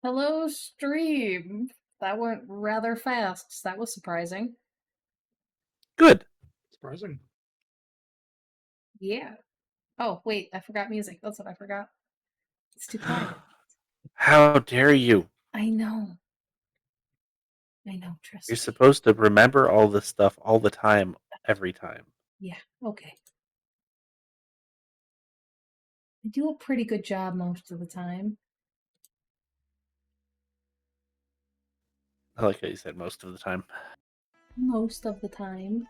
Hello, stream. That went rather fast. That was surprising. Good. Surprising. Yeah. Oh, wait, I forgot music. That's what I forgot. It's too quiet. How dare you? I know. Trust You're me. supposed to remember all this stuff all the time, every time. Yeah, okay. I do a pretty good job most of the time. I like how you said most of the time. Most of the time.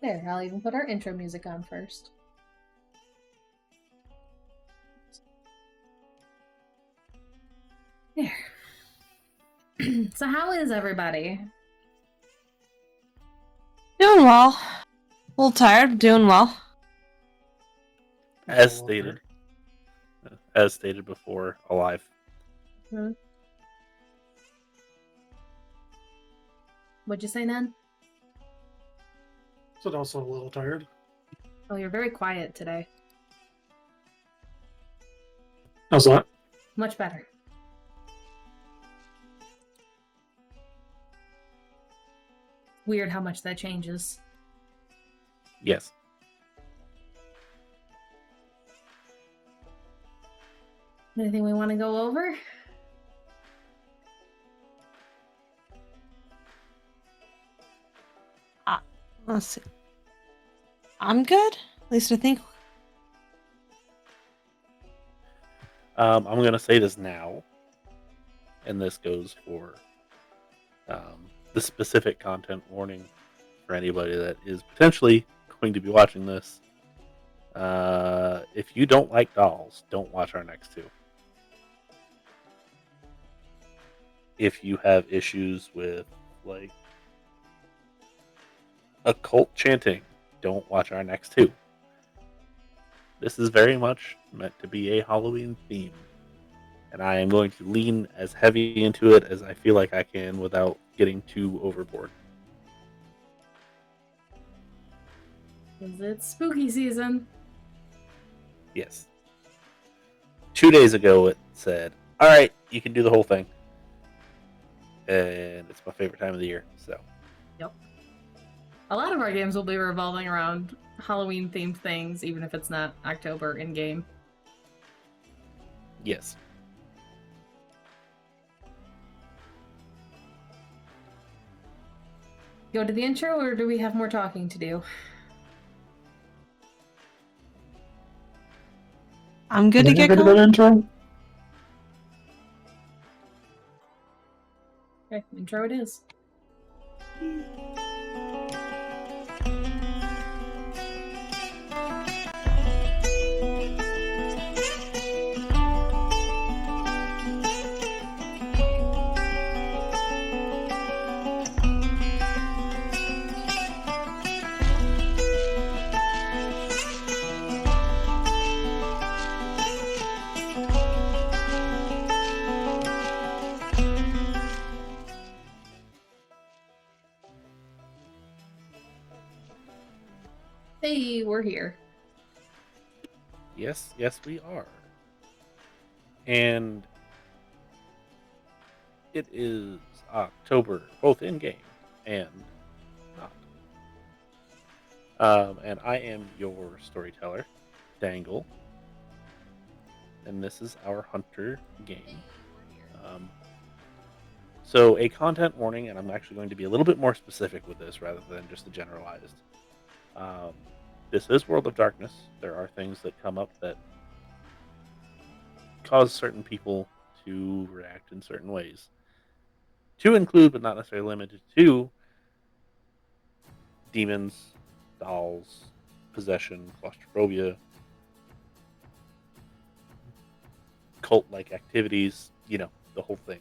There, I'll even put our intro music on first. There. So how is everybody? Doing well. A little tired, but doing well. As stated. As stated before, alive. What'd you say, Nen? So also a little tired. Oh, you're very quiet today. How's that? Much better. Weird how much that changes. Yes. Anything we want to go over? Let's see. I'm good. At least I think. I'm going to say this now, and this goes for the specific content warning for anybody that is potentially going to be watching this. If you don't like dolls, don't watch our next two. If you have issues with, like, occult chanting, don't watch our next two. This is very much meant to be a Halloween theme, and I am going to lean as heavy into it as I feel like I can without getting too overboard. Because it's spooky season. Yes. 2 days ago it said, alright, you can do the whole thing. And it's my favorite time of the year, so. Yep. A lot of our games will be revolving around Halloween themed things, even if it's not October in game. Yes. Go to the intro, or do we have more talking to do? I'm good to get that going. intro. Okay, intro it is. Hey, we're here. Yes, we are. And it is October, both in-game and not. And I am your storyteller, Dengle. And this is our Hunter game. So a content warning, and I'm actually going to be a little bit more specific with this rather than just the generalized. This is World of Darkness. There are things that come up that cause certain people to react in certain ways. To include, but not necessarily limited to, demons, dolls, possession, claustrophobia, cult-like activities, the whole thing.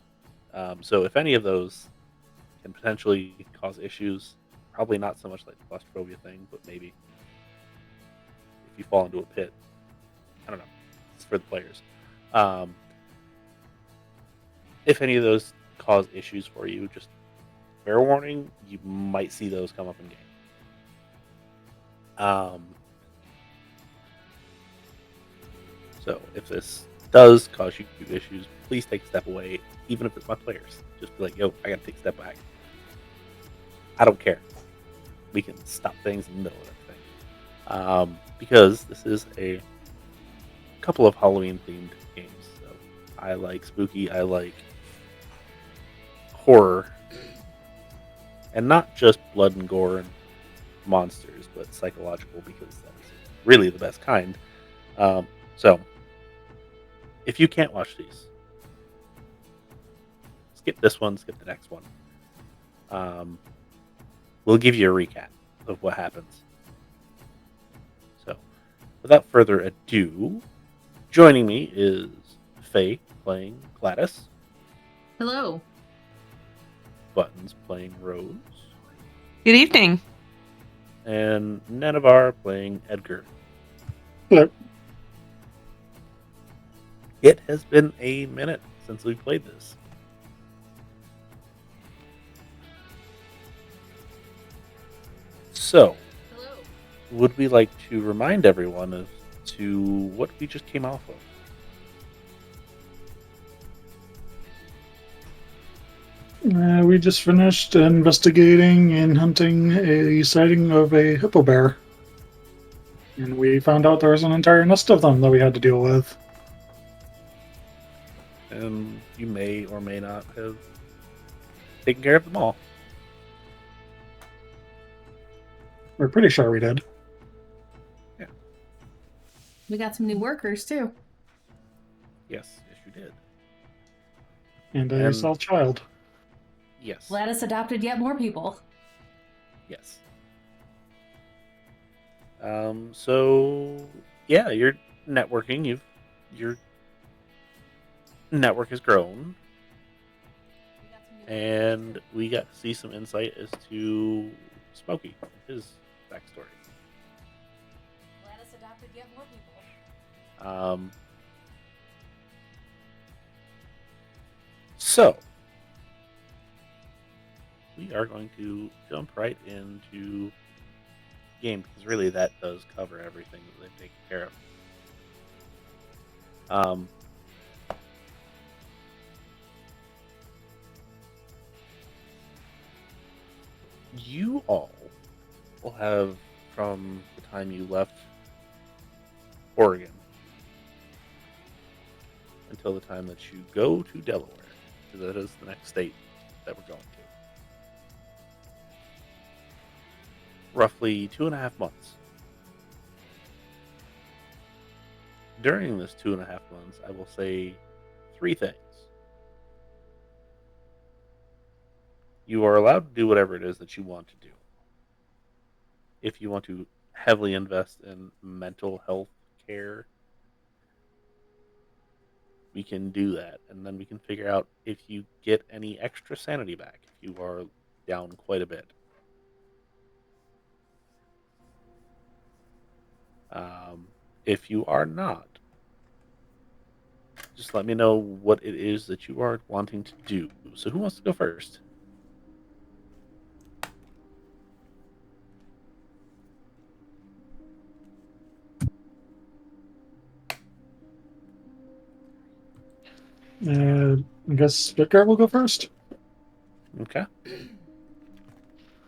So if any of those can potentially cause issues, probably not so much like the claustrophobia thing, but maybe if you fall into a pit, I don't know, it's for the players. If any of those cause issues for you, just fair warning, you might see those come up in game. So if this does cause you issues, please take a step away, even if it's my players. Just be like, yo, I gotta take a step back. I don't care. We can stop things in the middle of that thing. Because this is a couple of Halloween themed games. So I like spooky, I like horror, and not just blood and gore and monsters, but psychological, because that's really the best kind. So if you can't watch these, skip this one, skip the next one. We'll give you a recap of what happens. So, without further ado, joining me is Faye playing Gladys, Hello. Buttons playing Rose, Good evening. and Nenavar playing Edgar. Hello. It has been a minute since we played this. So, Hello. would we like to remind everyone as to what we just came off of? We just finished investigating and hunting a sighting of a hippo bear. And we found out there was an entire nest of them that we had to deal with. And you may or may not have taken care of them all. We're pretty sure we did. We got some new workers too. Yes, you did. And a And- cell child. Yes. Gladys adopted yet more people. Yes. So yeah, you're networking. Your network has grown, and we got to see some insight as to Smokey and his backstory. Gladys adopted yet more people. So we are going to jump right into game, because really that does cover everything that they've taken care of. You all will have, from the time you left Oregon until the time that you go to Delaware, because that is the next state that we're going to. Roughly 2.5 months. During this 2.5 months, I will say 3 things. You are allowed to do whatever it is that you want to do. If you want to heavily invest in mental health care, we can do that. And then we can figure out if you get any extra sanity back, if you are down quite a bit. If you are not, just let me know what it is that you are wanting to do. So who wants to go first? I guess Edgar will go first. Okay.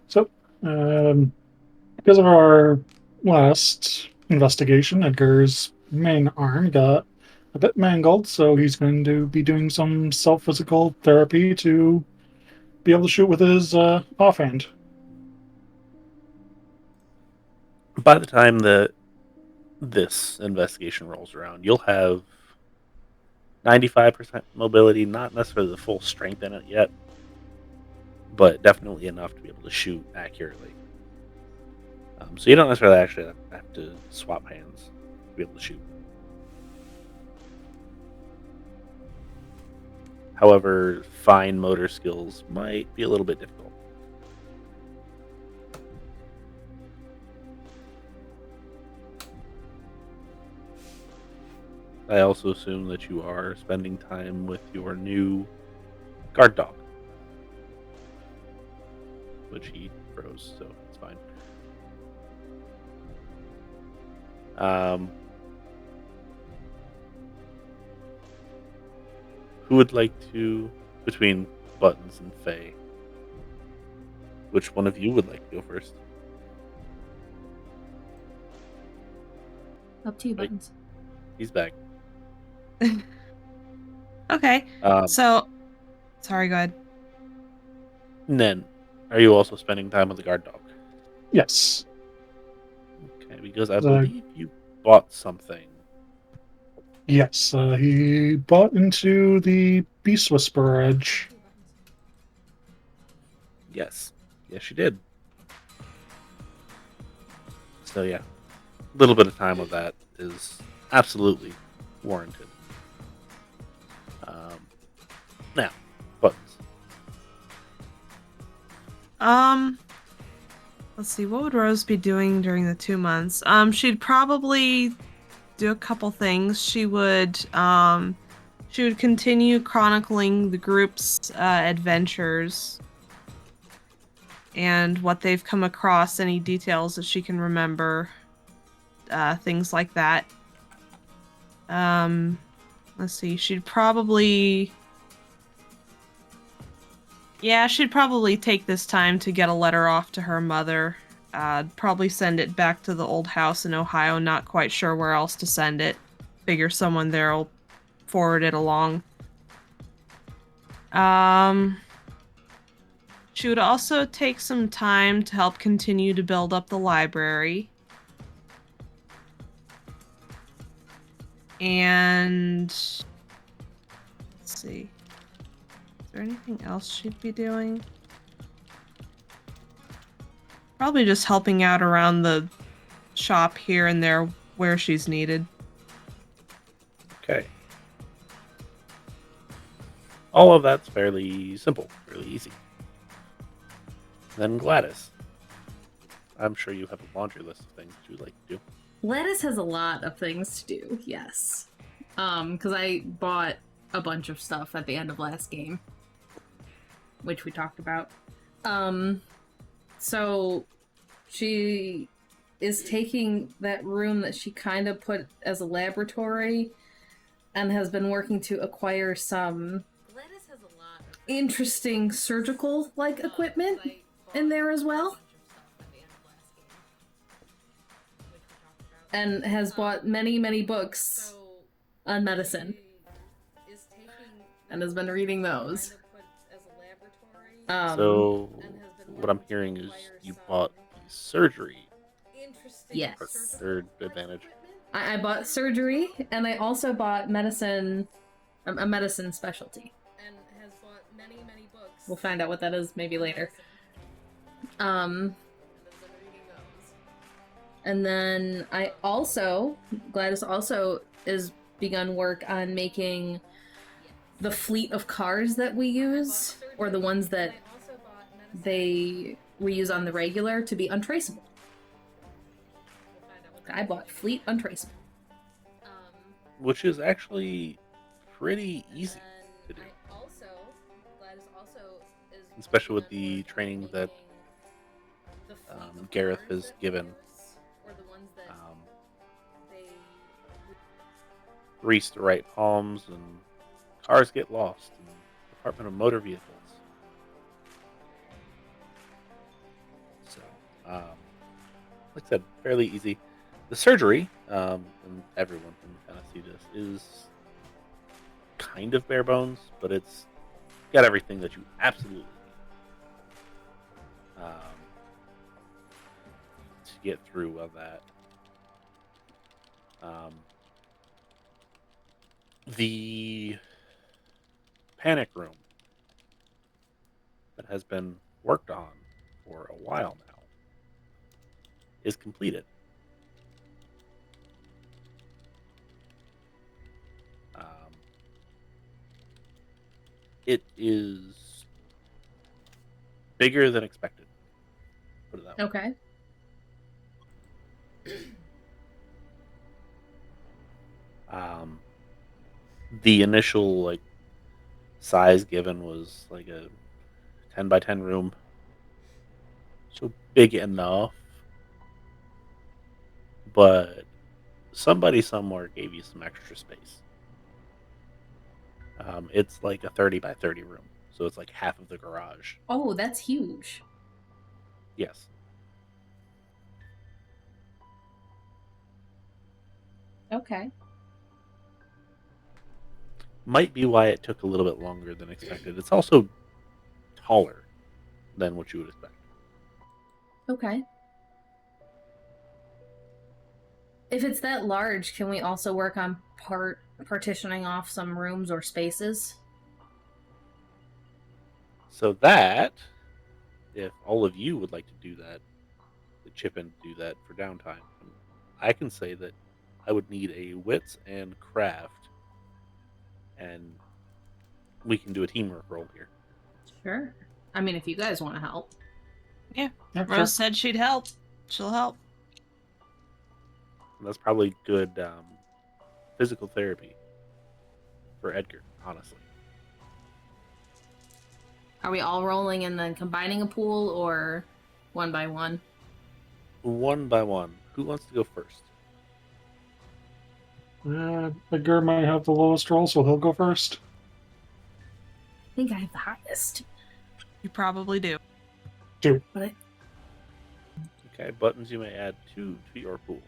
So, because of our last investigation, Edgar's main arm got a bit mangled, so he's going to be doing some self-physical therapy to be able to shoot with his offhand. By the time that this investigation rolls around, you'll have 95% mobility, not necessarily the full strength in it yet, but definitely enough to be able to shoot accurately. So you don't necessarily actually have to swap hands to be able to shoot. However, fine motor skills might be a little bit difficult. I also assume that you are spending time with your new guard dog, which he froze, so it's fine. Who would like to, between Buttons and Faye, which one of you would like to go first? Up to you, Wait. Buttons. He's back. Okay. So, sorry, go ahead. Nen, are you also spending time with the guard dog? Yes. Okay, because I The- believe you bought something. Yes, he bought into the Beast Whisperer Edge. Yes. Yes, you did. So, yeah. A little bit of time with that is absolutely warranted. Now, Buttons. Let's see, what would Rose be doing during the 2 months? She'd probably do a couple things. She would continue chronicling the group's adventures and what they've come across, any details that she can remember, things like that. Let's see, she'd probably take this time to get a letter off to her mother. Probably send it back to the old house in Ohio, not quite sure where else to send it. Figure someone there'll forward it along. She would also take some time to help continue to build up the library. And let's see. Is there anything else she'd be doing? Probably just helping out around the shop here and there where she's needed. Okay. All of that's fairly simple, really easy. Then Gladys. I'm sure you have a laundry list of things that you'd like to do. Gladys has a lot of things to do, yes. Because I bought a bunch of stuff at the end of last game, which we talked about. So she is taking that room that she kind of put as a laboratory and has been working to acquire some interesting surgical-like equipment in there as well. And has bought many, many books on medicine. And has been reading those. So, what I'm hearing is you bought the surgery. Yes. Third advantage. I bought surgery, and I also bought medicine, a medicine specialty. We'll find out what that is maybe later. And then Gladys also has begun work on making the fleet of cars that we use, or the ones that we use on the regular, to be untraceable. I bought Fleet Untraceable. Which is actually pretty easy to do. Especially with the training that Gareth has given Reese the right palms, and cars get lost in the Department of Motor Vehicles. So, like I said, fairly easy. The surgery, and everyone can kind of see this, is kind of bare bones, but it's got everything that you absolutely need to get through on that. The panic room that has been worked on for a while now is completed. It is bigger than expected. Put it that way. Okay. The initial size given was like a 10 by 10 room, so big enough, but somebody somewhere gave you some extra space. It's like a 30 by 30 room, so it's like half of the garage. Oh, that's huge. Yes. Okay. Might be why it took a little bit longer than expected. It's also taller than what you would expect. Okay. If it's that large, can we also work on partitioning off some rooms or spaces? So that, if all of you would like to do that, to chip in to do that for downtime, I can say that I would need a wits and craft, and we can do a teamwork roll here. Sure. I mean, if you guys want to help. Yeah. Yep, Rose said she'd help. She'll help. And that's probably good physical therapy for Edgar, honestly. Are we all rolling and then combining a pool, or one by one? One by one. Who wants to go first? Edgar might have the lowest roll, so he'll go first. I think I have the highest. You probably do. 2. But Okay, buttons, you may add 2 to your pool.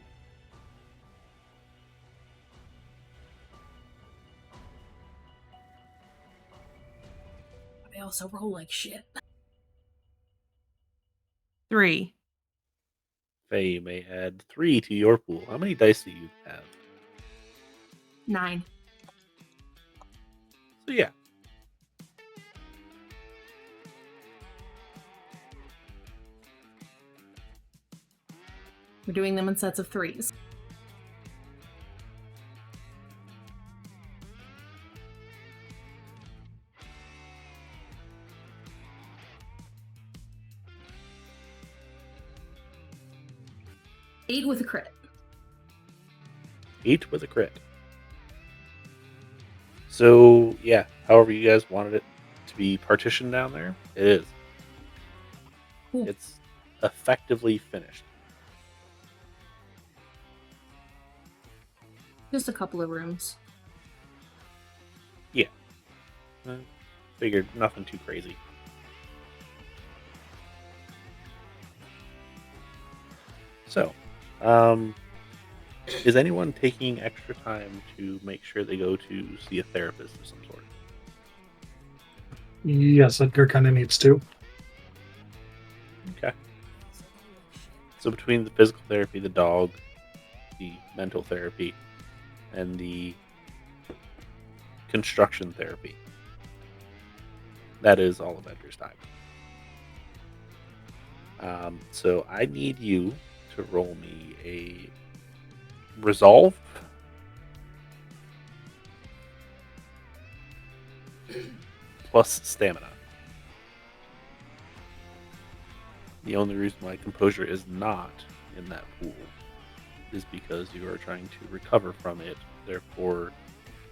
I also roll like shit. 3. Faye, you may add 3 to your pool. How many dice do you have? 9. So yeah. We're doing them in sets of 3s. Eight with a crit. 8 with a crit. So yeah, however you guys wanted it to be partitioned down there, it is. Cool. It's effectively finished. Just a couple of rooms. Yeah. Figured nothing too crazy. So, is anyone taking extra time to make sure they go to see a therapist of some sort? Yes, Edgar kind of needs to. Okay. So between the physical therapy, the dog, the mental therapy, and the construction therapy, that is all of Edgar's time. So I need you to roll me a resolve plus stamina. The only reason why composure is not in that pool is because you are trying to recover from it. Therefore,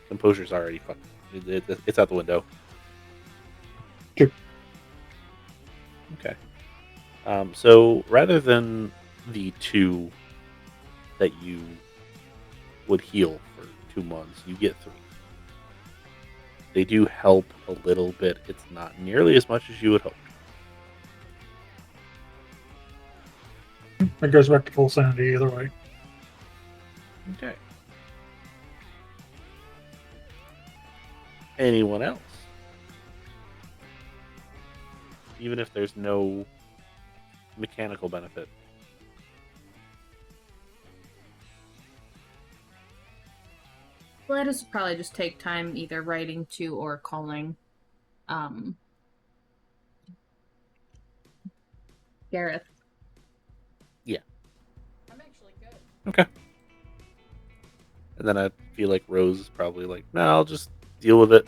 composure's already fucked. It's out the window. Sure. Okay. So rather than the 2 that you would heal for 2 months, you get 3. They do help a little bit. It's not nearly as much as you would hope. It goes back to full sanity either way. Okay. Anyone else? Even if there's no mechanical benefit. Gladys would probably just take time either writing to or calling Gareth. Yeah. I'm actually good. Okay. And then I feel like Rose is probably like, no, I'll just deal with it.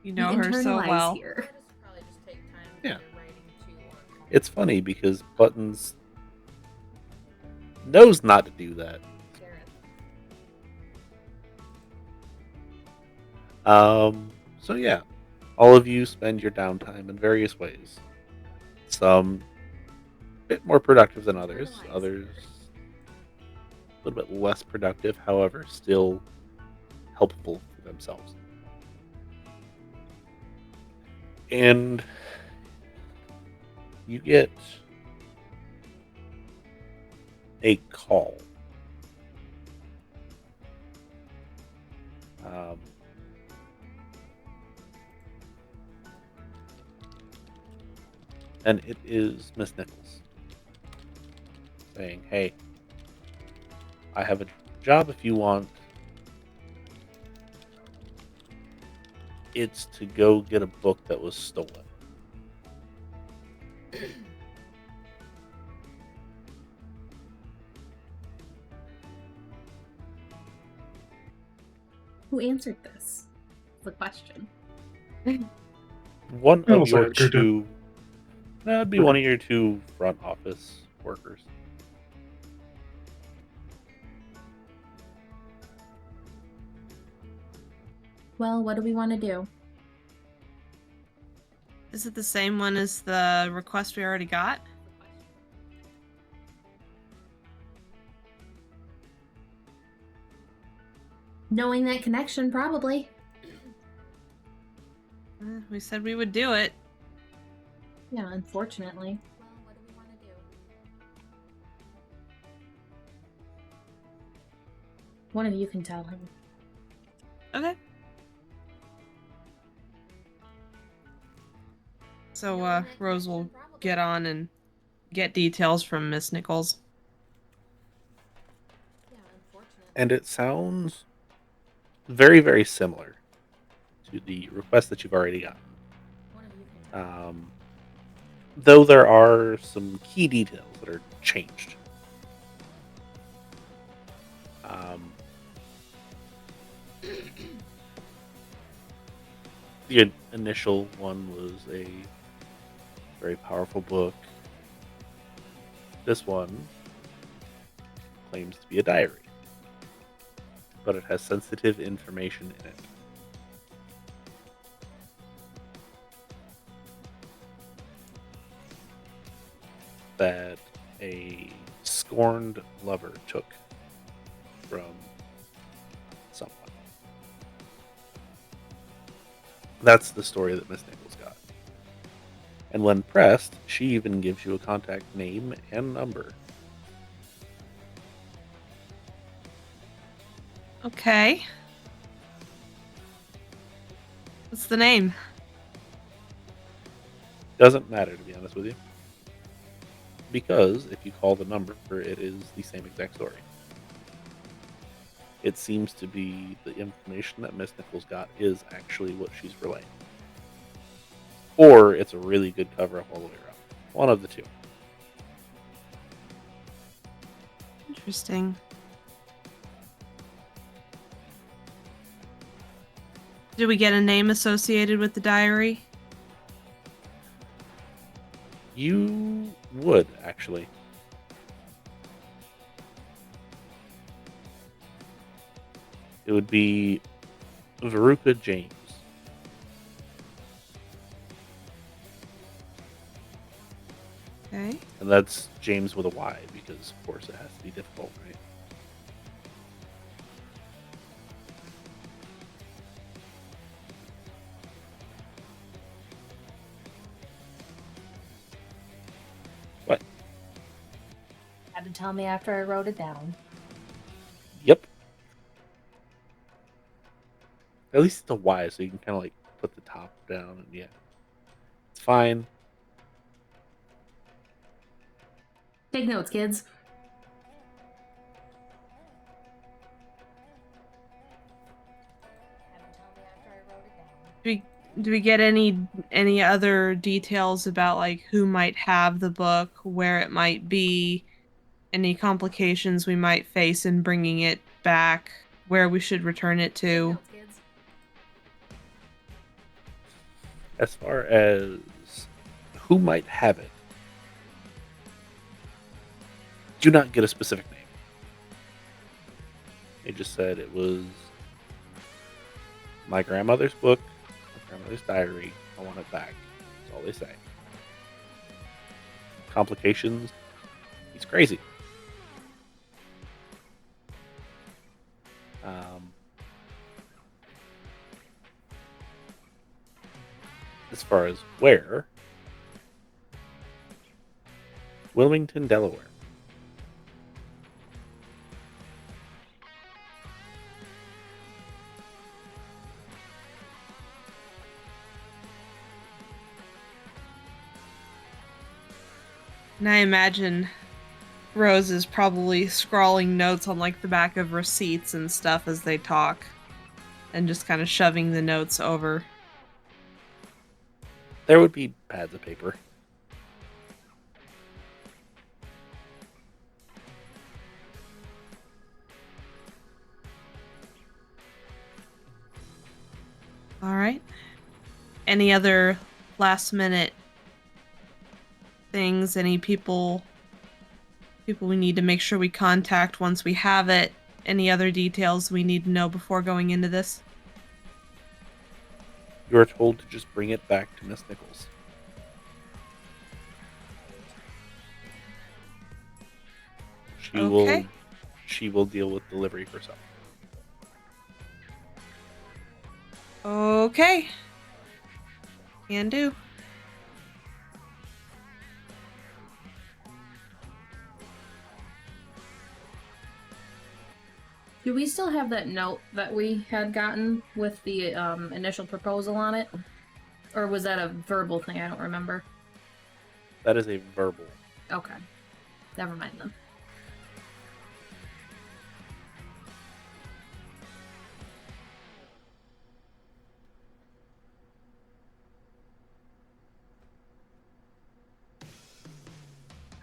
You know her so Internalize well. Here. Yeah. It's funny because Buttons knows not to do that. So yeah, all of you spend your downtime in various ways. Some a bit more productive than others. Others a little bit less productive, however, still helpful themselves. And you get a call. And it is Miss Nichols saying, "Hey, I have a job if you want. It's to go get a book that was stolen." Who answered this? The question. One I'll of say your Edgar did. two. That'd be one of your two front office workers. Well, what do we want to do? Is it the same one as the request we already got? Knowing that connection, probably. We said we would do it. Yeah, unfortunately. Well, what do we want to do? One of you can tell him. Okay. So, Rose will get on and get details from Miss Nichols. Yeah, unfortunately. And it sounds very, very similar to the request that you've already got. One of you can tell. Though there are some key details that are changed. The initial one was a very powerful book. This one claims to be a diary, but it has sensitive information in it. That a scorned lover took from someone. That's the story that Miss Nichols got. And when pressed, she even gives you a contact name and number. Okay. What's the name? Doesn't matter, to be honest with you. Because if you call the number, it is the same exact story. It seems to be the information that Miss Nichols got is actually what she's relaying. Or it's a really good cover-up all the way around. One of the two. Interesting. Did we get a name associated with the diary? You would, actually. It would be Veruca James. Okay. And that's James with a Y, because of course it has to be difficult, right? What? Had to tell me after I wrote it down. Yep. At least it's a Y, so you can kind of like put the top down, and yeah. It's fine. Take notes, kids. Had to tell me after I wrote it down. Do we get any other details about like who might have the book, where it might be, any complications we might face in bringing it back, where we should return it Take to? notes, kids. As far as who might have it, do not get a specific name. They just said it was my grandmother's book, my grandmother's diary. I want it back. That's all they say. Complications? He's crazy. As far as where, Wilmington, Delaware. And I imagine Rose is probably scrawling notes on like the back of receipts and stuff as they talk, and just kind of shoving the notes over. There would be pads of paper. All right. Any other last minute things? Any people we need to make sure we contact once we have it? Any other details we need to know before going into this? You are told to just bring it back to Miss Nichols. She will deal with delivery herself. Okay. Can do. Do we still have that note that we had gotten with the initial proposal on it? Or was that a verbal thing? I don't remember. That is a verbal. Okay. Never mind then.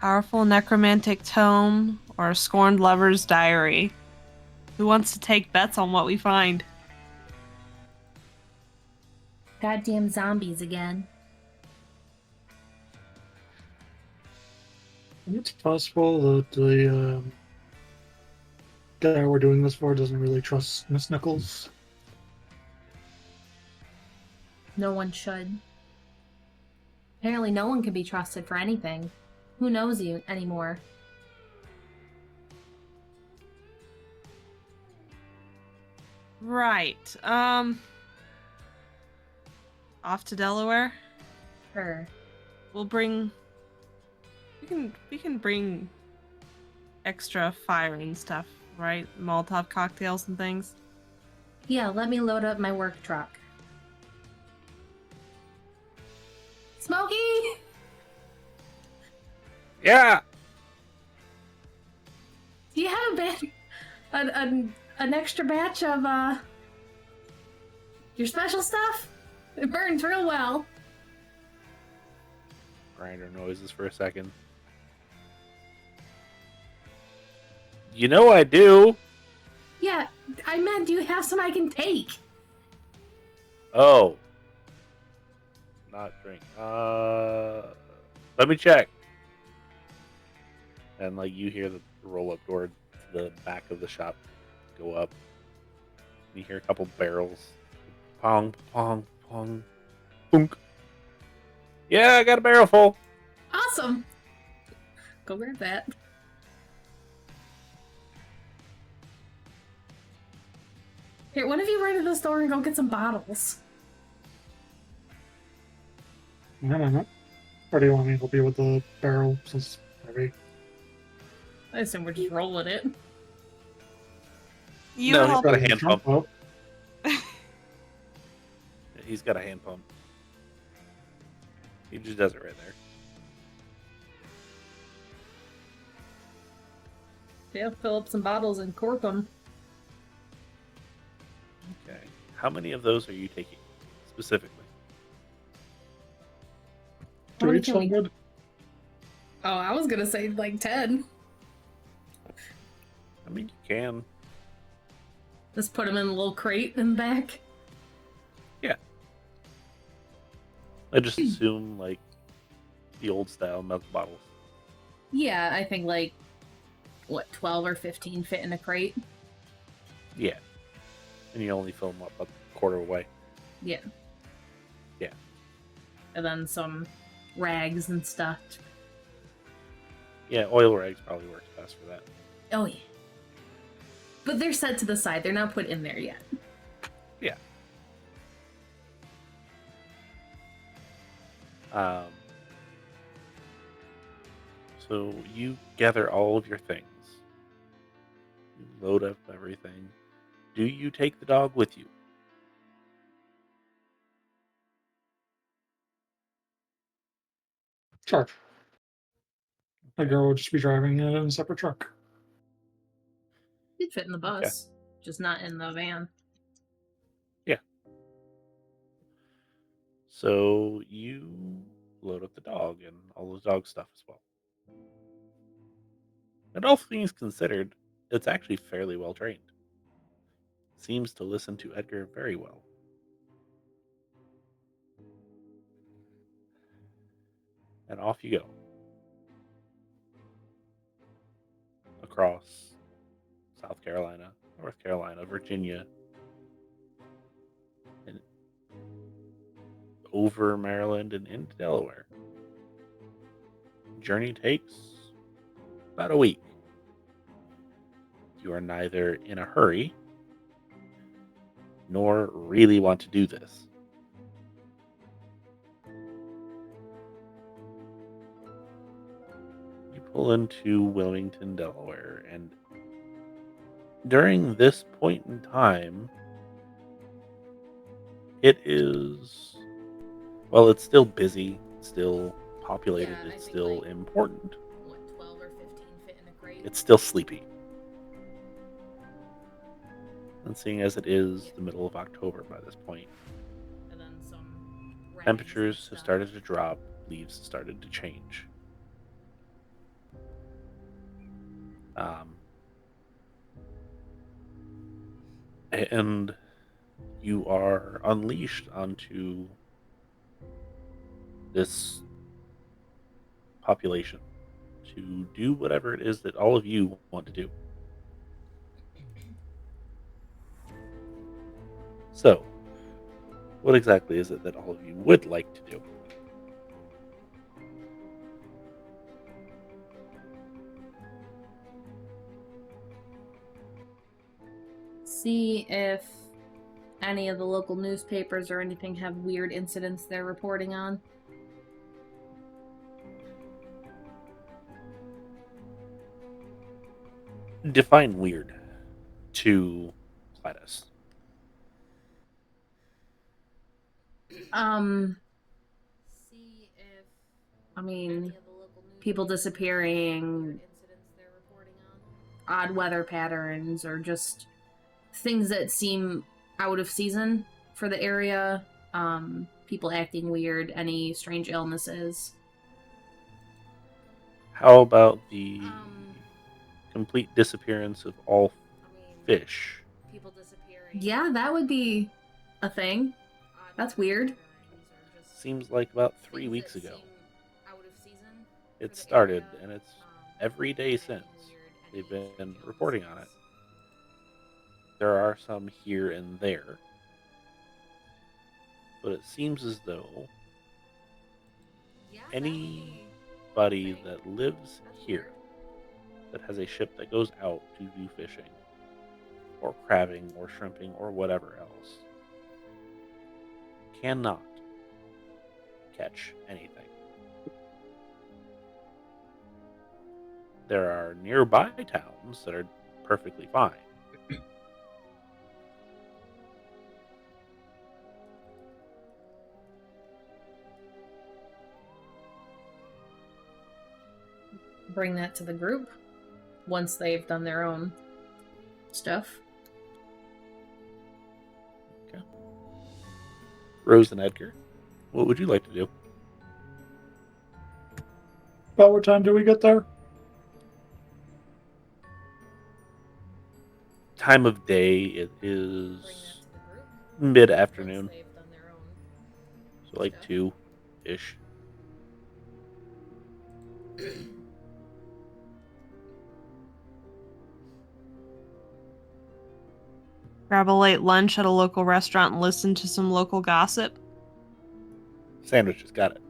Powerful necromantic tome or a scorned lover's diary. Who wants to take bets on what we find? Goddamn zombies again. It's possible that the guy we're doing this for doesn't really trust Miss Nichols. No one should. Apparently no one can be trusted for anything. Who knows you anymore? Right. Off to Delaware. Sure. We'll bring. We can bring extra fire and stuff, right? Molotov cocktails and things. Yeah, let me load up my work truck. Smokey! Yeah! Do you have an extra batch of your special stuff? It burns real well. Grinder noises for a second. You know I do. Yeah, I meant, do you have some I can take? Oh. Not drink. Let me check. And like you hear the roll-up door to the back of the shop go up. You hear a couple barrels. Pong, pong, pong, boonk. Yeah, I got a barrel full. Awesome. Go grab that. Here, one of you run to the store and go get some bottles. I don't know. Or do you want me to help you with the barrel since maybe? I assume we're just rolling it. You No, help. he's got a hand pump. Oh, He's got a hand pump. He just does it right there. Yeah, fill up some bottles and cork them. Okay. How many of those are you taking specifically? How many each can we- good? Oh, I was gonna say like 10. I mean, you can. Just put them in a little crate in the back. Yeah. I just assume, like, the old style milk bottles. Yeah, I think like, what, 12 or 15 fit in a crate? Yeah. And you only fill them up a quarter away. Yeah. Yeah. And then some rags and stuff. Yeah, oil rags probably works best for that. Oh, yeah. But they're set to the side. They're not put in there yet. Yeah. Um, so you gather all of your things. You load up everything. Do you take the dog with you? Sure. Edgar will just be driving it in a separate truck. You'd fit in the Okay. bus, just not in the van. Yeah. So you load up the dog and all the dog stuff as well. And all things considered, it's actually fairly well trained. Seems to listen to Edgar very well. And off you go. Across South Carolina, North Carolina, Virginia, and over Maryland and into Delaware. Journey takes about a week. You are neither in a hurry nor really want to do this. You pull into Wilmington, Delaware, and during this point in time, it is, well, it's still busy, it's still populated, Yeah, it's still important. What, 12 or 15 fit in a crate? It's still sleepy. And seeing as it is the middle of October by this point, And then some temperatures have started to drop, leaves have started to change. And you are unleashed onto this population to do whatever it is that all of you want to do. So, what exactly is it that all of you would like to do? See if any of the local newspapers or anything have weird incidents they're reporting on. Define weird to Gladys. See if I mean people disappearing, odd weather patterns, or just things that seem out of season for the area. People acting weird, any strange illnesses. How about the complete disappearance of all fish? People disappearing. Yeah, that would be a thing. That's weird. Seems like about 3 weeks ago. It started, and it's every day since. They've been reporting on it. There are some here and there. But it seems as though anybody that lives here that has a ship that goes out to do fishing or crabbing or shrimping or whatever else cannot catch anything. There are nearby towns that are perfectly fine. Bring that to the group once they've done their own stuff. Okay. Rose and Edgar, what would you like to do? About what time do we get there? Time of day, it is mid-afternoon. So like 2-ish. Grab a late lunch at a local restaurant and listen to some local gossip. Sandwiches, got it.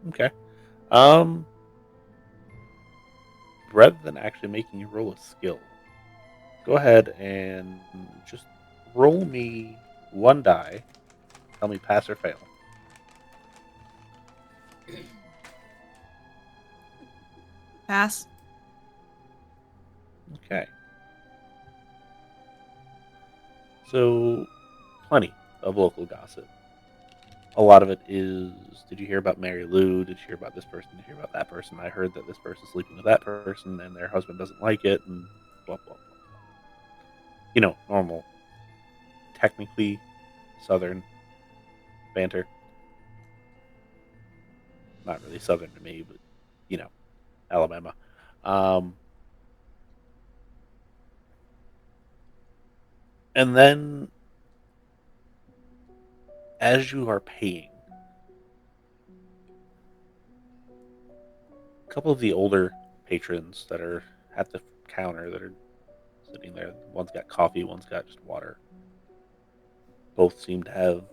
Okay. Rather than actually making you roll a skill, go ahead and just roll me one die. Tell me pass or fail. Pass. Okay. So, plenty of local gossip. A lot of it is, did you hear about Mary Lou? Did you hear about this person? Did you hear about that person? I heard that this person's sleeping with that person and their husband doesn't like it, and blah, blah, blah. You know, normal, technically southern banter. Not really southern to me, but, you know, Alabama. And then, as you are paying, a couple of the older patrons that are at the counter that are sitting there, one's got coffee, one's got just water. Both seem to have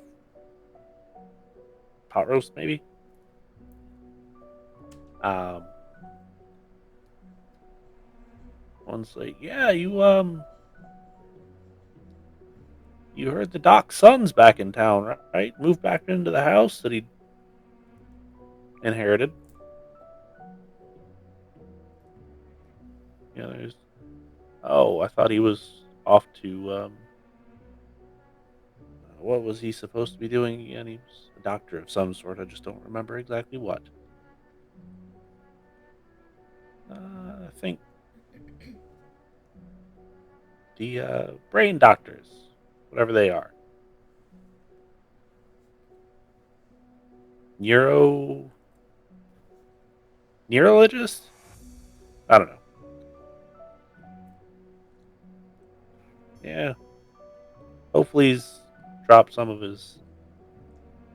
pot roast, maybe. One's like, yeah, you heard the doc's son's back in town, right? Moved back into the house that he inherited. You know, there's, oh, I thought he was off to, what was he supposed to be doing again? He was a doctor of some sort. I just don't remember exactly what. I think the brain doctors, whatever they are. Neurologist? I don't know. Yeah. Hopefully he's dropped some of his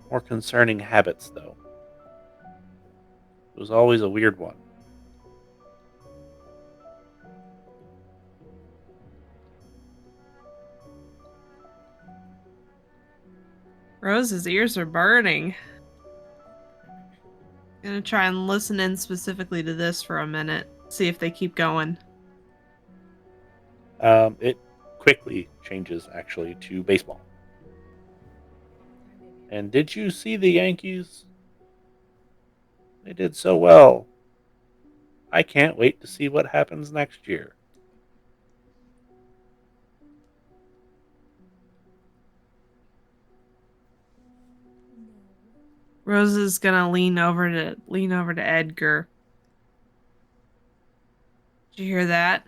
more concerning habits, though. It was always a weird one. Rose's ears are burning. Gonna try and listen in specifically to this for a minute. See if they keep going. It quickly changes, actually, to baseball. And did you see the Yankees? They did so well. I can't wait to see what happens next year. Rose is gonna lean over to Edgar. Did you hear that?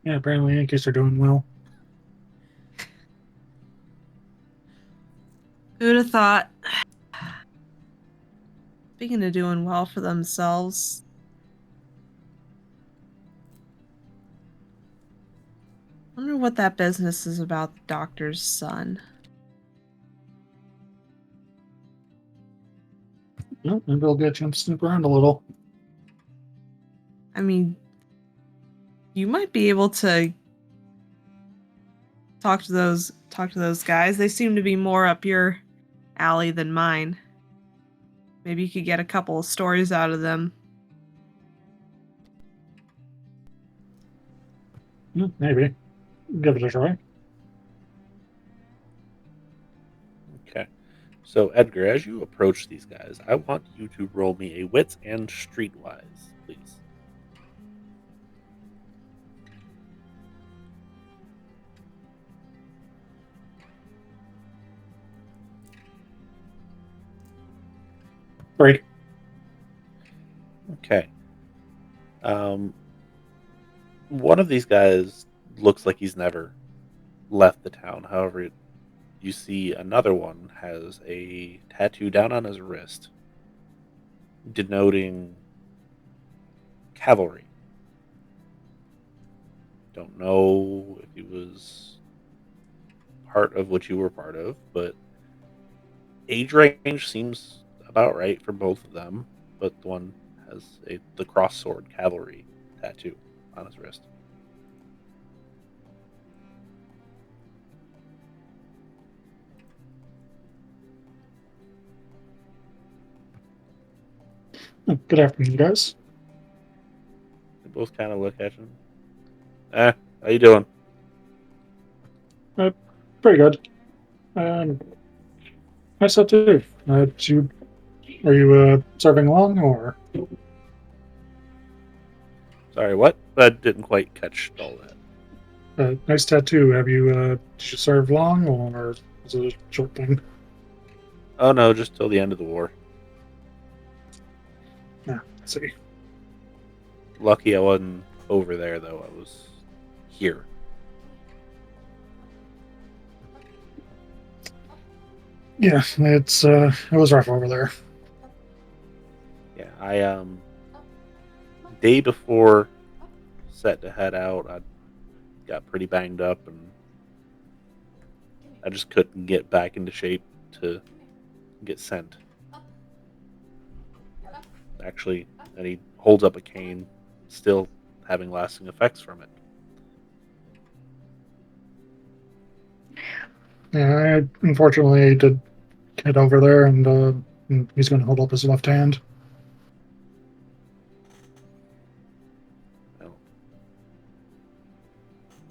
Yeah, apparently Yankees are doing well. Who'd have thought? Speaking of doing well for themselves, wonder what that business is about the doctor's son. Well, maybe we'll get a chance to snoop around a little. I mean, you might be able to talk to those guys. They seem to be more up your alley than mine. Maybe you could get a couple of stories out of them. Maybe. Give it a try. Okay. So, Edgar, as you approach these guys, I want you to roll me a wits and streetwise, please. Great. Okay. One of these guys looks like he's never left the town. However, you see another one has a tattoo down on his wrist denoting cavalry. Don't know if he was part of what you were part of, but age range seems about right for both of them. But the one has the cross sword cavalry tattoo on his wrist. Good afternoon, guys. They both kind of look at him. How you doing? pretty good. I said too. Are you serving along, or? Sorry, what? I didn't quite catch all that. Nice tattoo. Have you did you serve long, or was it a short thing? Oh no, just till the end of the war. Yeah, I see. Lucky I wasn't over there though. I was here. Yeah, it was rough over there. Yeah, I day before set to head out, I got pretty banged up and I just couldn't get back into shape to get sent. Actually, and he holds up a cane, still having lasting effects from it. Yeah, I unfortunately did get over there, and he's going to hold up his left hand. I don't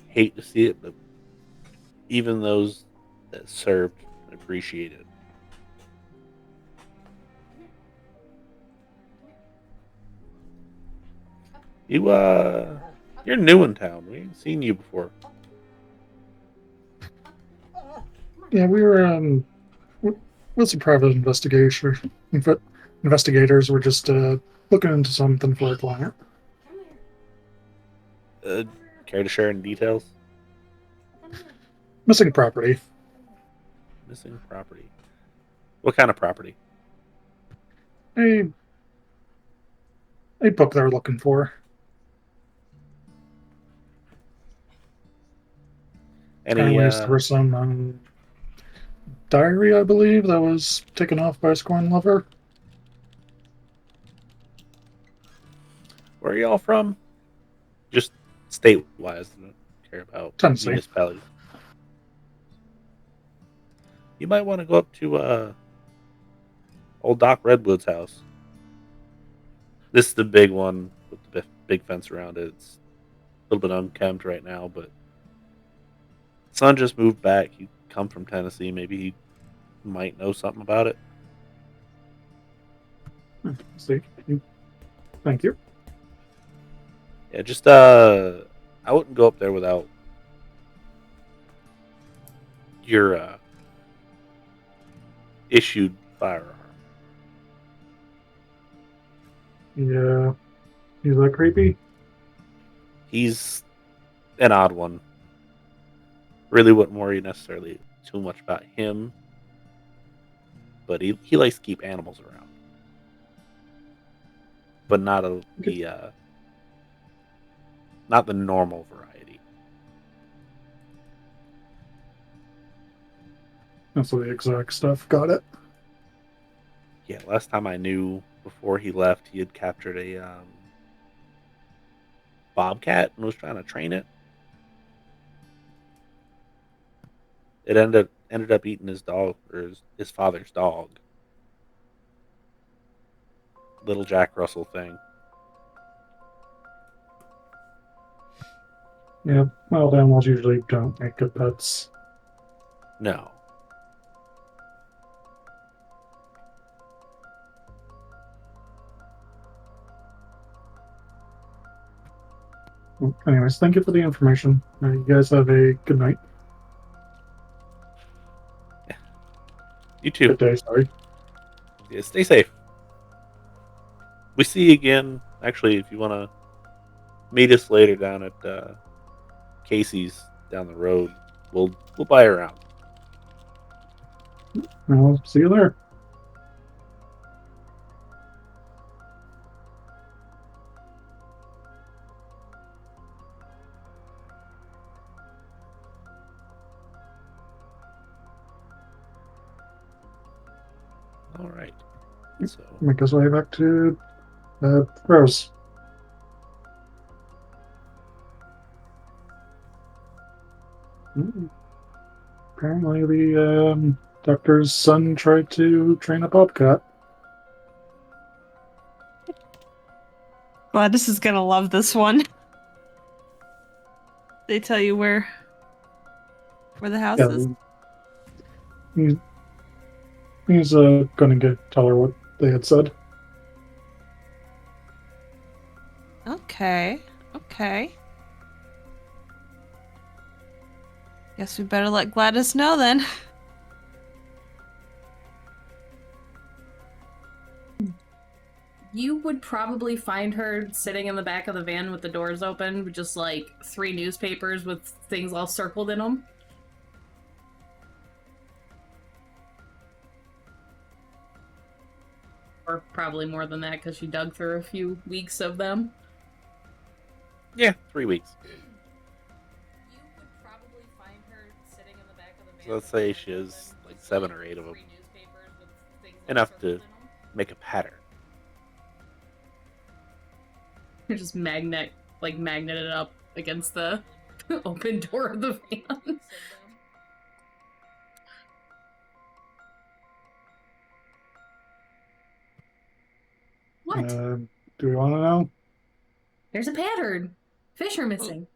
hate to see it, but even those that served appreciate it. You're new in town. We ain't seen you before. Yeah, we were with some private investigators. Were just looking into something for a client. Care to share any details? Missing property. Missing property. What kind of property? A book they were looking for. Any? There was some diary, I believe, that was taken off by a scorn lover. Where are y'all from? Just state-wise. I don't care about Tennessee. municipalities. You might want to go up to old Doc Redwood's house. This is the big one with the big fence around it. It's a little bit unkempt right now, but son just moved back. He come from Tennessee. Maybe he might know something about it. See, thank you. Yeah, just I wouldn't go up there without your issued firearm. Yeah, he's that creepy. He's an odd one. Really wouldn't worry necessarily too much about him, but he likes to keep animals around, but not the normal variety. That's the exact stuff. Got it. Yeah, last time I knew, before he left, he had captured a bobcat and was trying to train it. It ended up eating his dog, or his father's dog. Little Jack Russell thing. Yeah, wild animals usually don't make good pets. No. Well, anyways, thank you for the information. You guys have a good night. You too. Good day, sorry. Yeah, stay safe. We see you again. Actually, if you want to meet us later down at Casey's down the road, we'll buy around. I'll see you there. All right. So Make his way back to Rose. Apparently, the doctor's son tried to train a bobcat. Gladys is gonna love this one. They tell you where the house Yeah, is. He's gonna tell her what they had said. Okay. Guess we better let Gladys know then. You would probably find her sitting in the back of the van with the doors open, with just like 3 newspapers with things all circled in them. Or probably more than that, because she dug through a few weeks of them. Yeah, 3 weeks. You would probably find her sitting in the back of the van. So let's say she has like 7 or 8 of them. Enough to make a pattern. You just magnet it up against the open door of the van. What? Do we want to know? There's a pattern. Fish are missing.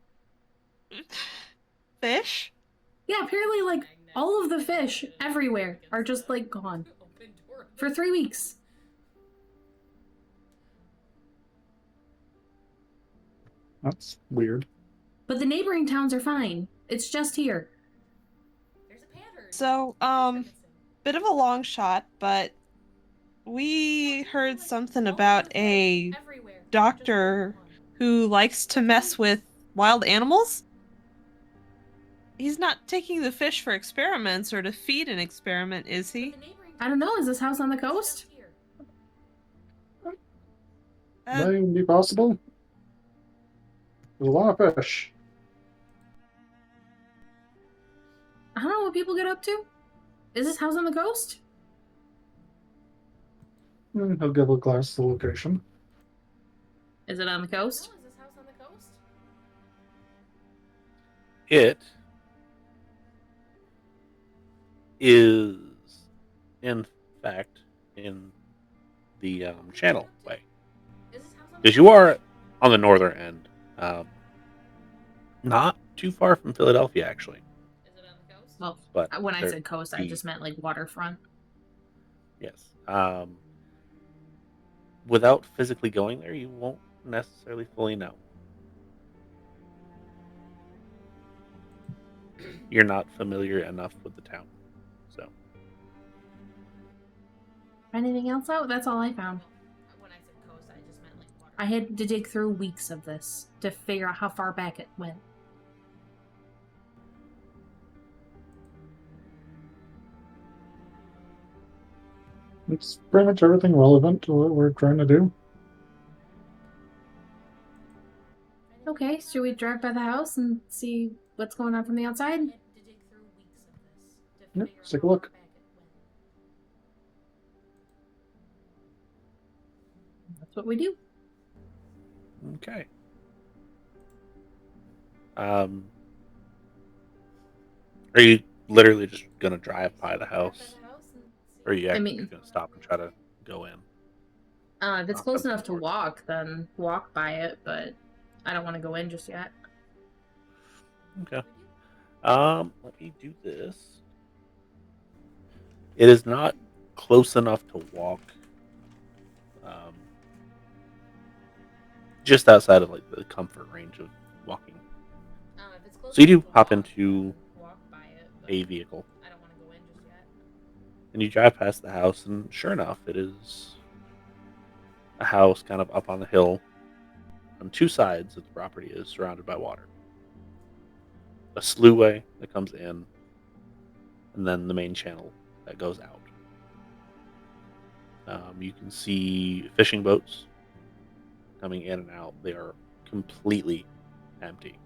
Fish? Yeah, apparently, like, all of the fish everywhere are just, like, gone. For 3 weeks. That's weird. But the neighboring towns are fine. It's just here. There's a pattern. So, bit of a long shot, but we heard something about a doctor who likes to mess with wild animals. He's not taking the fish for experiments or to feed an experiment, is he? I don't know. Is this house on the coast? May be possible. There's a lot of fish. I don't know what people get up to. Is this house on the coast? He'll give a glass the location. Is it on the coast? It is, in fact, in the Channel Way. Because you are on the northern end. Not too far from Philadelphia, actually. Well, But when I said coast, I just meant, like, waterfront. Yes. Without physically going there, you won't necessarily fully know. You're not familiar enough with the town. So. Anything else out? That's all I found. When I said coast, I just meant, like, water. I had to dig through weeks of this to figure out how far back it went. It's pretty much everything relevant to what we're trying to do. Okay, should we drive by the house and see what's going on from the outside? Yep, let's take a look. That's what we do. Okay. Are you literally just gonna drive by the house, or are you actually gonna stop and try to go in? If it's close enough to walk, then walk by it. But I don't want to go in just yet. Okay. Let me do this. It is not close enough to walk. Just outside of like the comfort range of walking. So you do hop into a vehicle. I don't want to go in just yet. And you drive past the house, and sure enough, it is a house kind of up on the hill. On 2 sides of the property is surrounded by water. A sluway that comes in, and then the main channel that goes out. You can see fishing boats coming in and out. They are completely empty.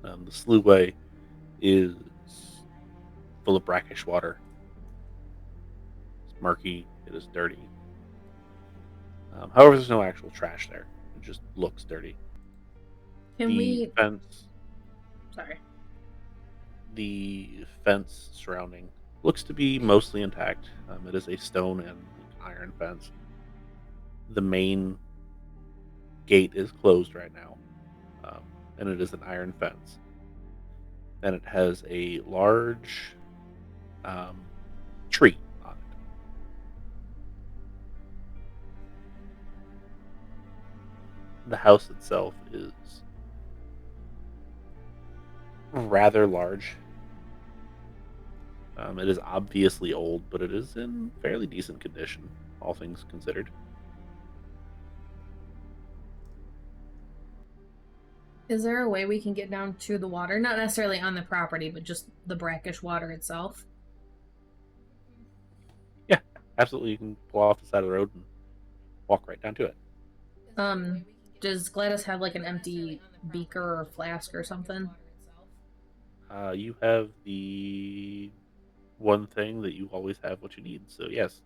The sluway is full of brackish water. It's murky. It is dirty. However, there's no actual trash there. It just looks dirty. The fence surrounding looks to be mostly intact. It is a stone and iron fence. The main gate is closed right now, and it is an iron fence. and it has a large tree on it. The house itself is rather large. It is obviously old, but it is in fairly decent condition, all things considered. Is there a way we can get down to the water? Not necessarily on the property, but just the brackish water itself? Yeah, absolutely. You can pull off the side of the road and walk right down to it. Does Gladys have like an empty beaker or flask or something? You have the one thing that you always have what you need, so yes.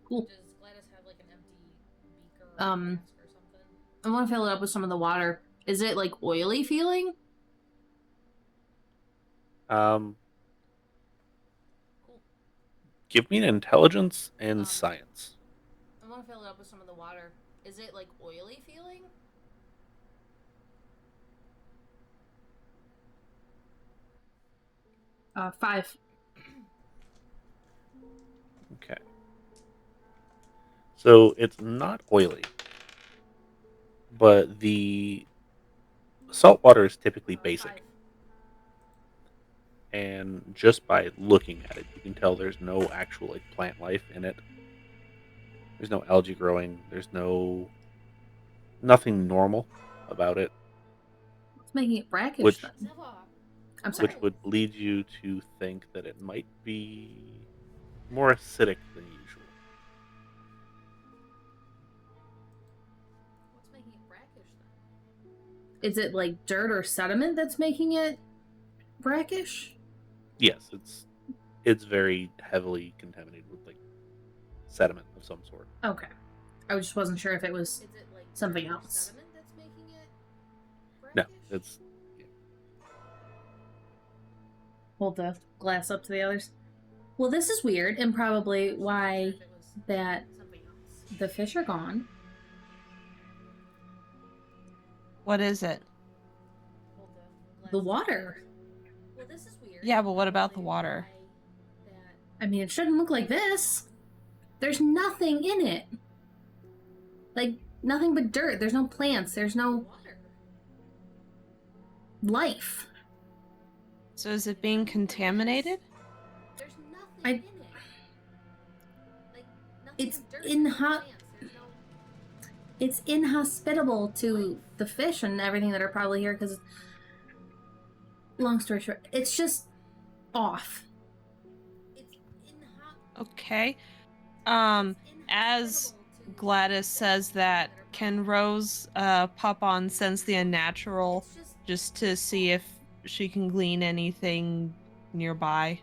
Cool. I want to fill it up with some of the water. Is it like oily feeling? Give me an intelligence and science. I want to fill it up with some of the water. Is it like oily feeling? Five. Okay. So it's not oily, but the salt water is typically basic. And just by looking at it, you can tell there's no actual like plant life in it. There's no algae growing. There's nothing normal about it. What's making it brackish Which, then? I'm sorry. which would lead you to think that it might be more acidic than usual. What's making it brackish then? Is it like dirt or sediment that's making it brackish? Yes, it's very heavily contaminated with like sediment of some sort. Okay. I just wasn't sure if it was something else. No, it's Hold the glass up to the others. Well, this is weird, and probably why that the fish are gone. What is it? The water. Yeah, but what about the water? I mean, it shouldn't look like this. There's nothing in it. Like, nothing but dirt. There's no plants. There's no life. So is it being contaminated? It's it's inhospitable to the fish and everything that are probably here because, long story short, it's just off. Okay. As Gladys says that, can Rose pop on Sense the Unnatural just to see if she can glean anything nearby?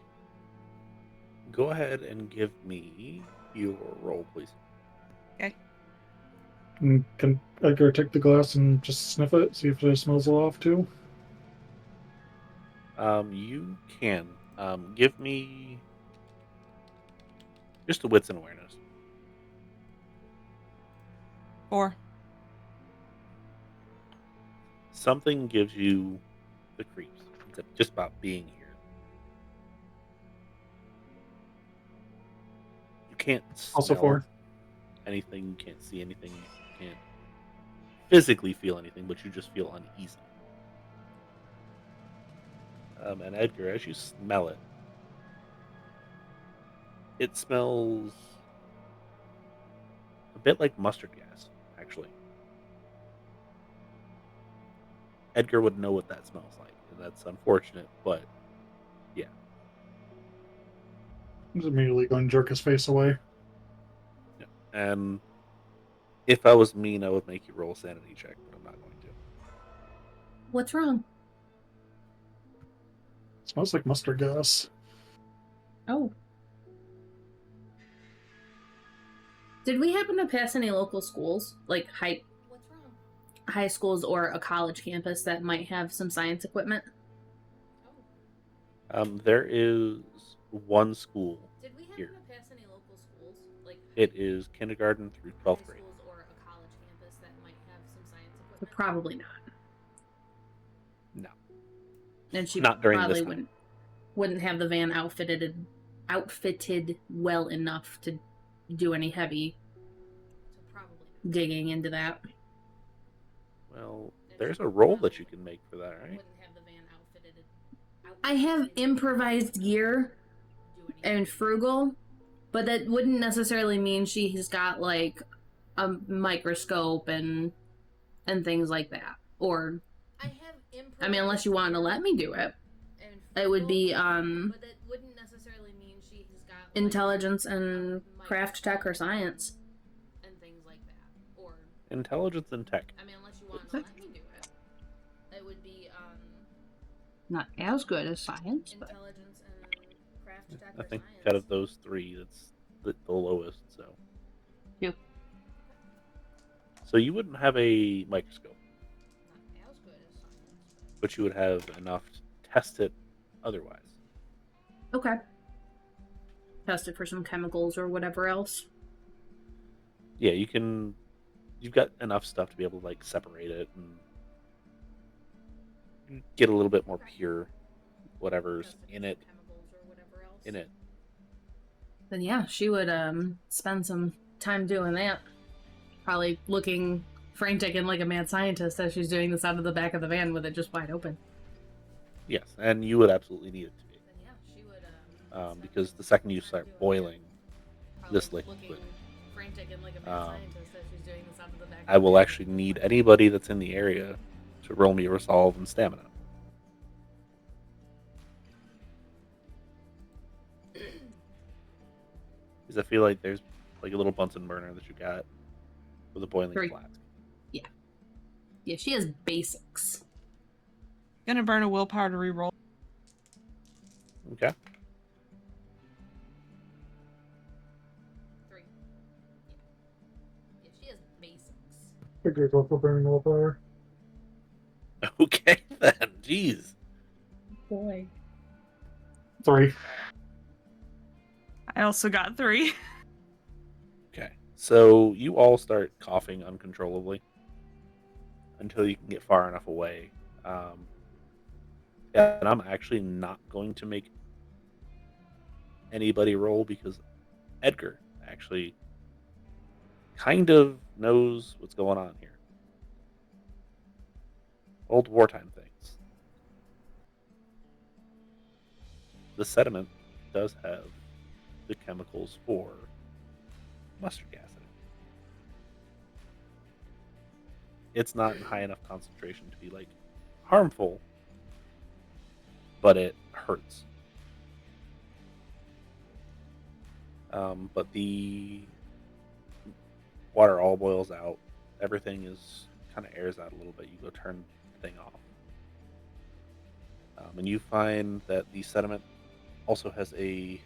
Go ahead and give me your roll, please. Okay. And can Edgar take the glass and just sniff it, see if it smells off too? You can. Give me just a wits and awareness. 4. Something gives you the creeps just about being here. You can't Also smell 4. anything, you can't see anything, you can't physically feel anything, but you just feel uneasy. And Edgar, as you smell it, it smells a bit like mustard gas, actually. Edgar would know what that smells like, and that's unfortunate, but yeah. He's immediately going to jerk his face away. Yeah. And if I was mean, I would make you roll a sanity check, but I'm not going to. What's wrong? It smells like mustard gas. Oh. Did we happen to pass any local schools, like high schools or a college campus that might have some science equipment? There is one school here. It is kindergarten through 12th grade. But probably not. No. And she Not during probably this time. wouldn't have the van outfitted well enough to do any heavy digging into that. Well, there's a roll that you can make for that, right? I have improvised gear and frugal, but that wouldn't necessarily mean she's got like a microscope and things like that. Or I mean, unless you wanted to let me do it. It would be intelligence and craft tech or science. Intelligence and tech. I mean, unless you wanted to let me do it. It would be not as good as science, but intelligence and craft tech. I think out of those three, that's the lowest. So. Yep. So you wouldn't have a microscope, Not as good as science, but you would have enough to test it otherwise. okay. Test it for some chemicals or whatever else. Yeah, you can. You've got enough stuff to be able to like separate it and get a little bit more pure whatever's in it. Then yeah, she would spend some time doing that. Probably looking frantic and like a mad scientist as she's doing this out of the back of the van with it just wide open. Yes, and you would absolutely need it to be. Then yeah, she would because the second you start boiling this liquid, frantic and like a mad scientist as she's doing this out of the back. I will actually need anybody that's in the area to roll me a resolve and stamina. Because I feel like there's like a little Bunsen burner that you got with a boiling 3. flask. Yeah, she has basics. Gonna burn a willpower to reroll. Okay. 3. Yeah, she has basics. Figures also burning willpower. Okay then. Jeez. Boy. 3. I also got 3. Okay. So you all start coughing uncontrollably until you can get far enough away. And I'm actually not going to make anybody roll because Edgar actually kind of knows what's going on here. Old wartime things. The sediment does have the chemicals for mustard gas in it. It's not in high enough concentration to be like harmful, but it hurts. But the water all boils out. Everything is kind of airs out a little bit. You go turn the thing off. And you find that the sediment also has a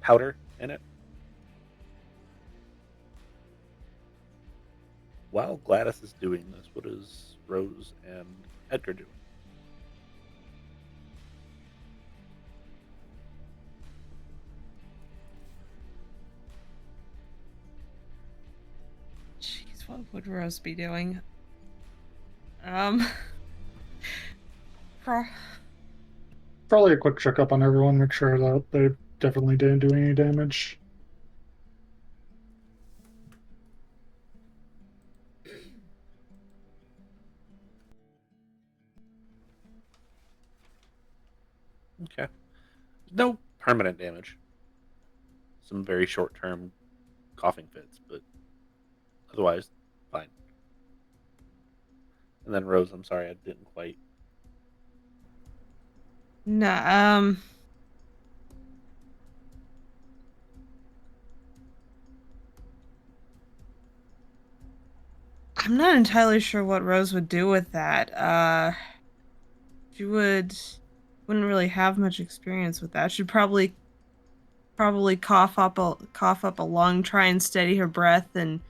powder in it. While Gladys is doing this, what is Rose and Edgar doing? Jeez, what would Rose be doing? Probably a quick checkup on everyone, make sure that they definitely didn't do any damage. Okay. No permanent damage. Some very short-term coughing fits, but otherwise, fine. And then Rose, I'm sorry, I didn't quite. No, I'm not entirely sure what Rose would do with that. She wouldn't really have much experience with that. She'd probably cough up a lung, try and steady her breath, and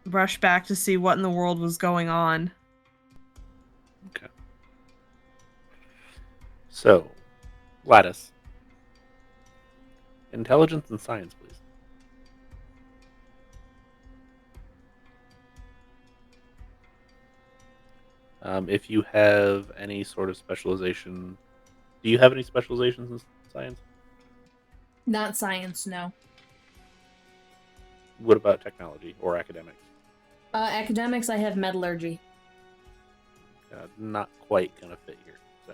rush back to see what in the world was going on. Okay. So, Gladys. Intelligence and science, please. If you have any sort of specialization, do you have any specializations in science? Not science, no. What about technology or academics? Academics, I have metallurgy. Not quite gonna fit here. So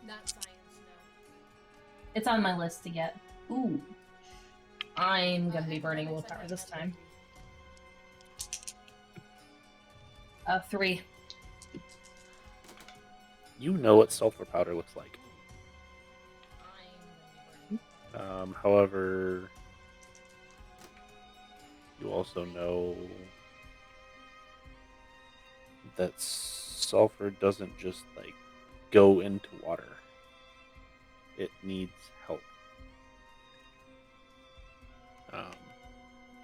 Not science, no. It's on my list to get. Ooh. I'm gonna be burning willpower this time. 3. you know what sulfur powder looks like. However, you also know that sulfur doesn't just like go into water. It needs help.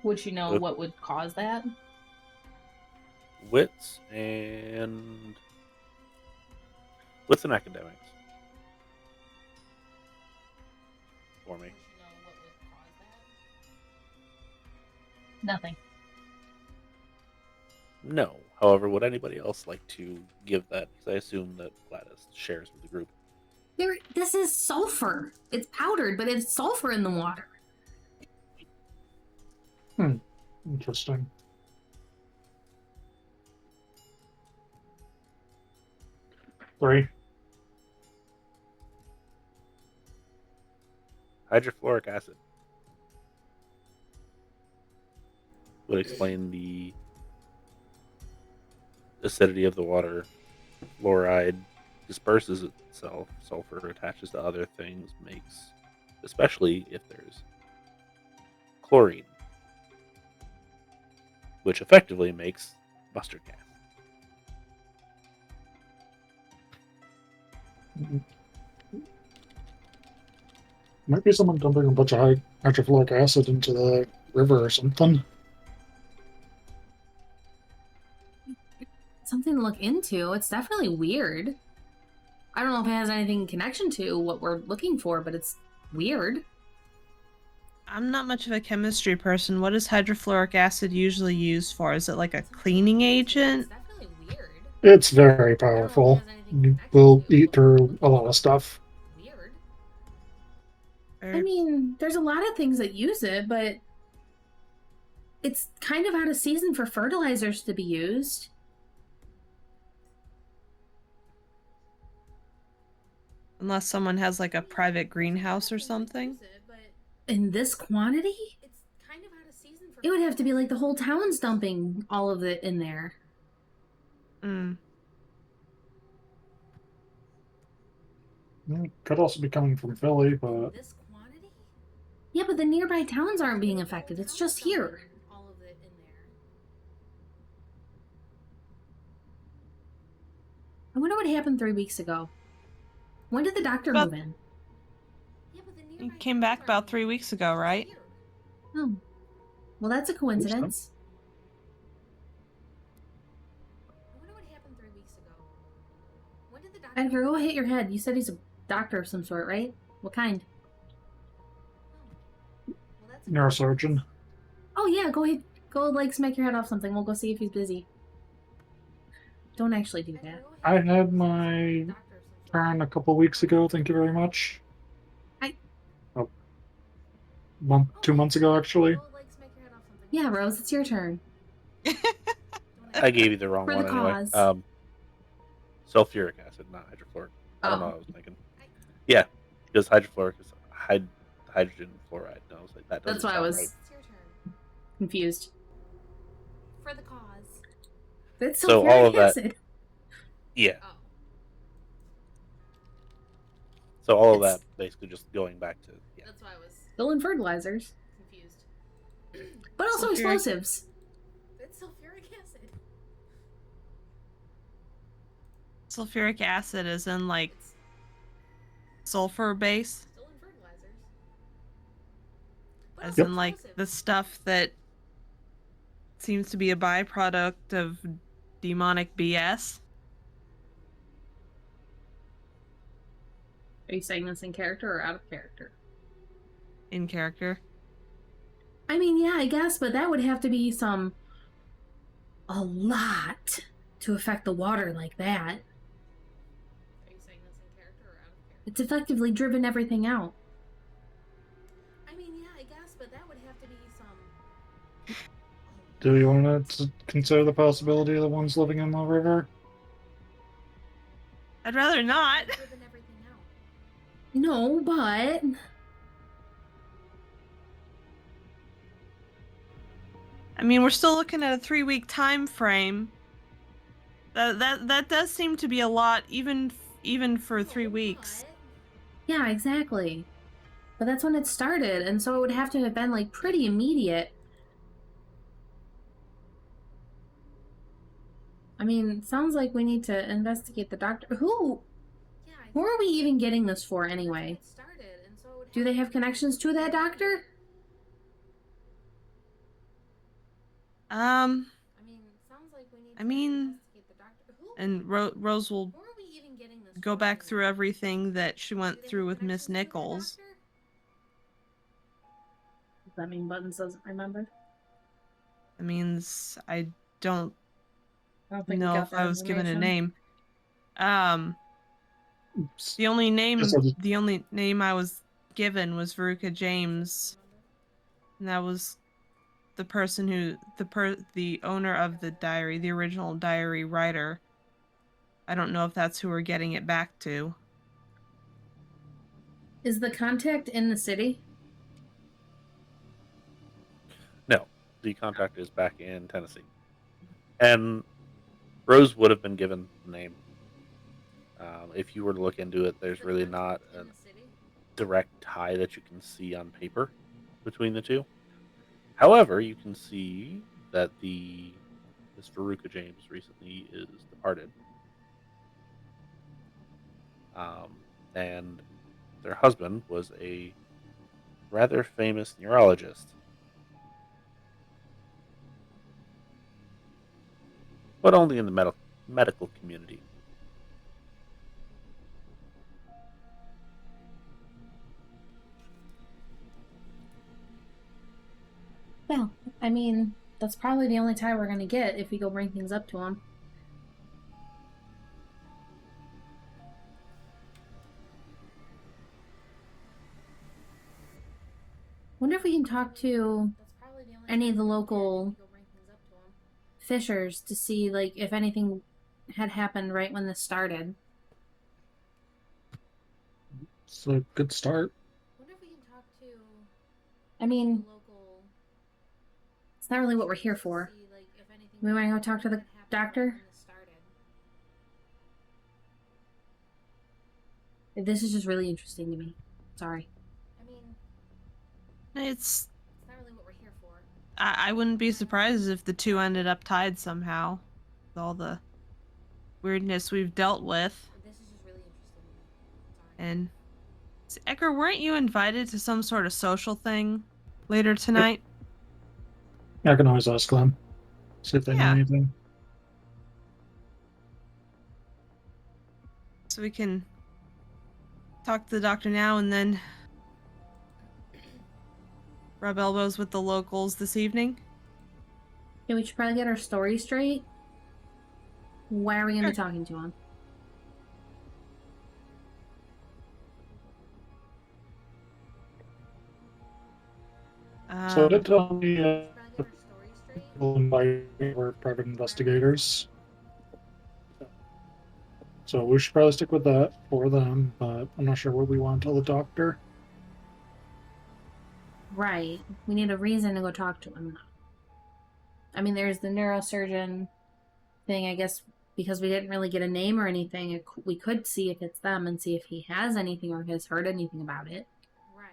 Would you know what would cause that? Wits and academics for me. Nothing. No. However, would anybody else like to give that? Because I assume that Gladys shares with the group. This is sulfur. It's powdered, but it's sulfur in the water. Interesting. Three. Hydrofluoric acid would explain the acidity of the water. Fluoride disperses itself. Sulfur attaches to other things, makes, especially if there's chlorine, which effectively makes mustard gas. Might be someone dumping a bunch of hydrofluoric acid into the river or something. Something to look into. It's definitely weird. I don't know if it has anything in connection to what we're looking for, but it's weird. I'm not much of a chemistry person. What is hydrofluoric acid usually used for? Is it like a cleaning agent? It's definitely weird. It's very powerful. It will eat through a lot of stuff. Weird. Or- I mean, there's a lot of things that use it, but it's kind of out of season for fertilizers to be used. Unless someone has like a private greenhouse or something. In this quantity? It's kind of out of season for it would have to be like the whole town's dumping all of it in there. Could also be coming from Philly, but This quantity? Yeah, but the nearby towns aren't being affected. It's just here. All of it in there. I wonder what happened 3 weeks ago. When did the doctor move in? He came back about 3 weeks ago, right? Oh. Well, that's a coincidence. I wonder what happened 3 weeks ago. When did the doctor... Edgar, go hit your head. You said he's a doctor of some sort, right? What kind? neurosurgeon. Oh, yeah, go ahead. Go, like, smack your head off something. We'll go see if he's busy. Don't actually do that. I had my turn a couple weeks ago. Thank you very much. 2 months ago, actually. Yeah, Rose, it's your turn. I gave you the wrong For one the anyway. cause. Sulfuric acid, not hydrofluoric. I don't know what I was thinking. Yeah, because hydrofluoric is hydrogen fluoride. No, I was like, that doesn't That's why I sound was right. It's your turn. Confused. For the cause. It's So all of that- acid. Yeah. Oh. So all of It's- that basically just going back to That's why I was still in fertilizers. Confused. But also Sulfuric- explosives. It's sulfuric acid. Sulfuric acid is in like sulfur base, Still in fertilizers. But as also in like explosive. the stuff that seems to be a byproduct of demonic BS. Are you saying this in character or out of character? In character. I mean, yeah, I guess, but that would have to be a lot to affect the water like that. Are you saying that's in character or out of character? It's effectively driven everything out. I mean, yeah, I guess, but that would have to be some... Do you want to consider the possibility of the ones living in the river? I'd rather not. Driven everything out. No, but... I mean, we're still looking at a 3-week time frame. That does seem to be a lot, even for 3 weeks. Yeah, exactly. But that's when it started, and so it would have to have been, like, pretty immediate. I mean, it sounds like we need to investigate the doctor. Who are we even getting this for, anyway? Do they have connections to that doctor? I mean, sounds like we need I mean, to investigate the doctor. Who? and Rose will Who are we even getting this go for back anyway? through everything that she went Do they through have with Miss connections to that Nichols. doctor? Does that mean Buttons doesn't remember? It means I don't I don't think we know got if that I was given a information. name. Oops. The only name Guess I'll just- I was given was Veruca James, and that was the person who the owner of the diary, the original diary writer. I don't know if that's who we're getting it back to. Is the contact in the city? No, the contact is back in Tennessee. And Rose would have been given the name. If you were to look into it, there's really not a direct tie that you can see on paper between the two. However, you can see that Miss Veruca James recently is departed. And their husband was a rather famous neurologist. But only in the medical community. Well, I mean, that's probably the only tie we're gonna get if we go bring things up to him. Wonder if we can talk to any of the local fishers to see, like, if anything had happened right when this started. It's a good start. Wonder if we can talk to I mean, the local. it's not really what we're here for. See, like, if anything We want to go talk to the had happened doctor? when this started. This is just really interesting to me. Sorry. I mean, It's it's not really what we're here for. I wouldn't be surprised if the two ended up tied somehow, with all the weirdness we've dealt with. This is just really interesting to me. Sorry. And Edgar, weren't you invited to some sort of social thing later tonight? I can always ask them. See if they know Yeah. anything. So we can talk to the doctor now and then rub elbows with the locals this evening. Yeah, we should probably get our story straight. Why are we going to be Sure. talking to him? So I did tell me Probably get our story straight. people invite were private investigators. So we should probably stick with that for them, but I'm not sure what we want to tell the doctor. Right. We need a reason to go talk to him. I mean, there's the neurosurgeon thing, I guess, because we didn't really get a name or anything. We could see if it's them and see if he has anything or has heard anything about it. Right.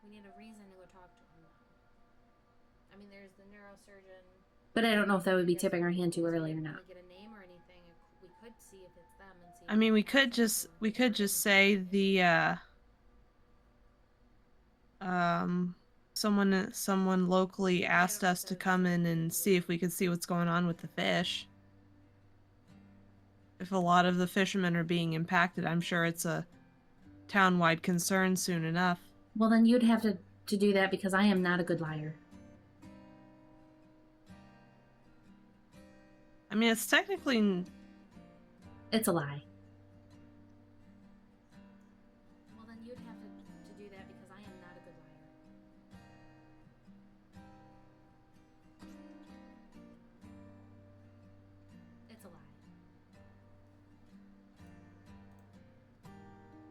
We need a reason to go talk to him now. I mean, there's the neurosurgeon. But I don't know if that would be tipping our hand too early or not. We get a name or anything. We could see if it's them and see. I mean, we could just say the someone locally asked us to come in and see if we could see what's going on with the fish. If a lot of the fishermen are being impacted, I'm sure it's a town-wide concern soon enough. Well, then you'd have to do that because I am not a good liar. I mean, it's technically It's a lie. Well, then you'd have to do that because I am not a good liar. It's a lie.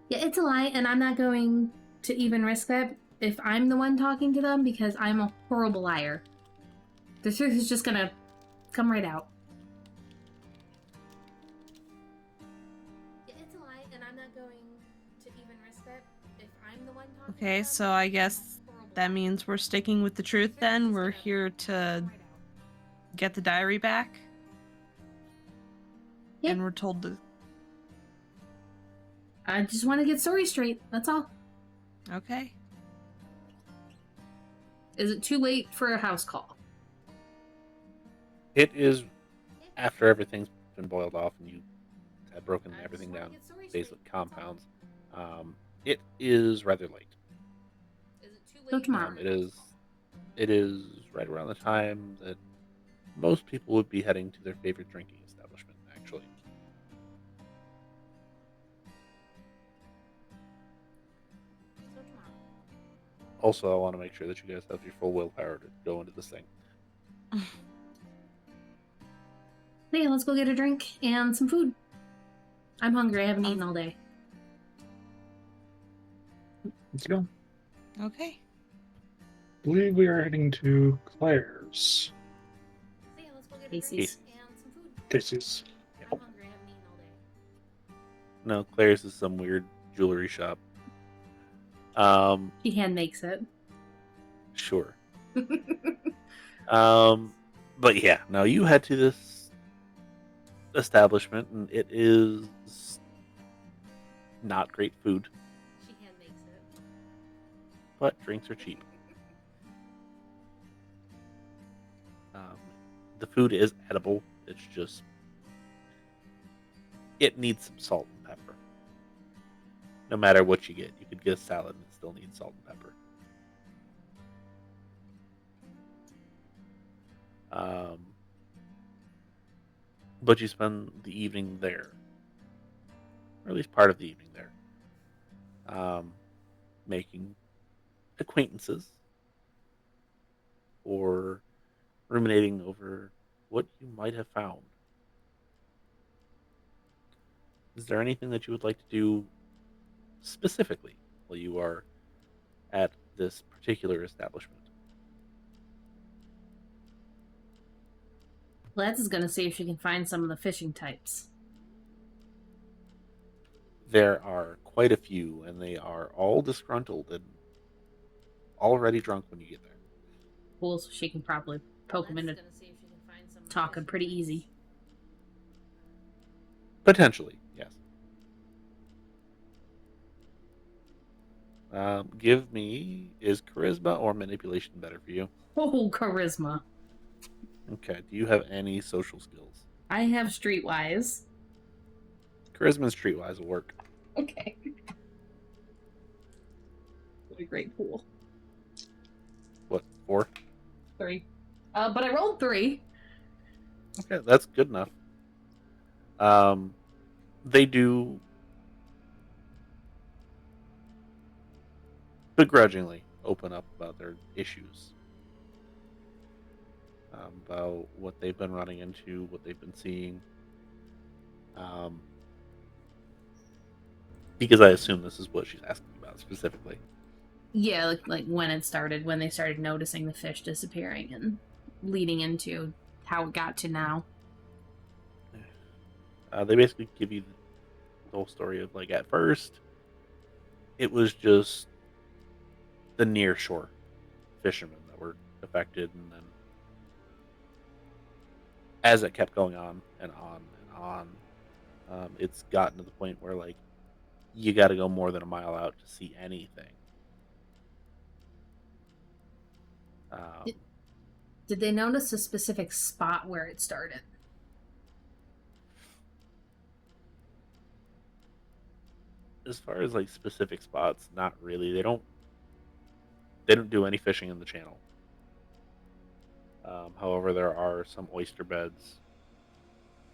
Yeah, it's a lie, and I'm not going to even risk that if I'm the one talking to them because I'm a horrible liar. The truth is just gonna come right out. Yeah, it's a lie, and I'm not going to even risk that if I'm the one talking. Okay, so I guess that means we're sticking with the truth then. We're here to get the diary back. Yeah. And we're told to... I just want to get story straight. That's all. Okay. Is it too late for a house call? It is after everything's been boiled off and you have broken everything down, basic compounds. It is rather late. Is it too late? So tomorrow. It is right around the time that most people would be heading to their favorite drinking establishment, actually. So tomorrow. Also, I want to make sure that you guys have your full willpower to go into this thing. Yeah, let's go get a drink and some food. I'm hungry. I haven't eaten all day. Let's go. Okay. I believe we are heading to Claire's. So yeah, let's go get a Casey's. drink and some food. Casey's. I'm hungry. I haven't eaten all day. No, Claire's is some weird jewelry shop. He hand makes it. Sure. But yeah, no, you head to this establishment, and it is not great food, She hand makes it. but drinks are cheap. The food is edible. It's just it needs some salt and pepper. No matter what you get could get a salad and it still needs salt and pepper. But you spend the evening there, or at least part of the evening there, making acquaintances or ruminating over what you might have found. Is there anything that you would like to do specifically while you are at this particular establishment? Gladys is gonna see if she can find some of the fishing types. There are quite a few, and they are all disgruntled and already drunk when you get there. Cool, so she can probably poke them into Gladys is gonna see if she can find some talking fish. pretty easy. Potentially, yes. Give me, is charisma or manipulation better for you? Oh, charisma. Okay, do you have any social skills? I have streetwise. Charisma and streetwise will work. Okay. What a great pool. What, 4? 3. But I rolled 3. Okay, that's good enough. They do begrudgingly open up about their issues, about what they've been running into, what they've been seeing. Because I assume this is what she's asking about specifically. Yeah, like when it started, when they started noticing the fish disappearing and leading into how it got to now. They basically give you the whole story of, like, at first, it was just the near shore fishermen that were affected, and then as it kept going on and on and on, it's gotten to the point where, like, you got to go more than a mile out to see anything. Did they notice a specific spot where it started? As far as, like, specific spots, not really. They don't do any fishing in the channel. However, there are some oyster beds,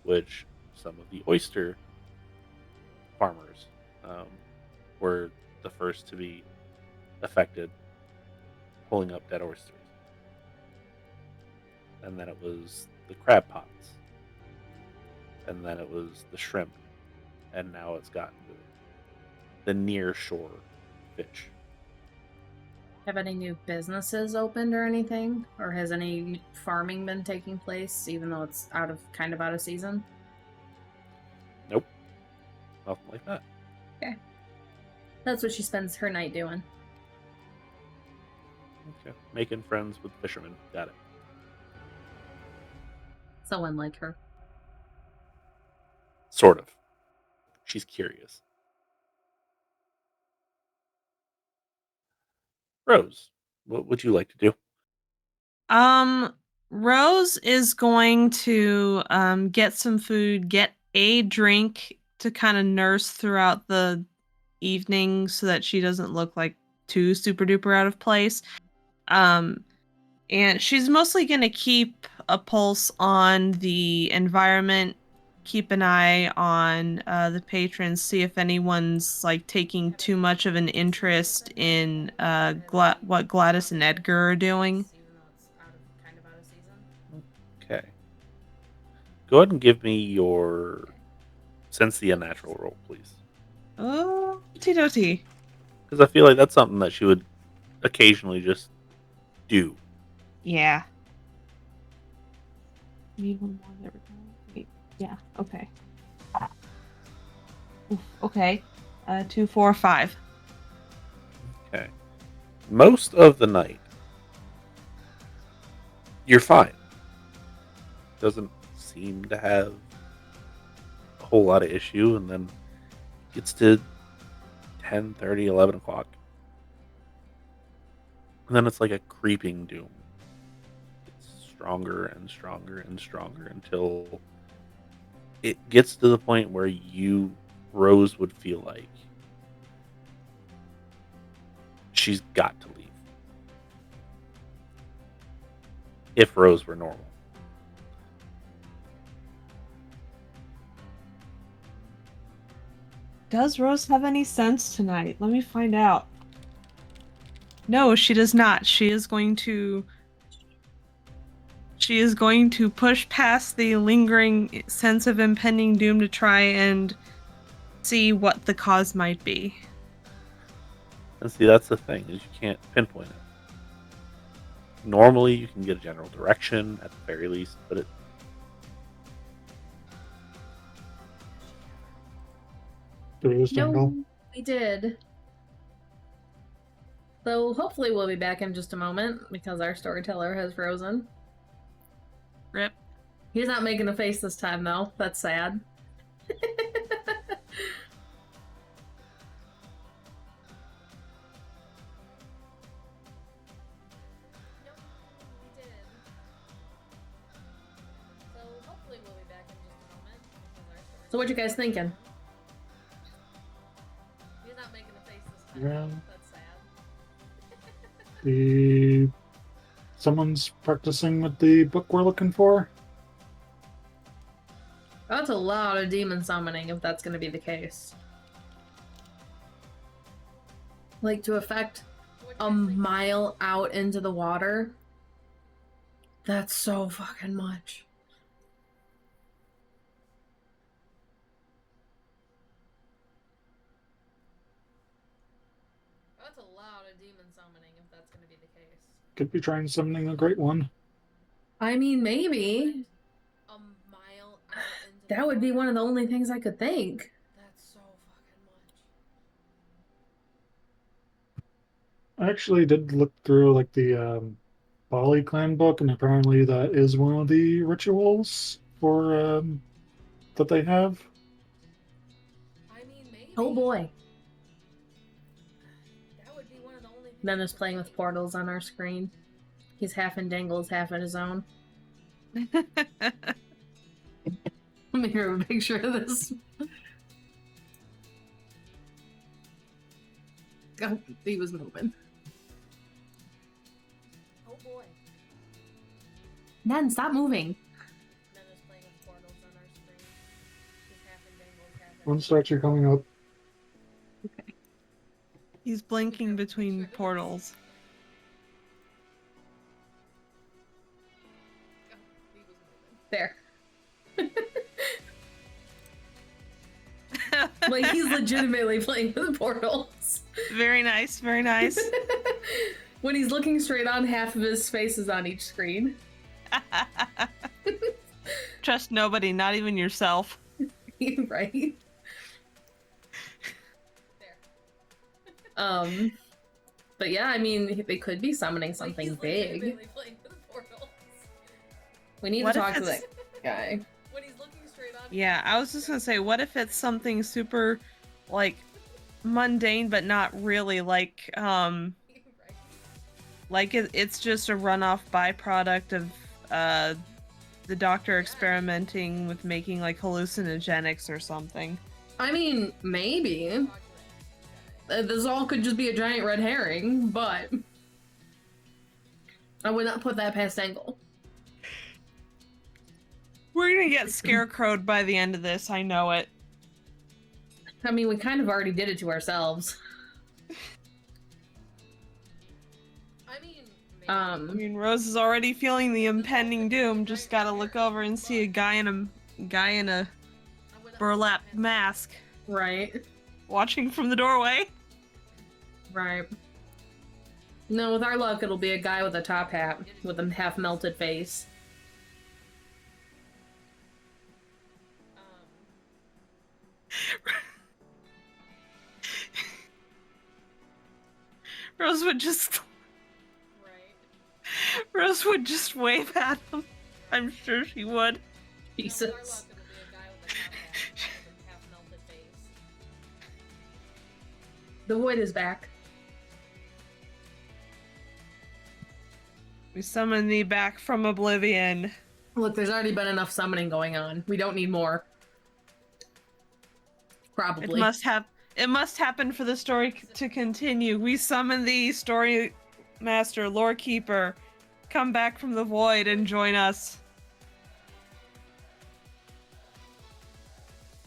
which some of the oyster farmers were the first to be affected, pulling up dead oysters. And then it was the crab pots. And then it was the shrimp. And now it's gotten to the near shore fish. Have any new businesses opened or anything? Or has any farming been taking place, even though it's kind of out of season? Nope. Nothing like that. Okay. That's what she spends her night doing. Okay. Making friends with fishermen. Got it. Someone like her. Sort of. She's curious. Rose, what would you like to do? Rose is going to get some food, get a drink to kind of nurse throughout the evening so that she doesn't look like too super duper out of place. And she's mostly going to keep a pulse on the environment, keep an eye on the patrons, see if anyone's like taking too much of an interest in what Gladys and Edgar are doing. Okay. Go ahead and give me your Sense the Unnatural roll, please. Oh, Tito-T. Because I feel like that's something that she would occasionally just do. Yeah. Need one more. There we go. Wait. Yeah. Okay. Oof, okay. 2, 4, 5. Okay. Most of the night, you're fine. Doesn't seem to have a whole lot of issue, and then gets to 10:30, 11 o'clock. And then it's like a creeping doom. It's stronger and stronger and stronger until it gets to the point where Rose, would feel like she's got to leave. If Rose were normal. Does Rose have any sense tonight? Let me find out. No, she does not. She is going to push past the lingering sense of impending doom to try and see what the cause might be. And see, that's the thing, is you can't pinpoint it. Normally, you can get a general direction at the very least, but it. No, we did. So hopefully we'll be back in just a moment because our storyteller has frozen. Rip. He's not making a face this time though. That's sad. So what you guys thinking? He's not making a face this time. Yeah. That's sad. Someone's practicing with the book we're looking for. That's a lot of demon summoning if that's going to be the case. Like to affect a mile out into the water. That's so fucking much. That's a lot of demon summoning if that's going to be the case. Could be trying summoning a great one. I mean, maybe. A mile out into that would be one of the only things I could think. That's so fucking much. I actually did look through like the Bali clan book, and apparently that is one of the rituals for that they have. I mean, maybe. Oh boy. Nena's playing with portals on our screen. He's half in Dengle's, half in his own. Let me grab a picture of this. Oh, he was moving. Oh boy. Nen, stop moving. Nena's playing with portals on our screen. He's half in Dengle's, half in One's actually coming up. He's blinking between portals. There. Like, he's legitimately playing with portals. Very nice, very nice. When he's looking straight on, half of his face is on each screen. Trust nobody, not even yourself. Right? But yeah, I mean, they could be summoning something big. We need What to if talk to it's- that guy. Yeah, I was just gonna say, what if it's something super, like, mundane, but not really, like it's just a runoff byproduct of, the doctor experimenting with making, like, hallucinogenics or something. I mean, maybe. This all could just be a giant red herring, but I would not put that past Dengle. We're gonna get scarecrowed by the end of this, I know it. I mean, we kind of already did it to ourselves. I mean, Rose is already feeling the impending doom, just gotta look over and see a guy in a burlap mask Right. watching from the doorway. Right. No, with our luck, it'll be a guy with a top hat with a half-melted face. Rose would just wave at him. I'm sure she would. Jesus. The wood is back. We summon thee back from oblivion. Look, there's already been enough summoning going on. We don't need more. Probably. It must happen for the story to continue. We summon thee, story master, lore keeper. Come back from the void and join us.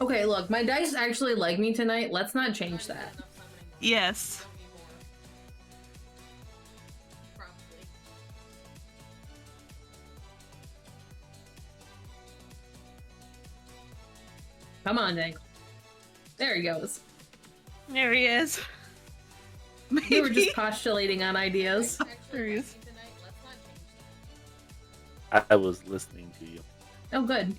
Okay, look, my dice actually like me tonight. Let's not change that. Yes. Come on, Nick. There he goes. There he is. We were just postulating on ideas. There he is. I was listening to you. Oh, good.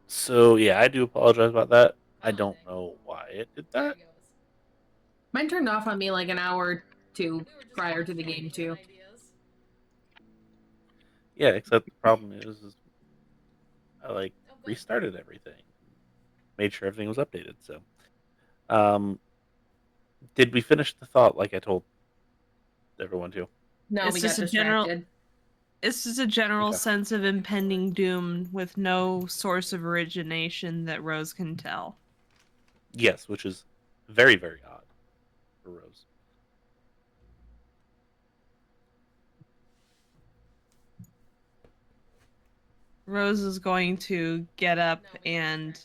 So yeah, I do apologize about that. I don't know why it did that. Mine turned off on me like an hour or two prior to the game, too. Yeah, except the problem is I like restarted everything, made sure everything was updated. So, did we finish the thought like I told everyone to? No, It's we got just a distracted. It's just a general Okay. sense of impending doom with no source of origination that Rose can tell. Yes, which is very, very odd for Rose. Rose is going to get up and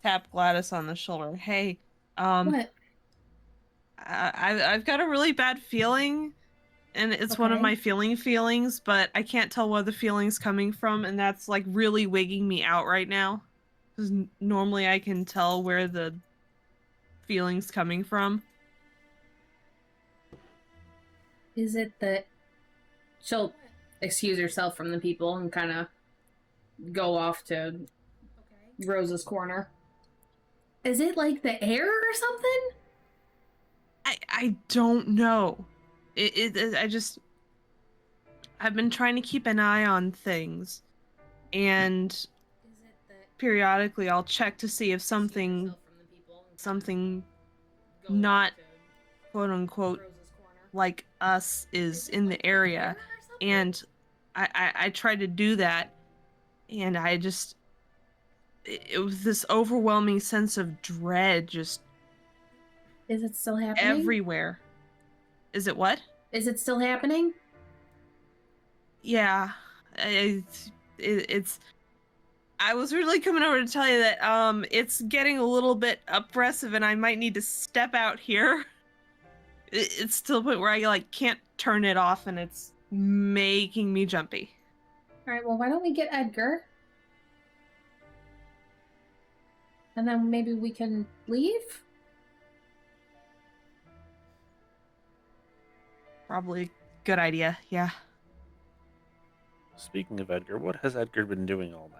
tap Gladys on the shoulder. Hey, What? I've got a really bad feeling, and it's one of Okay. my feelings, but I can't tell where the feeling's coming from, and that's like really wigging me out right now. Because normally I can tell where the feeling's coming from. Is it that she'll excuse herself from the people and kind of go off to Rose's corner? Is it like the air or something? I don't know. I've been trying to keep an eye on things, and periodically I'll check to see if something not quote unquote like us is in the area, and I tried to do that, and it was this overwhelming sense of dread just Is it still happening? everywhere. Is it what? Is it still happening? Yeah. It's. I was really coming over to tell you that it's getting a little bit oppressive, and I might need to step out here. It's to the point where I like can't turn it off, and it's making me jumpy. All right, well, why don't we get Edgar? And then maybe we can leave? Probably a good idea, yeah. Speaking of Edgar, what has Edgar been doing all night?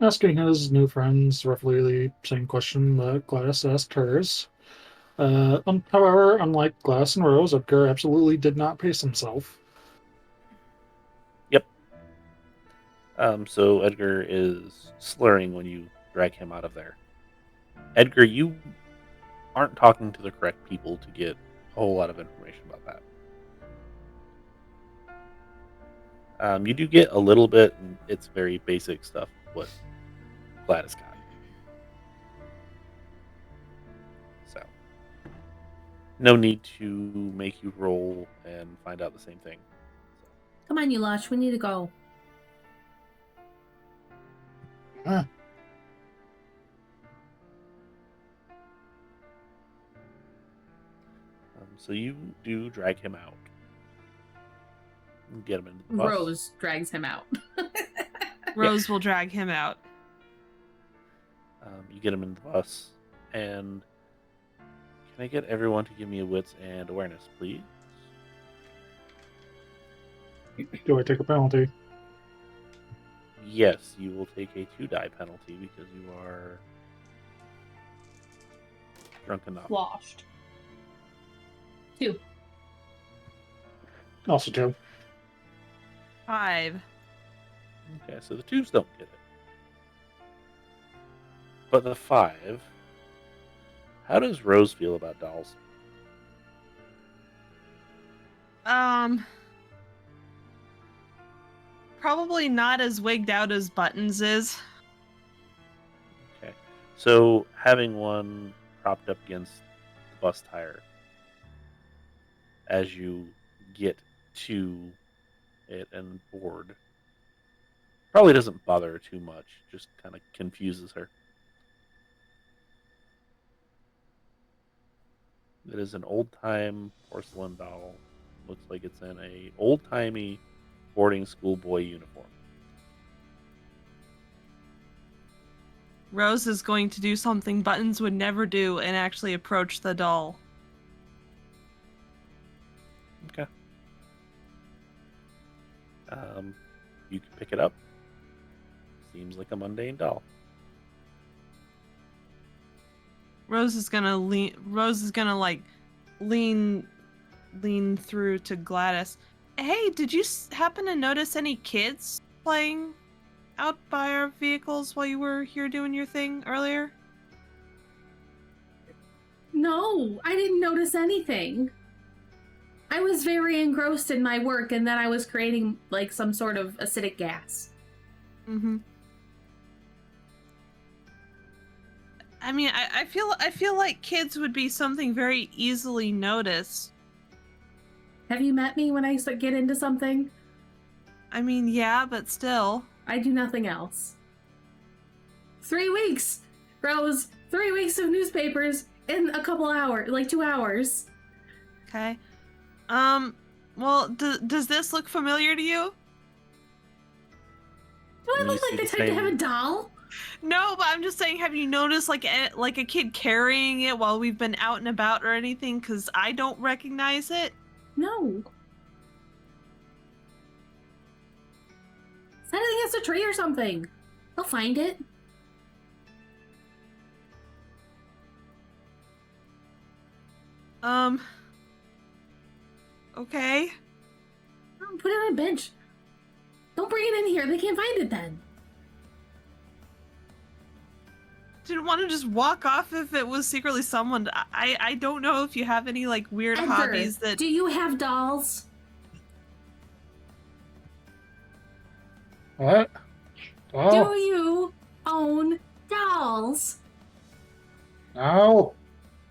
Asking his new friends roughly the same question that Gladys asked hers. However, unlike Gladys and Rose, Edgar absolutely did not pace himself. Yep. So Edgar is slurring when you drag him out of there. Edgar, you aren't talking to the correct people to get a whole lot of information about that. You do get a little bit, and it's very basic stuff, what Gladys got. So, no need to make you roll and find out the same thing. So. Come on, you Lush, we need to go. So you do drag him out. Get him into the bus. Rose drags him out. Rose will drag him out. You get him in the bus, and can I get everyone to give me a wits and awareness, please? Do I take a penalty? Yes, you will take a 2-die penalty because you are drunk enough. Washed. 2. Also 2. 5. Okay, so the 2s don't get it. But the 5, how does Rose feel about dolls? Probably not as wigged out as Buttons is. Okay, so having one propped up against the bus tire as you get to it and board probably doesn't bother her too much, just kind of confuses her. It is an old-time porcelain doll. Looks like it's in a old-timey boarding school boy uniform. Rose is going to do something Buttons would never do and actually approach the doll. Okay. You can pick it up. Seems like a mundane doll. Rose is gonna like lean through to Gladys. Hey, did you happen to notice any kids playing out by our vehicles while you were here doing your thing earlier? No, I didn't notice anything. I was very engrossed in my work, and then I was creating like some sort of acidic gas. Mm-hmm. I mean, I feel like kids would be something very easily noticed. Have you met me when I get into something? I mean, yeah, but still. I do nothing else. 3 weeks! Rose, 3 weeks of newspapers in a couple hours, like 2 hours. Okay. Well, does this look familiar to you? Do I look like the type to have a doll? No, but I'm just saying, have you noticed like a kid carrying it while we've been out and about or anything? Because I don't recognize it. No. Is that against a tree or something? I'll find it. Okay. Put it on a bench. Don't bring it in here. They can't find it then. Didn't want to just walk off if it was secretly someone. I don't know if you have any like weird Edgar, hobbies that. do you have dolls? What? Oh, Do you own dolls? no.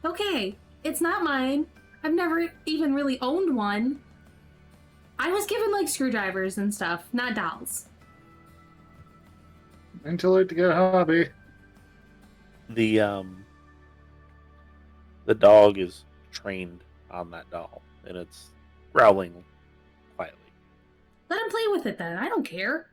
Okay, it's not mine. I've never even really owned one. I was given like screwdrivers and stuff, not dolls. Ain't too late to get a hobby. The dog is trained on that doll, and it's growling quietly. Let him play with it then. I don't care.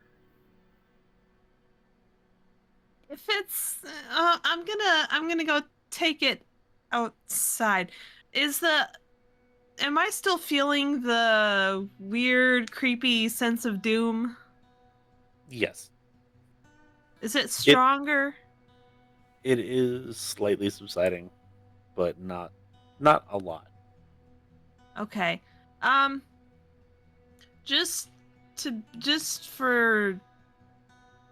If it's, I'm gonna go take it outside. Am I still feeling the weird, creepy sense of doom? Yes, Is it stronger? it is slightly subsiding, but not a lot. Okay. Just for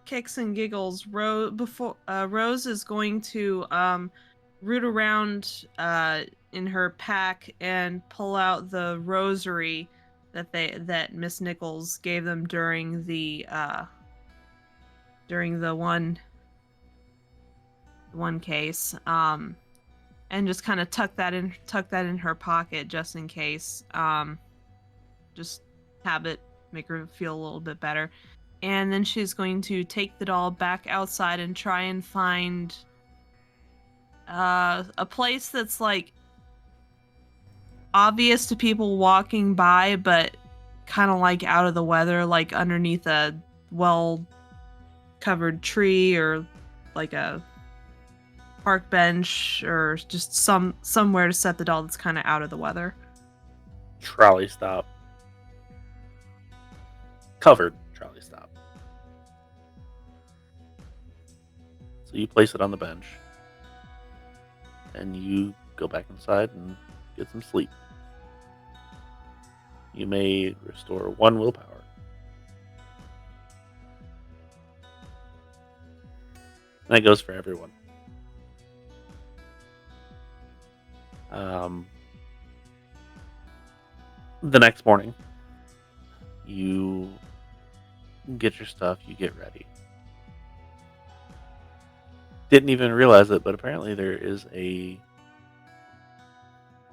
kicks and giggles, Rose is going to root around in her pack and pull out the rosary that Miss Nichols gave them during the one case, and just kind of tuck that in her pocket just in case, just have it make her feel a little bit better. And then she's going to take the doll back outside and try and find a place that's like obvious to people walking by, but kind of like out of the weather, like underneath a well covered tree or like a park bench, or just somewhere to set the doll that's kind of out of the weather. Trolley stop. Covered trolley stop. So you place it on the bench, and you go back inside and get some sleep. You may restore 1 willpower. And that goes for everyone. The next morning, you get your stuff, you get ready. Didn't even realize it, but apparently there is a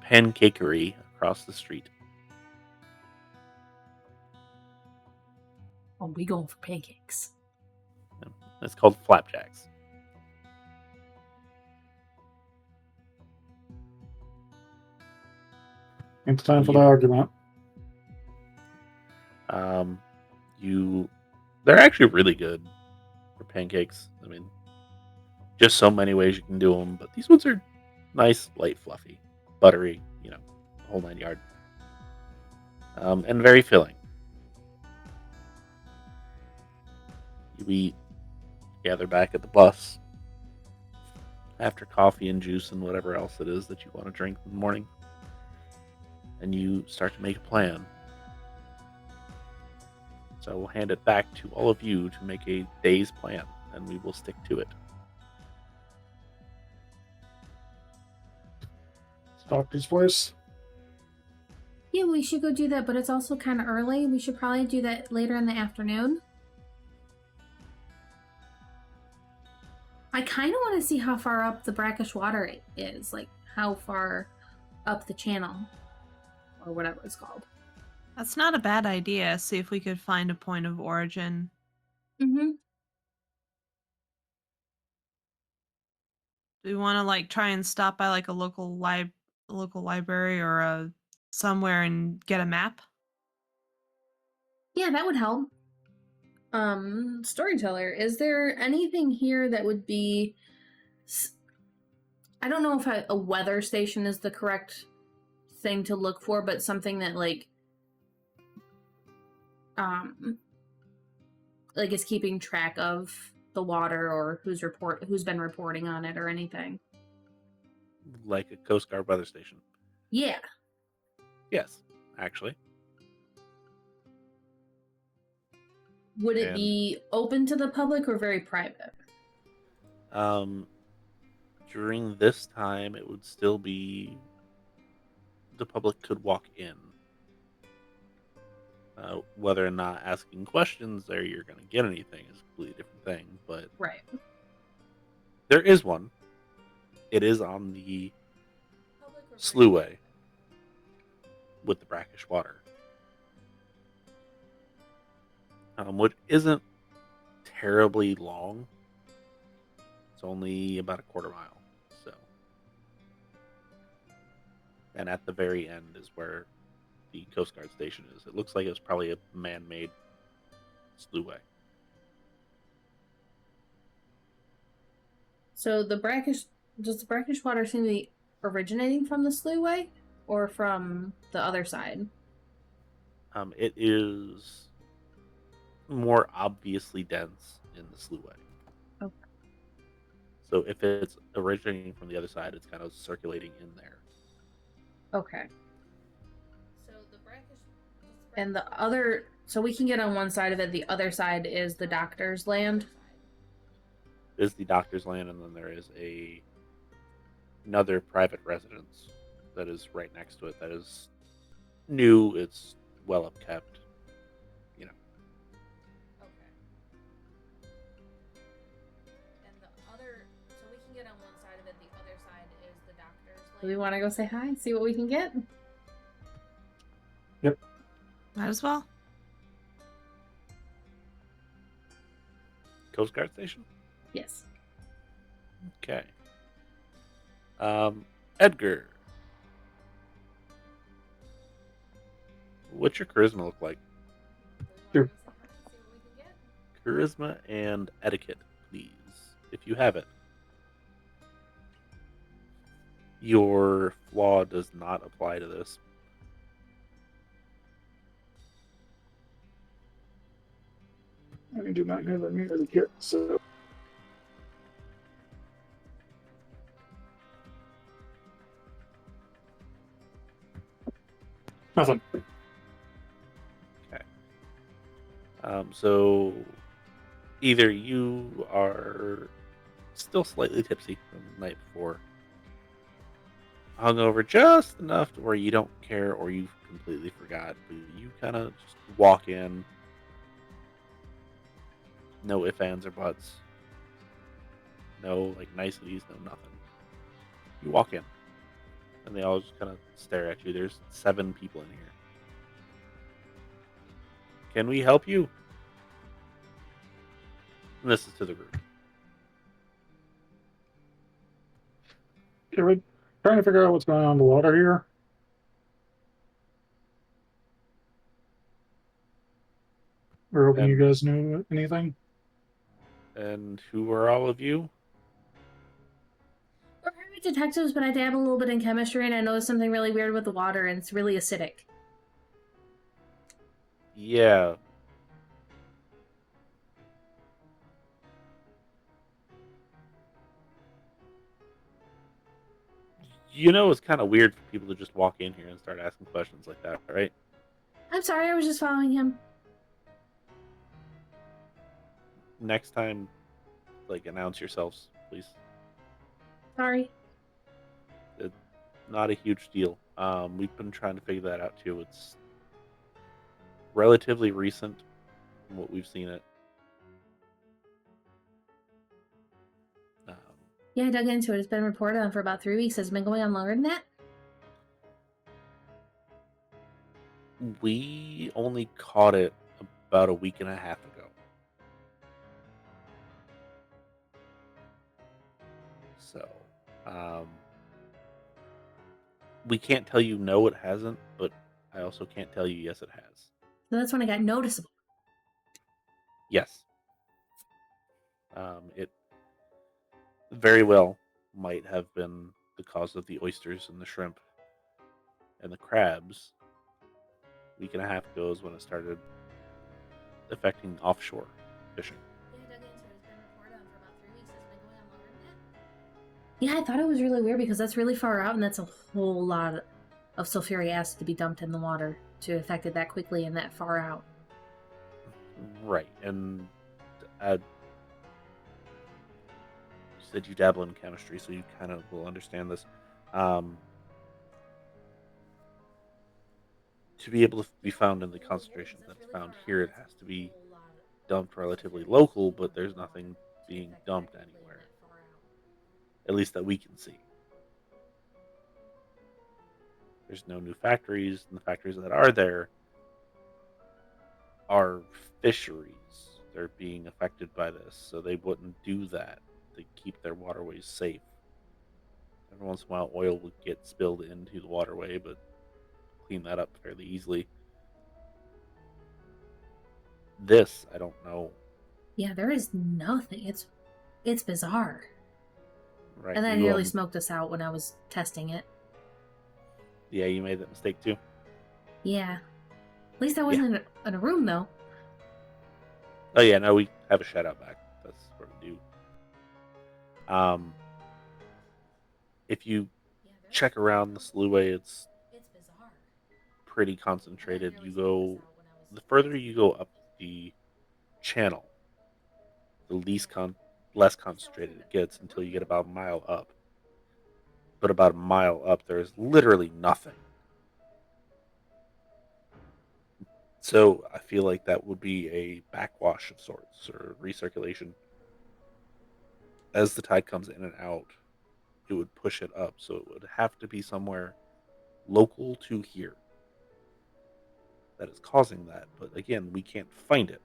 pancakery across the street. Oh, we going for pancakes. It's called Flapjacks. It's time for the argument. They're actually really good for pancakes. I mean, just so many ways you can do them, but these ones are nice, light, fluffy, buttery, the whole 9 yard. And very filling. You eat, gather back at the bus after coffee and juice and whatever else it is that you want to drink in the morning, and you start to make a plan. So I will hand it back to all of you to make a day's plan, and we will stick to it. Doctor's voice. Yeah, we should go do that, but it's also kind of early. We should probably do that later in the afternoon. I kind of want to see how far up the brackish water is, like how far up the channel, or whatever it's called. That's not a bad idea. See if we could find a point of origin. Mm-hmm. Do we want to try and stop by a local library or somewhere and get a map? Yeah, that would help. Storyteller, is there anything here that would be... I don't know if a weather station is the correct thing to look for, but something that is keeping track of the water, or who's been reporting on it or anything. Like a Coast Guard weather station. Yeah. Yes, actually. Would it be open to the public or very private? During this time, it would still be the public could walk in. Whether or not asking questions there you're going to get anything is a completely different thing. But right, there is one. It is on the sluway with the brackish water. which isn't terribly long. It's only about a quarter mile. So, and at the very end is where the Coast Guard station is. It looks like it's probably a man-made sluway. So does the brackish water seem to be originating from the sluway or from the other side? It is more obviously dense in the sluway. Okay. So if it's originating from the other side, it's kind of circulating in there. Okay. And so we can get on one side of it. The other side is the doctor's land. There's the doctor's land, and then there is another private residence that is right next to it. That is new. It's well upkept. Okay. And so we can get on one side of it. The other side is the doctor's land. Do we want to go say hi? See what we can get? Yep. Might as well. Coast Guard station. Yes. Okay. Edgar, what's your charisma look like? Sure. Charisma and etiquette, please, if you have it. Your flaw does not apply to this. I do not have any other kit, so. Nothing. Okay. So either you are still slightly tipsy from the night before, hungover just enough to where you don't care, or you completely forgot, but you kind of just walk in. No ifs, ands, or buts. No niceties, no nothing. You walk in, and they all just kind of stare at you. There's 7 people in here. Can we help you? And this is to the group. Okay, we're trying to figure out what's going on in the water here. We're hoping you guys knew anything. And who are all of you? We're private detectives, but I dabble a little bit in chemistry, and I noticed something really weird with the water, and it's really acidic. Yeah. It's kind of weird for people to just walk in here and start asking questions like that, right? I'm sorry, I was just following him. Next time, announce yourselves, please. Sorry. It's not a huge deal. We've been trying to figure that out too. It's relatively recent from what we've seen it. Yeah, I dug into it. It's been reported on for about 3 weeks. Has it been going on longer than that? We only caught it about a week and a half ago. So, we can't tell you no, it hasn't, but I also can't tell you yes, it has. So that's when it got noticeable. Yes. It very well might have been the cause of the oysters and the shrimp and the crabs. A week and a half ago is when it started affecting offshore fishing. Yeah, I thought it was really weird because that's really far out, and that's a whole lot of sulfuric acid to be dumped in the water to affect it that quickly and that far out. Right, and you said you dabble in chemistry, so you kind of will understand this. To be able to be found in the concentrations that's found here, it has to be dumped relatively local, but there's nothing being dumped anywhere. At least that we can see. There's no new factories, and the factories that are there are fisheries. They're being affected by this, so they wouldn't do that to keep their waterways safe. Every once in a while, oil would get spilled into the waterway, but clean that up fairly easily. This, I don't know. Yeah, there is nothing. It's bizarre. Right? And that You, nearly smoked us out when I was testing it. yeah, you made that mistake too. Yeah. At least I wasn't in a room, though. Oh yeah, no, we have a shout out back. That's what we do. If you check around the sluway, it's bizarre. pretty concentrated. The further you go up the channel, the less concentrated it gets until you get about a mile up. But about a mile up, there's literally nothing. So I feel like that would be a backwash of sorts, or recirculation. As the tide comes in and out, it would push it up. So it would have to be somewhere local to here that is causing that. But again, we can't find it.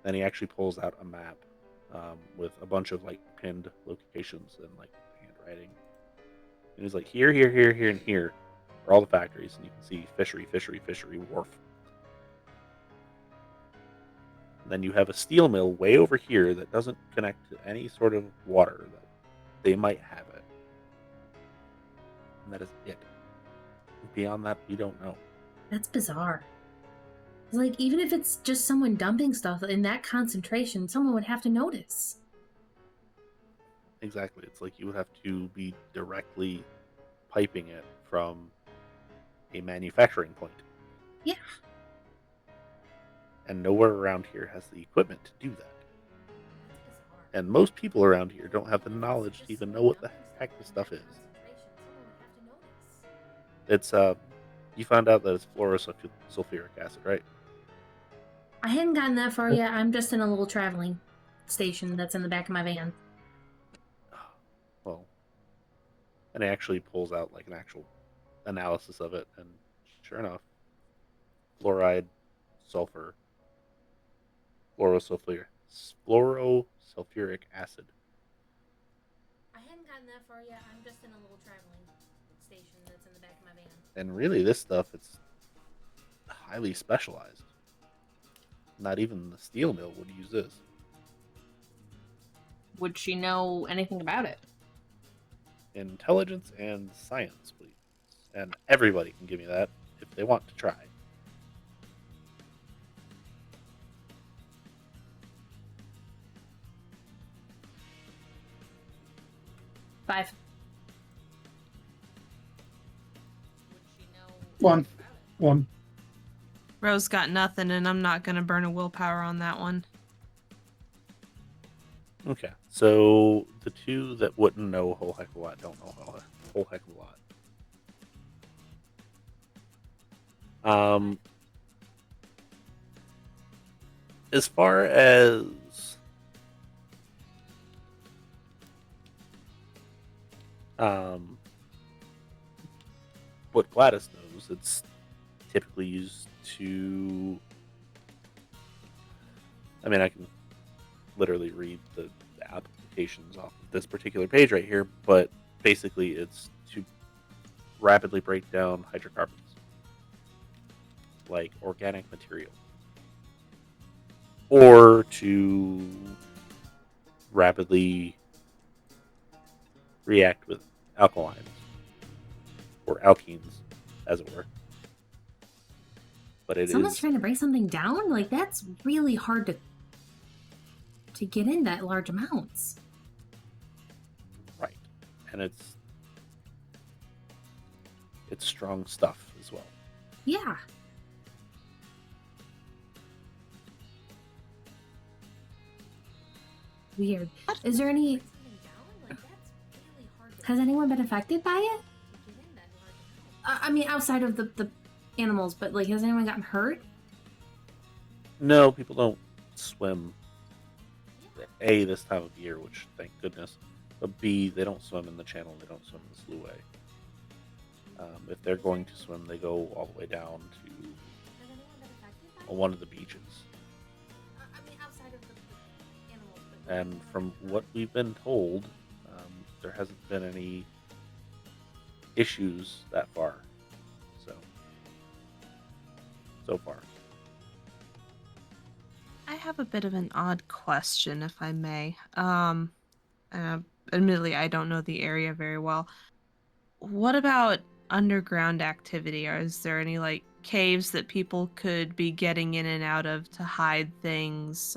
Then he actually pulls out a map with a bunch of like pinned locations and like handwriting. And he's like, here, here, here, here, and here are all the factories. And you can see fishery, fishery, fishery, wharf. And then you have a steel mill way over here that doesn't connect to any sort of water. That they might have it. And that is it. Beyond that, we don't know. That's bizarre. It's like, even if it's just someone dumping stuff in that concentration, someone would have to notice. Exactly. It's like you would have to be directly piping it from a manufacturing point. Yeah. And nowhere around here has the equipment to do that. And most people around here don't have the knowledge to even know what the heck this stuff is. It's, you found out that it's fluorosulfuric acid, right? I hadn't gotten that far yet. I'm just in a little traveling station that's in the back of my van. Well, and it actually pulls out like an actual analysis of it, and sure enough, fluoride, sulfur, fluorosulfuric acid. I hadn't gotten that far yet. I'm just in a little traveling station that's in the back of my van. And really, this stuff, it's highly specialized. Not even the steel mill would use this. Would she know anything about it? Intelligence and science, please. And everybody can give me that if they want to try. Five. One. Rose got nothing, and I'm not gonna burn a willpower on that one. Okay, so the two that wouldn't know a whole heck of a lot don't know a whole heck of a lot. As far as what Gladys knows, it's typically used to. I mean, I can literally read the applications off of this particular page right here, but basically it's to rapidly break down hydrocarbons, like organic material, or to rapidly react with alkalines, or alkenes, as it were. But Someone's trying to break something down? Like, that's really hard to get in that large amounts. Right. And it's strong stuff as well. Yeah. Weird. Is there any... Has anyone been affected by it? I mean, outside of the animals, but, like, has anyone gotten hurt? No, people don't swim. A, this time of year, which thank goodness. But B, they don't swim in the channel. They don't swim in the sluway. If they're going to swim, they go all the way down to on one of the beaches. I mean, outside of the animals. But And from what we've been told, there hasn't been any issues that far. So far. I have a bit of an odd question, if I may. Admittedly, I don't know the area very well. What about underground activity? Or is there any like caves that people could be getting in and out of to hide things?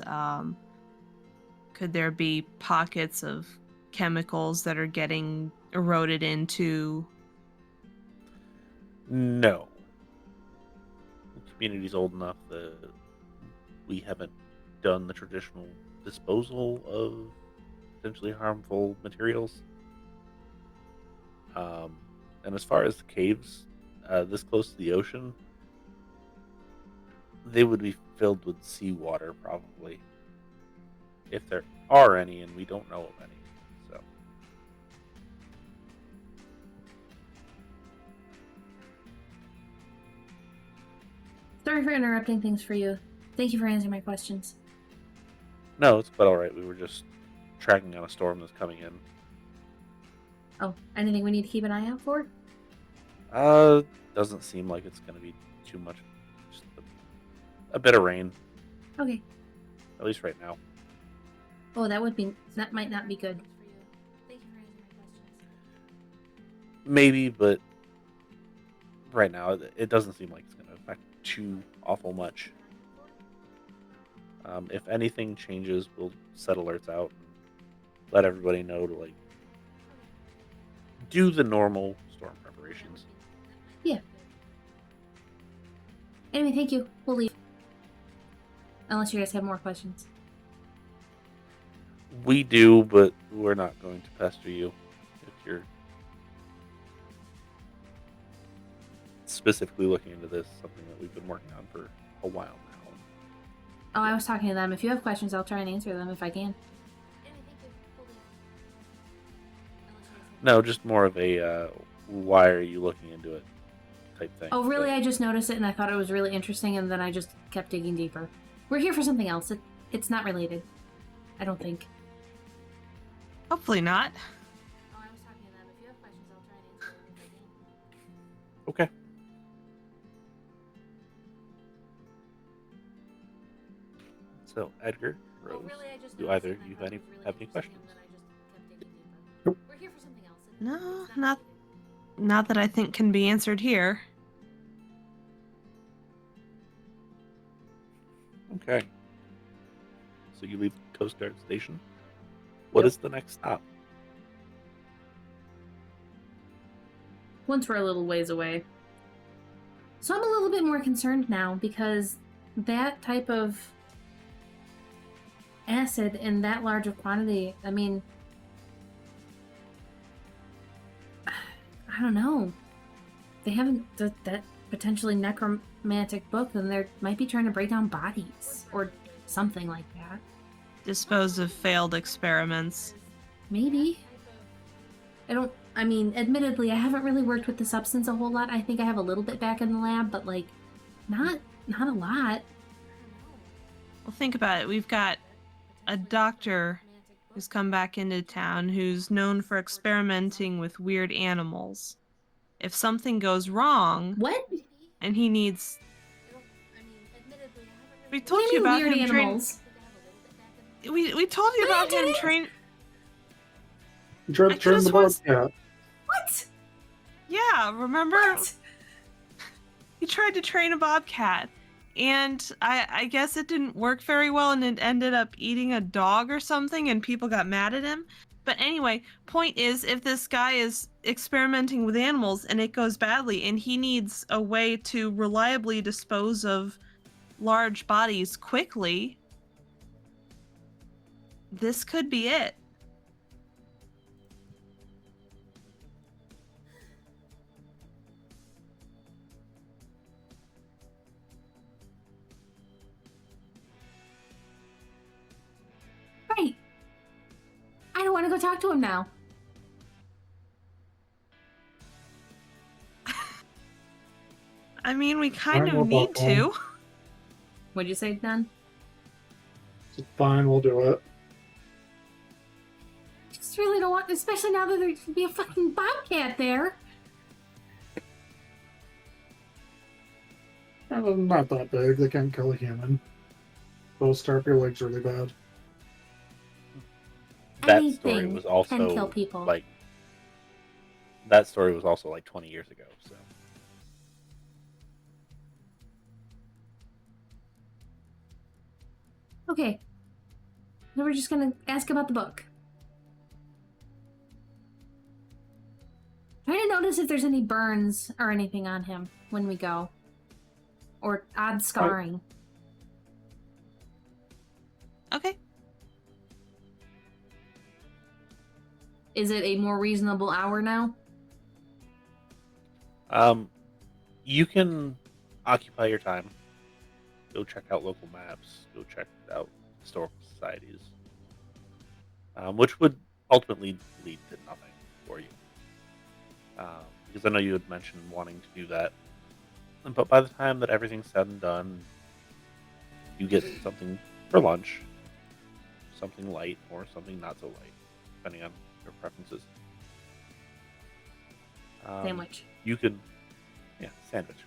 Could there be pockets of chemicals that are getting eroded into? No. The community's old enough that we haven't done the traditional disposal of potentially harmful materials. And as far as the caves, this close to the ocean, they would be filled with seawater probably. If there are any, and we don't know of any. So. Sorry for interrupting things for you. Thank you for answering my questions. No, it's quite alright. We were just tracking down a storm that's coming in. Oh, anything we need to keep an eye out for? Doesn't seem like it's going to be too much. Just a bit of rain, Okay. at least right now. Oh, that might not be good. for you. Thank you for answering my questions. Maybe, but right now it doesn't seem like it's going to affect too awful much. If anything changes, we'll set alerts out and let everybody know to like do the normal storm preparations. Yeah. Anyway, thank you. We'll leave. Unless you guys have more questions. We do, but we're not going to pester you if you're specifically looking into this, something that we've been working on for a while now. Oh, I was talking to them. If you have questions, I'll try and answer them if I can. Anyway, thank you. We'll leave. Unless you guys have No, just more of a why are you looking into it type thing. Oh, really? But I just noticed it and I thought it was really interesting, and then I just kept digging deeper. We're here for something else. It's not related. I don't think. Hopefully not. Oh, I was talking to them. If you have questions, I'll try and answer them if I can. Okay. So, Edgar, Rose, Oh, really? I just do noticed either it and I you thought have it was really any interesting, questions? and then I just kept digging deeper. Nope. We're here for something else. No, It's not- related. Not that I think can be answered here. Okay. So you leave Coast Guard Station. What Yep. is the next stop? Once we're a little ways away. So I'm a little bit more concerned now because that type of acid in that large of quantity, I mean, I don't know. They haven't that potentially necromantic book, and they might be trying to break down bodies or something like that. Dispose of failed experiments. Maybe. I mean, admittedly, I haven't really worked with the substance a whole lot. I think I have a little bit back in the lab, but like, not a lot. Well, think about it. We've got a doctor who's come back into town who's known for experimenting with weird animals. If something goes wrong What? and he needs... We What told do you you mean about weird him train... animals? We told you No, you about him didn't. train... You tried I to turn the could've sworn- bobcat. What? Yeah, remember? What? He tried to train a bobcat. And I guess it didn't work very well, and it ended up eating a dog or something, and people got mad at him. But anyway, point is, if this guy is experimenting with animals and it goes badly, and he needs a way to reliably dispose of large bodies quickly, this could be it. Right. I don't want to go talk to him now. I mean, we kind I know of need about that. to. What'd you say, Dan? It's fine, we'll do it. Just really don't want, especially now that there's gonna be a fucking bobcat there. Not that big. They can't kill a human. They'll start up your legs really bad. That story Anything was also can kill people. like that story was also like 20 years ago. So Okay. Now we're just gonna ask about the book. Try to notice if there's any burns or anything on him when we go. Or odd scarring. Okay. Is it a more reasonable hour now? you can occupy your time. Go check out local maps. Go check out historical societies, which would ultimately lead to nothing for you. Because I know you had mentioned wanting to do that, but by the time that everything's said and done, you get something for lunch, something light or something not so light, depending on your preferences. Sandwich. You could, yeah, sandwich.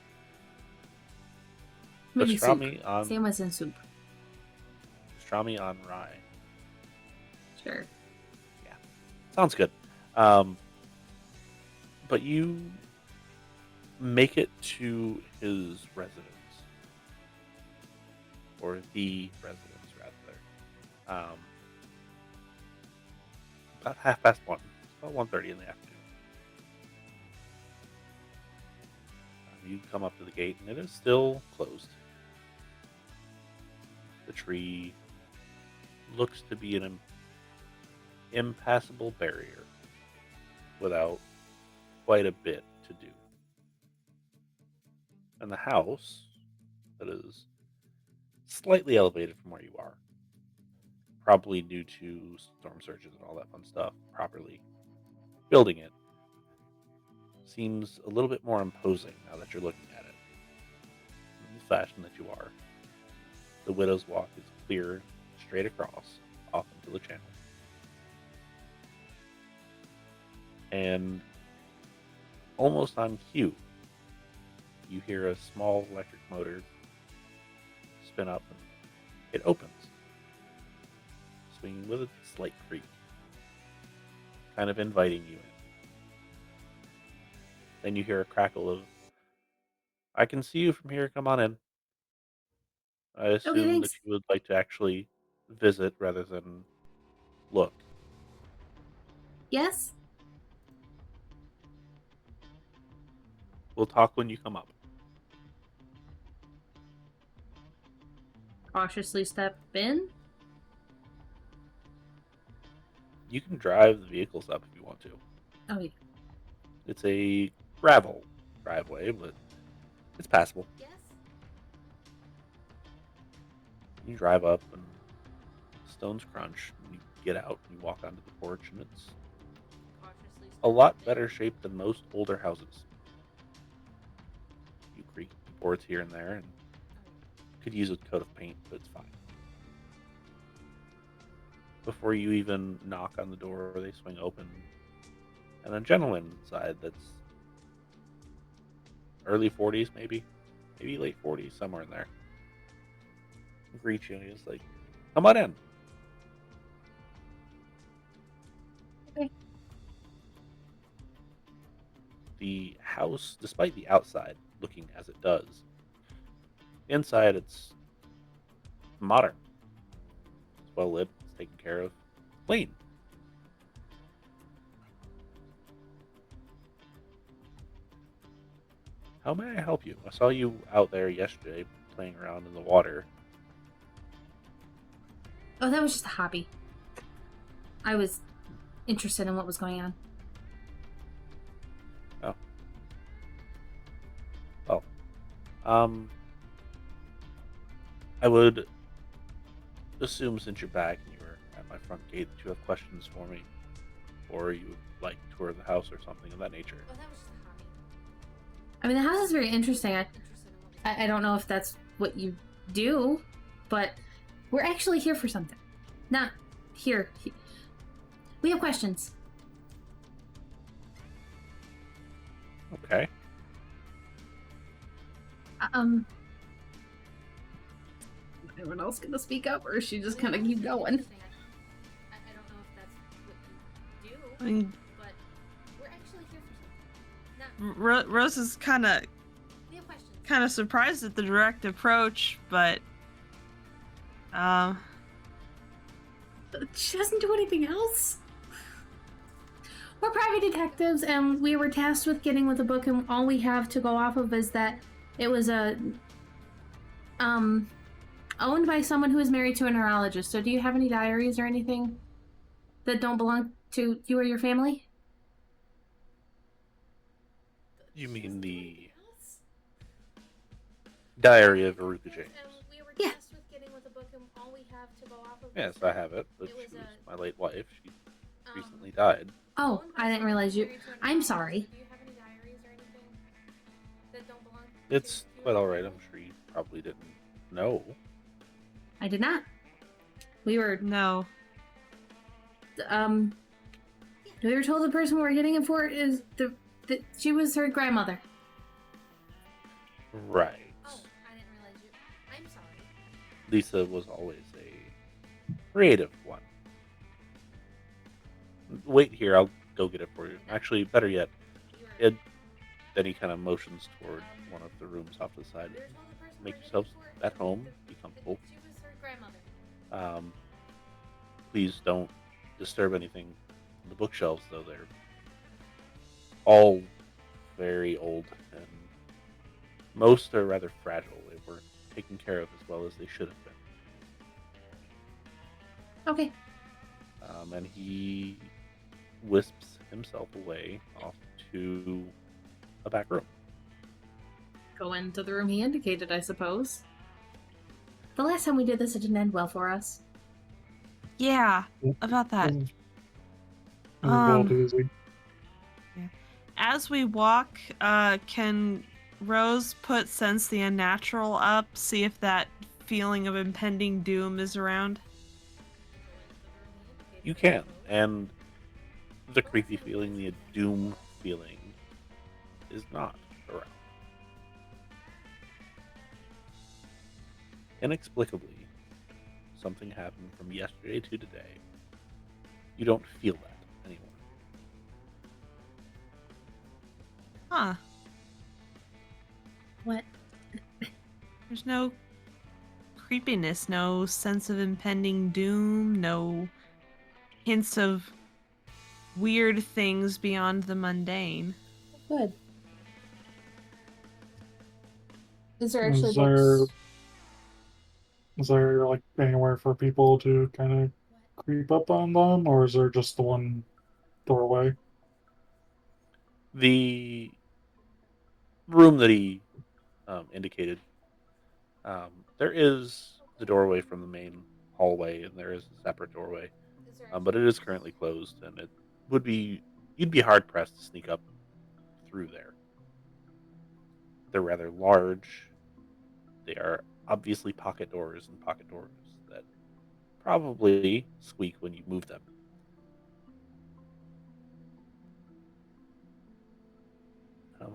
Maybe Pastrami soup. on Sandwich and soup. pastrami on rye. Sure. Sounds good. But you make it to his residence, or the residence, rather. About 1:30. It's about 1:30 in the afternoon. You come up to the gate, and it is still closed. The tree looks to be an impassable barrier without quite a bit to do. And the house, that is slightly elevated from where you are, probably due to storm surges and all that fun stuff, properly building it, seems a little bit more imposing now that you're looking at it. In the fashion that you are. The Widow's Walk is clear straight across, off into the channel. And almost on cue, you hear a small electric motor spin up and it opens, swinging with a slight creak, kind of inviting you in. Then you hear a crackle of, "I can see you from here, come on in." I assume that thanks. you would like to actually visit rather than look. Yes? We'll talk when you come up. Cautiously step in? You can drive the vehicles up if you want to. Oh, yeah. It's a gravel driveway, but it's passable. Yes? You drive up and stones crunch. And you get out and you walk onto the porch, and it's Cautiously a lot better shape than most older houses. You creak boards here and there, and could use a coat of paint, but it's fine. Before you even knock on the door, they swing open, and a gentleman inside that's early 40s, maybe late 40s, somewhere in there, greets you, and he's like, "Come on in." Okay. The house, despite the outside looking as it does, inside it's modern. It's well lit, it's taken care of, clean. How may I help you? I saw you out there yesterday playing around in the water. Oh, that was just a hobby. I was interested in what was going on. Oh. Well, I would assume since you're back and you were at my front gate that you have questions for me, or you would like to tour the house or something of that nature. Oh, that was just a hobby. I mean, the house is very interesting. Interested in what they I don't know if that's what you do, but we're actually here for something. Not here. We have questions. Okay. Anyone else gonna speak up, or is she just kind of keep going? I don't know if that's what you do, I mean, but we're actually here for something. Not Rose is kind of we have questions. surprised at the direct approach, but She doesn't do anything else. We're private detectives, and we were tasked with getting with the book, and all we have to go off of is that it was owned by someone who is married to a neurologist. So do you have any diaries or anything that don't belong to you or your family? You mean the Diary of Veruca James? We were Yeah. tasked with getting with the book, and all we have to go off of. Yes, I have it. But It she was was a- my late wife. She recently died. Oh, I didn't realize you. I'm sorry. Do you have any diaries or anything that don't belong? It's to you quite or all your right. I'm family? sure you probably didn't know. I did not. We were no. we were told the person we were getting it for is the she was her grandmother. Right. Oh, I didn't realize you. I'm sorry. Lisa was always a creative one. Wait here, I'll go get it for you. Actually, better yet, then he kind of motions toward one of the rooms off to the side. We were told the person Make we were yourselves getting it for at home, be that comfortable. She was her grandmother. Please don't disturb anything on the bookshelves, though. They're all very old, and most are rather fragile. They weren't taken care of as well as they should have been. Okay. And he wisps himself away off to a back room. Go into the room he indicated, I suppose. The last time we did this, it didn't end well for us. Yeah, about that. Easy. As we walk, can Rose put Sense the Unnatural up, see if that feeling of impending doom is around? You can, and the creepy feeling, the doom feeling, is not around. Inexplicably, something happened from yesterday to today. You don't feel that anymore. Huh. What? There's no creepiness, no sense of impending doom, no hints of weird things beyond the mundane. Good. Is there Is actually there- books? Is there like anywhere for people to kind of creep up on them, or is there just the one doorway? The room that he indicated, there is the doorway from the main hallway, and there is a separate doorway, Is there but it is currently closed, and it would be you'd be hard pressed to sneak up through there. They're rather large. They are obviously pocket doors that probably squeak when you move them.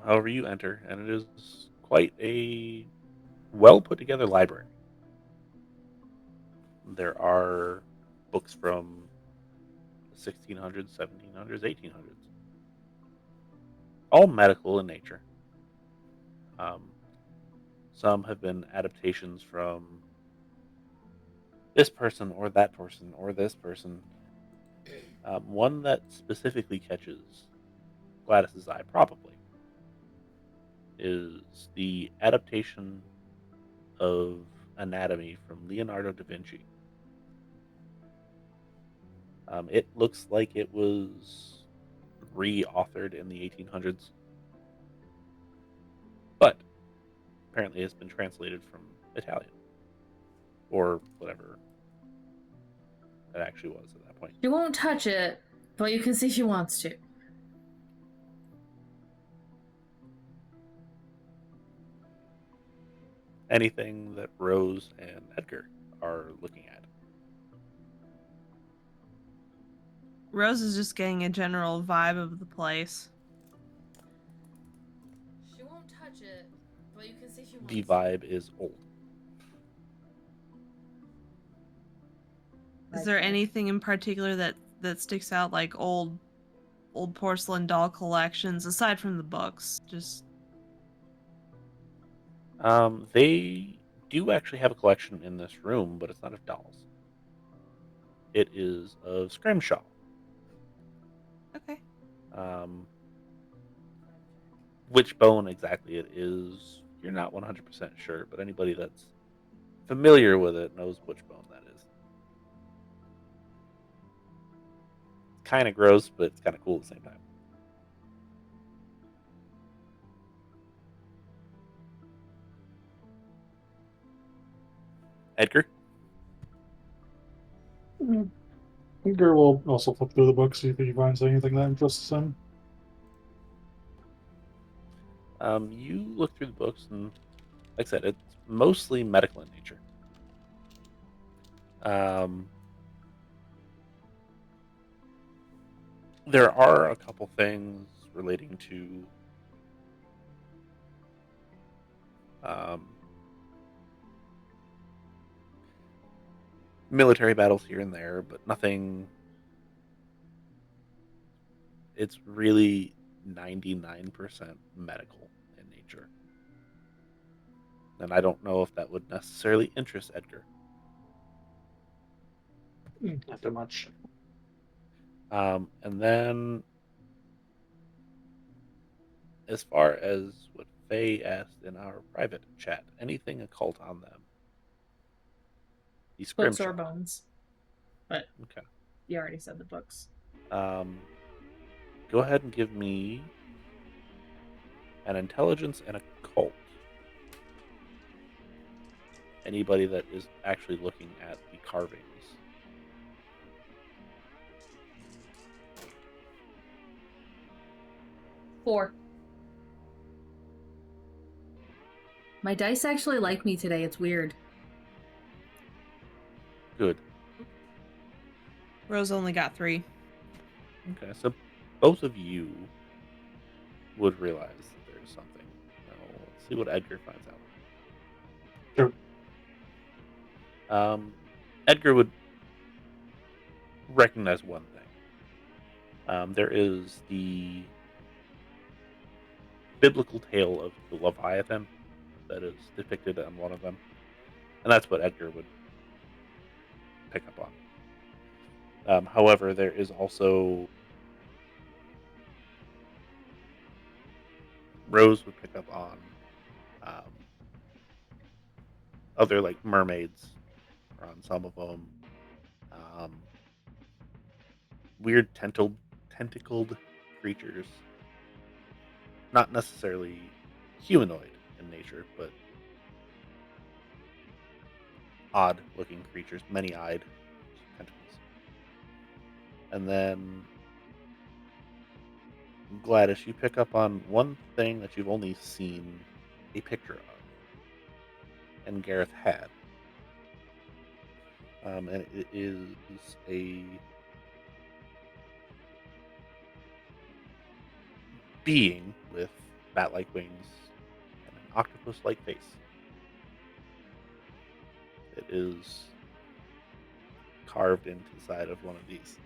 However, you enter, and it is quite a well put together library. There are books from the 1600s, 1700s, 1800s, all medical in nature. Some have been adaptations from this person or that person or this person. One that specifically catches Gladys's eye, probably, is the adaptation of Anatomy from Leonardo da Vinci. It looks like it was re-authored in the 1800s, but apparently it's been translated from Italian, or whatever it actually was at that point. She won't touch it, but you can see she wants to. anything that Rose and Edgar are looking at. Rose is just getting a general vibe of the place. She won't touch it, but you can see she wants The to. vibe is old. Is there anything in particular that sticks out, like old porcelain doll collections, aside from the books? Just They do actually have a collection in this room, but it's not of dolls. It is of scrimshaw. okay. Which bone exactly it is, you're not 100% sure, but anybody that's familiar with it knows which bone that is. It's kind of gross, but it's kind of cool at the same time. Edgar? Edgar will also flip through the book, see if he finds anything that interests him. You look through the books, and like I said, it's mostly medical in nature. There are a couple things relating to military battles here and there, but nothing. It's really 99% medical in nature. And I don't know if that would necessarily interest Edgar. Not too much. And then, as far as what Faye asked in our private chat, anything occult on them? The Books or scrimshaw. bones. But Okay. you already said the books. Go ahead and give me an intelligence and occult. Anybody that is actually looking at the carvings. Four. My dice actually like me today. It's weird. Good. Rose only got 3. Okay, so both of you would realize that there's something. Now, let's see what Edgar finds out. Sure. Edgar would recognize one thing. There is the biblical tale of the Leviathan that is depicted on one of them, and that's what Edgar would pick up on. However, there is also Rose would pick up on other like mermaids on some of them, weird tentacled creatures, not necessarily humanoid in nature, but odd-looking creatures, many-eyed tentacles. And then Gladys, you pick up on one thing that you've only seen a picture of, and Gareth had. And it is a being with bat-like wings and an octopus-like face. It is carved into the side of one of these.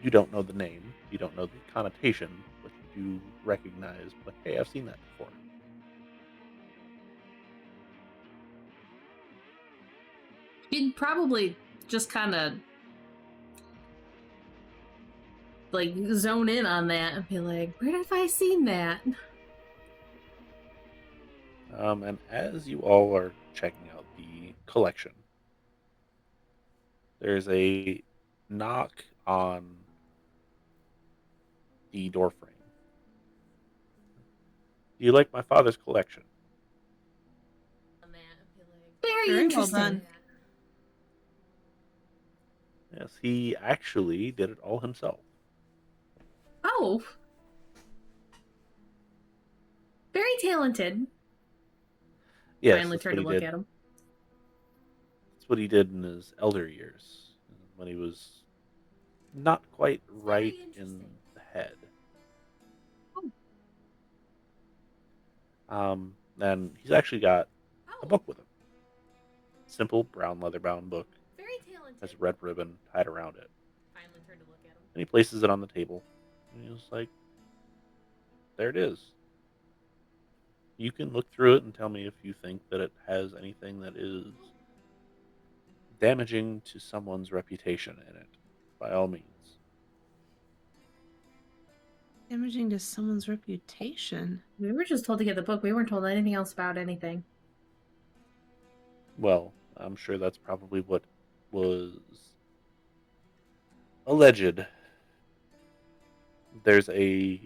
You don't know the name, you don't know the connotation, but you do recognize, like, hey, I've seen that before. You'd probably just kind of like zone in on that and be like, where have I seen that? And as you all are checking out the collection, there's a knock on the door frame. Do you like my father's collection? Very Very well interesting. done. Yes, he actually did it all himself. Oh. Very Very talented. Yes, Finally that's turned what to he look did. at him. That's what he did in his elder years, when he was not quite right in interesting. the head. And he's actually got a Oh, book with him. Simple brown leather-bound book. very talented. Has a red ribbon tied around it. Finally turned to look at him. And he places it on the table. And he was like, there it is. You can look through it and tell me if you think that it has anything that is damaging to someone's reputation in it. By all means. Damaging to someone's reputation. We were just told to get the book. We weren't told anything else about anything. Well, I'm sure that's probably what was alleged. There's a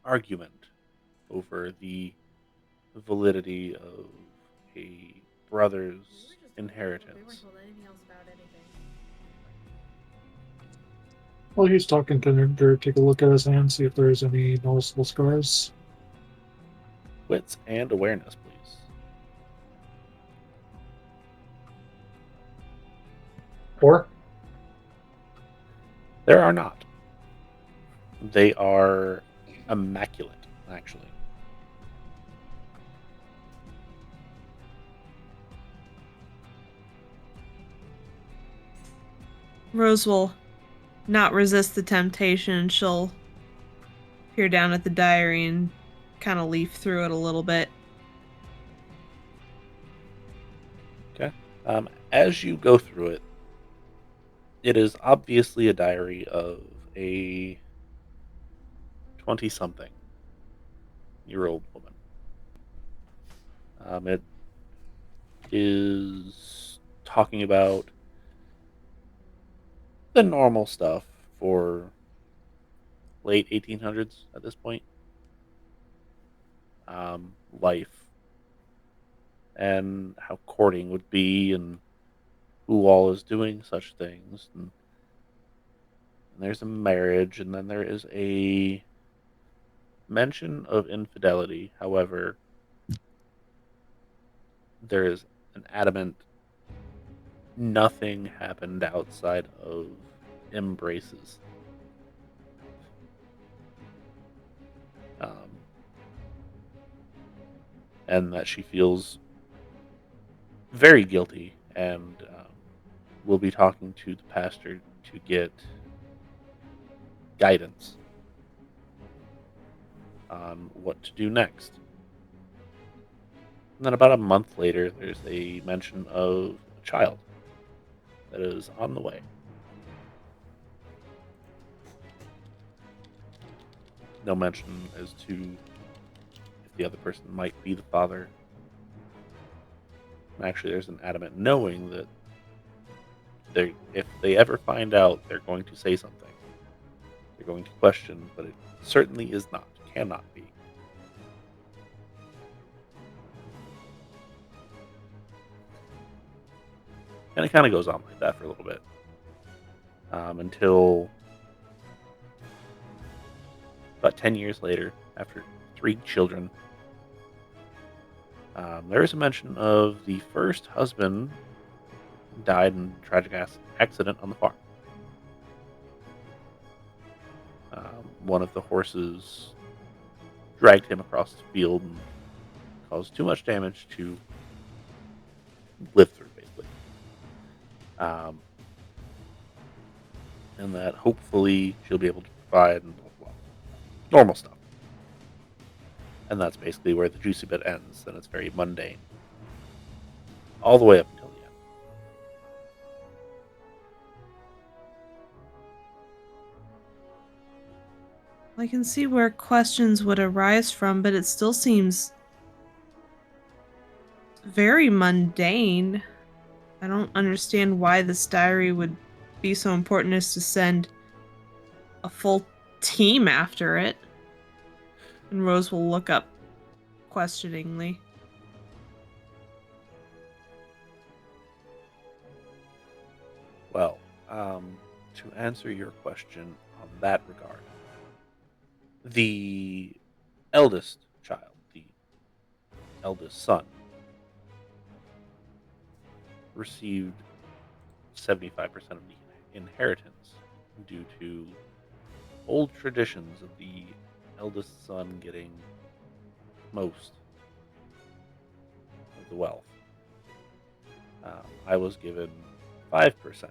argument over the validity of a brother's inheritance. We weren't told anything else about anything. While he's talking to Edgar, take a look at his hand, see if there's any noticeable scars. Wits and awareness, please. 4. There are not. They are immaculate, actually. Rose will not resist the temptation. She'll peer down at the diary and kind of leaf through it a little bit. Okay. As you go through it, it is obviously a diary of a 20-something-year-old woman. It is talking about the normal stuff for late 1800s at this point. Life and how courting would be and who all is doing such things. And there's a marriage, and then there is a mention of infidelity. However, there is an adamant nothing happened outside of embraces. And that she feels very guilty and will be talking to the pastor to get guidance on what to do next. And then about a month later, there's a mention of a child that is on the way. No mention as to if the other person might be the father. And actually, there's an adamant knowing that if they ever find out, they're going to say something. They're going to question, but it certainly is not, cannot be. And it kind of goes on like that for a little bit. Until about 10 years later, after 3 children, there is a mention of the first husband died in a tragic accident on the farm. One of the horses dragged him across the field and caused too much damage to live through, basically. And that hopefully she'll be able to provide and blah, blah, blah. Normal stuff. And that's basically where the juicy bit ends, and it's very mundane. All the way up until the end. I can see where questions would arise from, but it still seems very mundane. I don't understand why this diary would be so important as to send a full team after it. And Rose will look up questioningly. Well, to answer your question on that regard, the eldest child, the eldest son, received 75% of the inheritance due to old traditions of the eldest son getting most of the wealth. I was given 5%,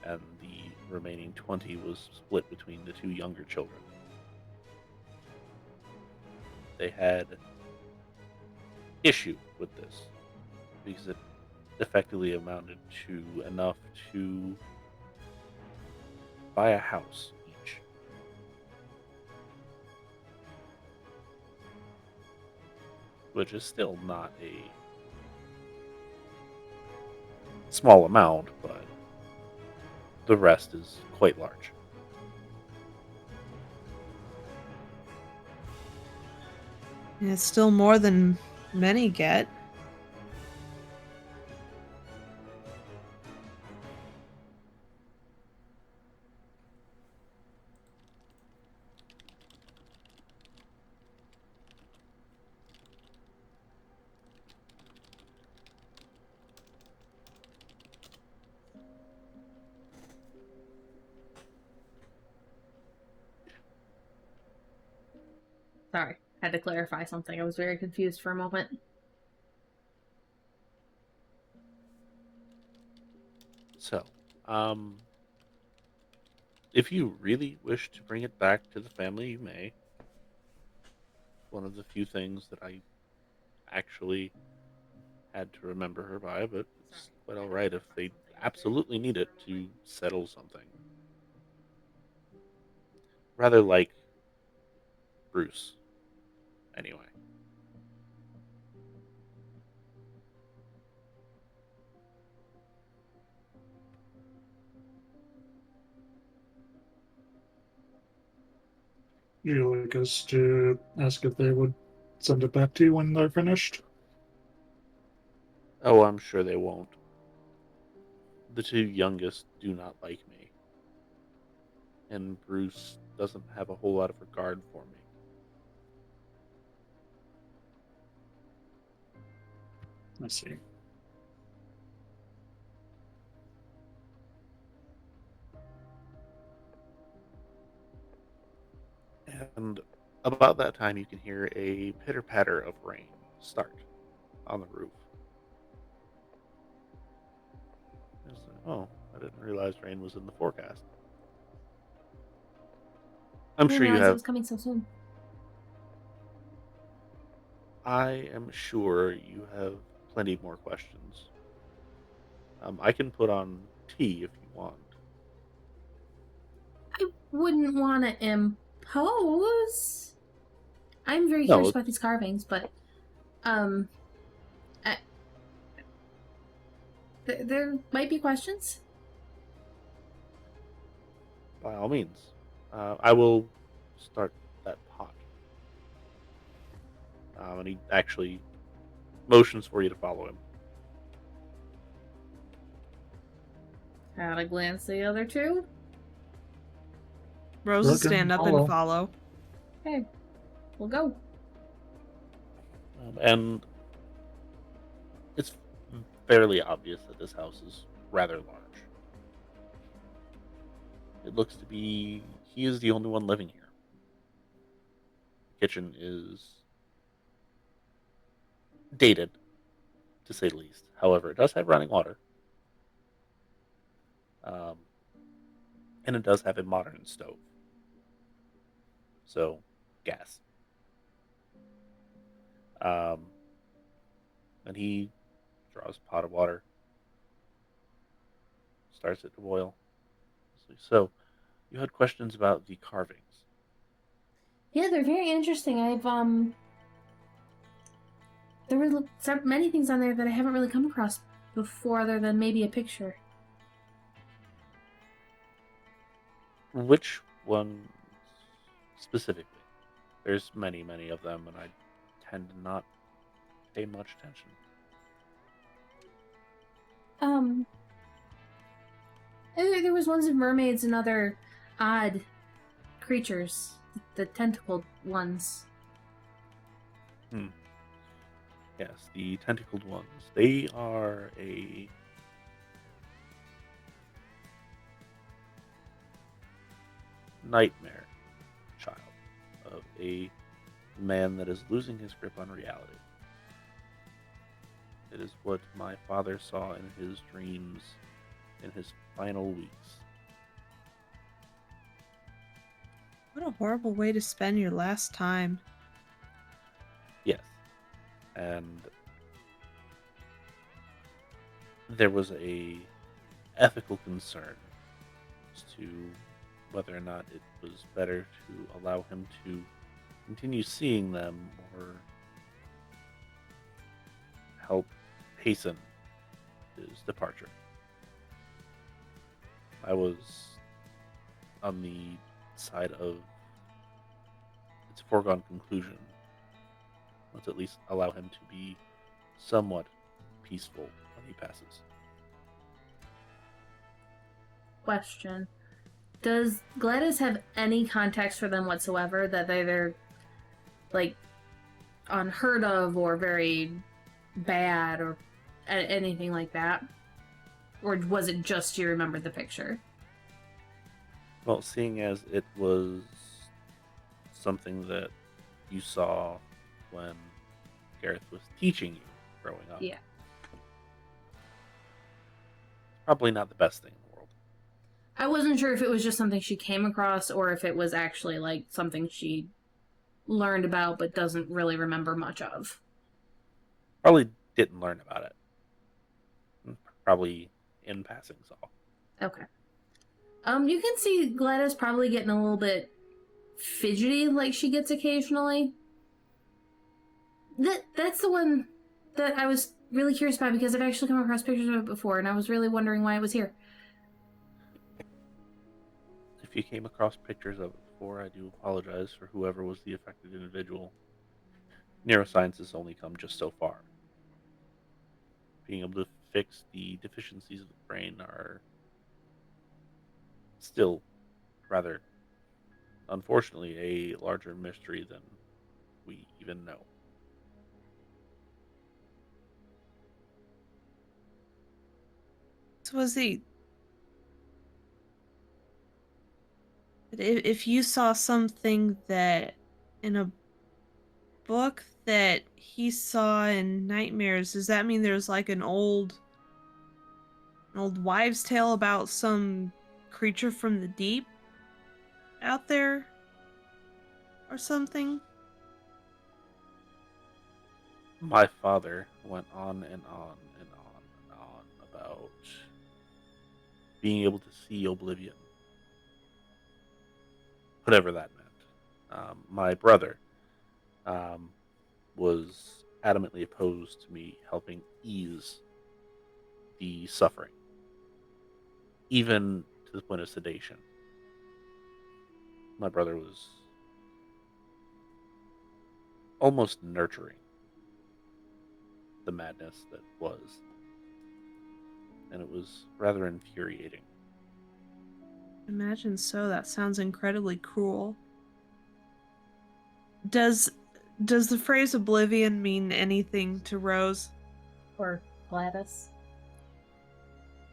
and the remaining 20 was split between the two younger children. They had issue with this because it effectively amounted to enough to buy a house each. Which is still not a small amount, but the rest is quite large. And it's still more than many get. Sorry, had to clarify something. I was very confused for a moment. So, if you really wish to bring it back to the family, you may. One of the few things that I actually had to remember her by, but it's quite alright if they absolutely need it to settle something. Rather like Bruce, anyway. Would you like us to ask if they would send it back to you when they're finished? Oh, I'm sure they won't. The two youngest do not like me, and Bruce doesn't have a whole lot of regard for me. I see. And about that time, you can hear a pitter-patter of rain start on the roof. Oh, I didn't realize rain was in the forecast. I'm I didn't sure you realize it have. was coming so soon. I am sure you have plenty more questions. I can put on tea if you want. I wouldn't want to impose. I'm very No, curious about these carvings, but I, there might be questions. by all means. I will start that pot. And he actually motions for you to follow him. At a glance, the other two. Rose will Look and stand up follow. and follow. Okay, we'll go. And it's fairly obvious that this house is rather large. It looks to be he is the only one living here. The kitchen is dated, to say the least. However, it does have running water. And it does have a modern stove. So, gas. And he draws a pot of water, starts it to boil. So, you had questions about the carvings. Yeah, they're very interesting. There were many things on there that I haven't really come across before, other than maybe a picture. Which one specifically? There's many, many of them, and I tend to not pay much attention. There was ones of mermaids and other odd creatures, the tentacled ones. Yes, the tentacled ones. They are a nightmare child of a man that is losing his grip on reality. It is what my father saw in his dreams in his final weeks. What a horrible way to spend your last time. Yes. And there was a ethical concern as to whether or not it was better to allow him to continue seeing them or help hasten his departure. I was on the side of it's a foregone conclusion. Let's at least allow him to be somewhat peaceful when he passes. Question. Does Gladys have any context for them whatsoever that they're like unheard of or very bad or anything like that? Or was it just you remembered the picture? Well, seeing as it was something that you saw when Gareth was teaching you growing up. Yeah. Probably not the best thing in the world. I wasn't sure if it was just something she came across or if it was actually like something she learned about but doesn't really remember much of. Probably didn't learn about it. Probably in passing saw. Okay. You can see Gladys probably getting a little bit fidgety like she gets occasionally. That's the one that I was really curious about because I've actually come across pictures of it before and I was really wondering why it was here. If you came across pictures of it before, I do apologize for whoever was the affected individual. Neuroscience has only come just so far. Being able to fix the deficiencies of the brain are still rather, unfortunately, a larger mystery than we even know. So was he... If you saw something that in a book that he saw in nightmares, does that mean there's like an old wives' tale about some creature from the deep out there or something? My father went on and on and on and on about being able to see oblivion. Whatever that meant. My brother was adamantly opposed to me helping ease the suffering, even to the point of sedation. My brother was almost nurturing the madness that was, and it was rather infuriating. Imagine so. That sounds incredibly cruel. Does the phrase oblivion mean anything to Rose? Or Gladys?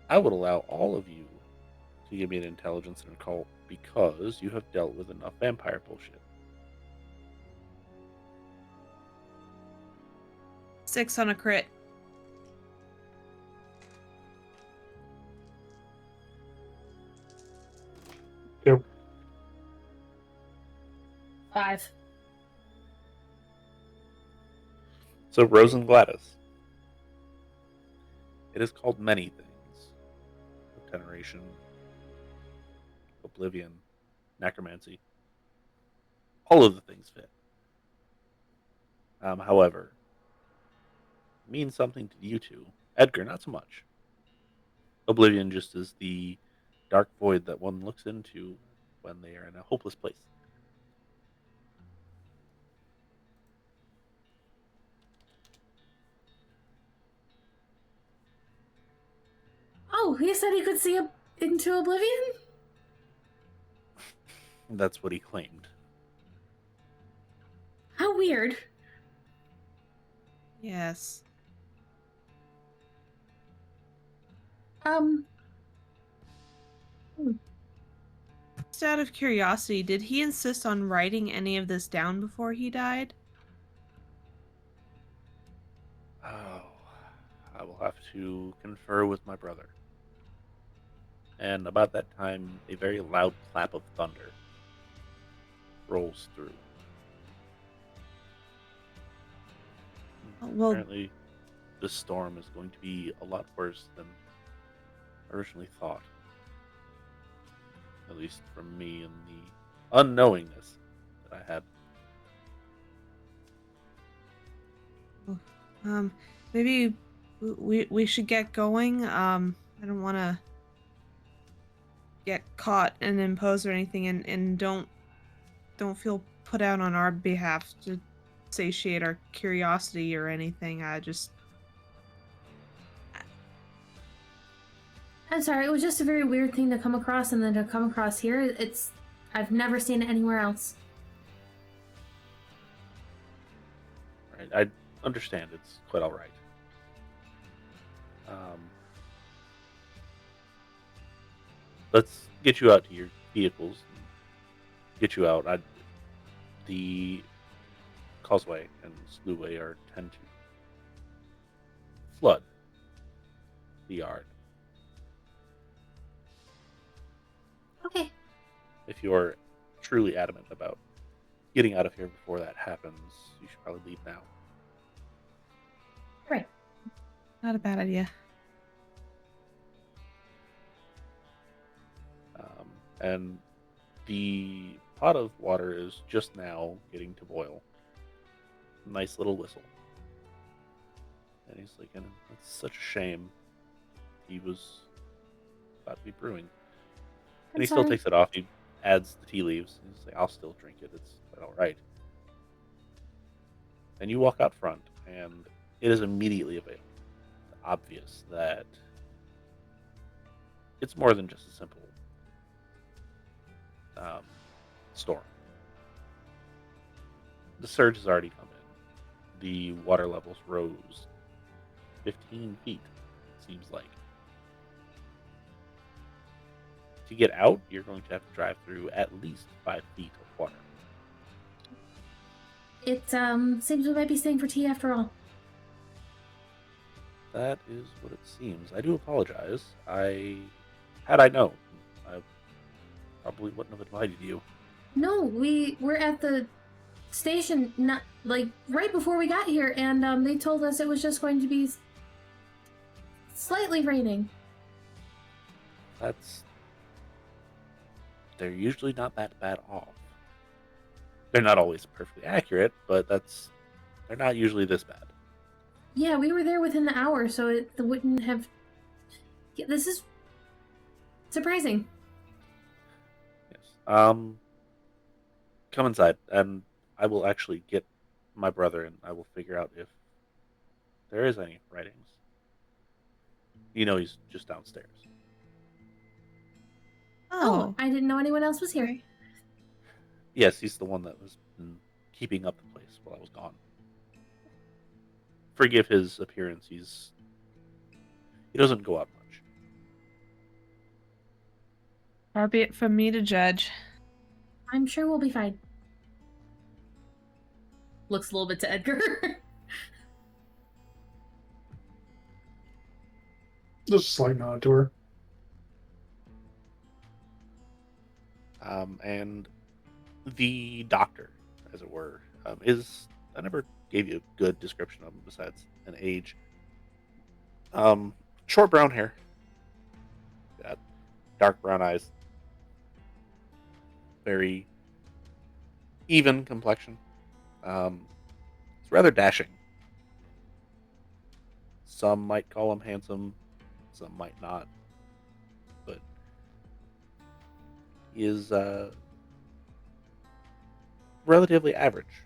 I would allow all of you to give me an intelligence and occult because you have dealt with enough vampire bullshit. 6 on a crit. Yep. 5. So, Rose and Gladys. It is called many things. Generation, oblivion, necromancy. All of the things fit. However, it means something to you two. Edgar, not so much. Oblivion just is the dark void that one looks into when they are in a hopeless place. Oh, he said he could see into oblivion? That's what he claimed. How weird. Yes. Hmm. Just out of curiosity, did he insist on writing any of this down before he died? Oh, I will have to confer with my brother. And about that time, a very loud clap of thunder rolls through. Well, Apparently, this storm is going to be a lot worse than originally thought. At least from me and the unknowingness that I had. maybe we should get going. I don't want to get caught and imposed or anything, and don't feel put out on our behalf to satiate our curiosity or anything. I'm sorry, it was just a very weird thing to come across, and then to come across here, I've never seen it anywhere else. Right? I understand it's quite all right. Let's get you out to your vehicles. And get you out. The causeway and sluway tend to flood the yard. Okay. If you're truly adamant about getting out of here before that happens, you should probably leave now. Right. Not a bad idea. And the pot of water is just now getting to boil. Nice little whistle. And he's like, and it's such a shame. He was about to be brewing. And he still takes it off. He adds the tea leaves. He's like, I'll still drink it. It's quite all right. And you walk out front, and it is immediately obvious that it's more than just a simple storm. The surge has already come in. The water levels rose 15 feet, it seems like. To get out, you're going to have to drive through at least 5 feet of water. It seems we might be staying for tea after all. That is what it seems. I do apologize. Had I known, I probably wouldn't have invited you. No, we were at the station not like right before we got here, and they told us it was just going to be slightly raining. They're usually not that bad off. They're not always perfectly accurate, but they're not usually this bad. Yeah, we were there within the hour, so it wouldn't have. Yeah, this is surprising. Yes. Come inside, and I will actually get my brother, and I will figure out if there is any writings. He's just downstairs. Oh, I didn't know anyone else was here. Yes, he's the one that was keeping up the place while I was gone. Forgive his appearance. He doesn't go out much. Far be it from me to judge. I'm sure we'll be fine. Looks a little bit to Edgar. Just a slight nod to her. And the doctor, as it were, I never gave you a good description of him besides an age. Short brown hair. Got dark brown eyes. Very even complexion. It's rather dashing. Some might call him handsome, some might not. But he is relatively average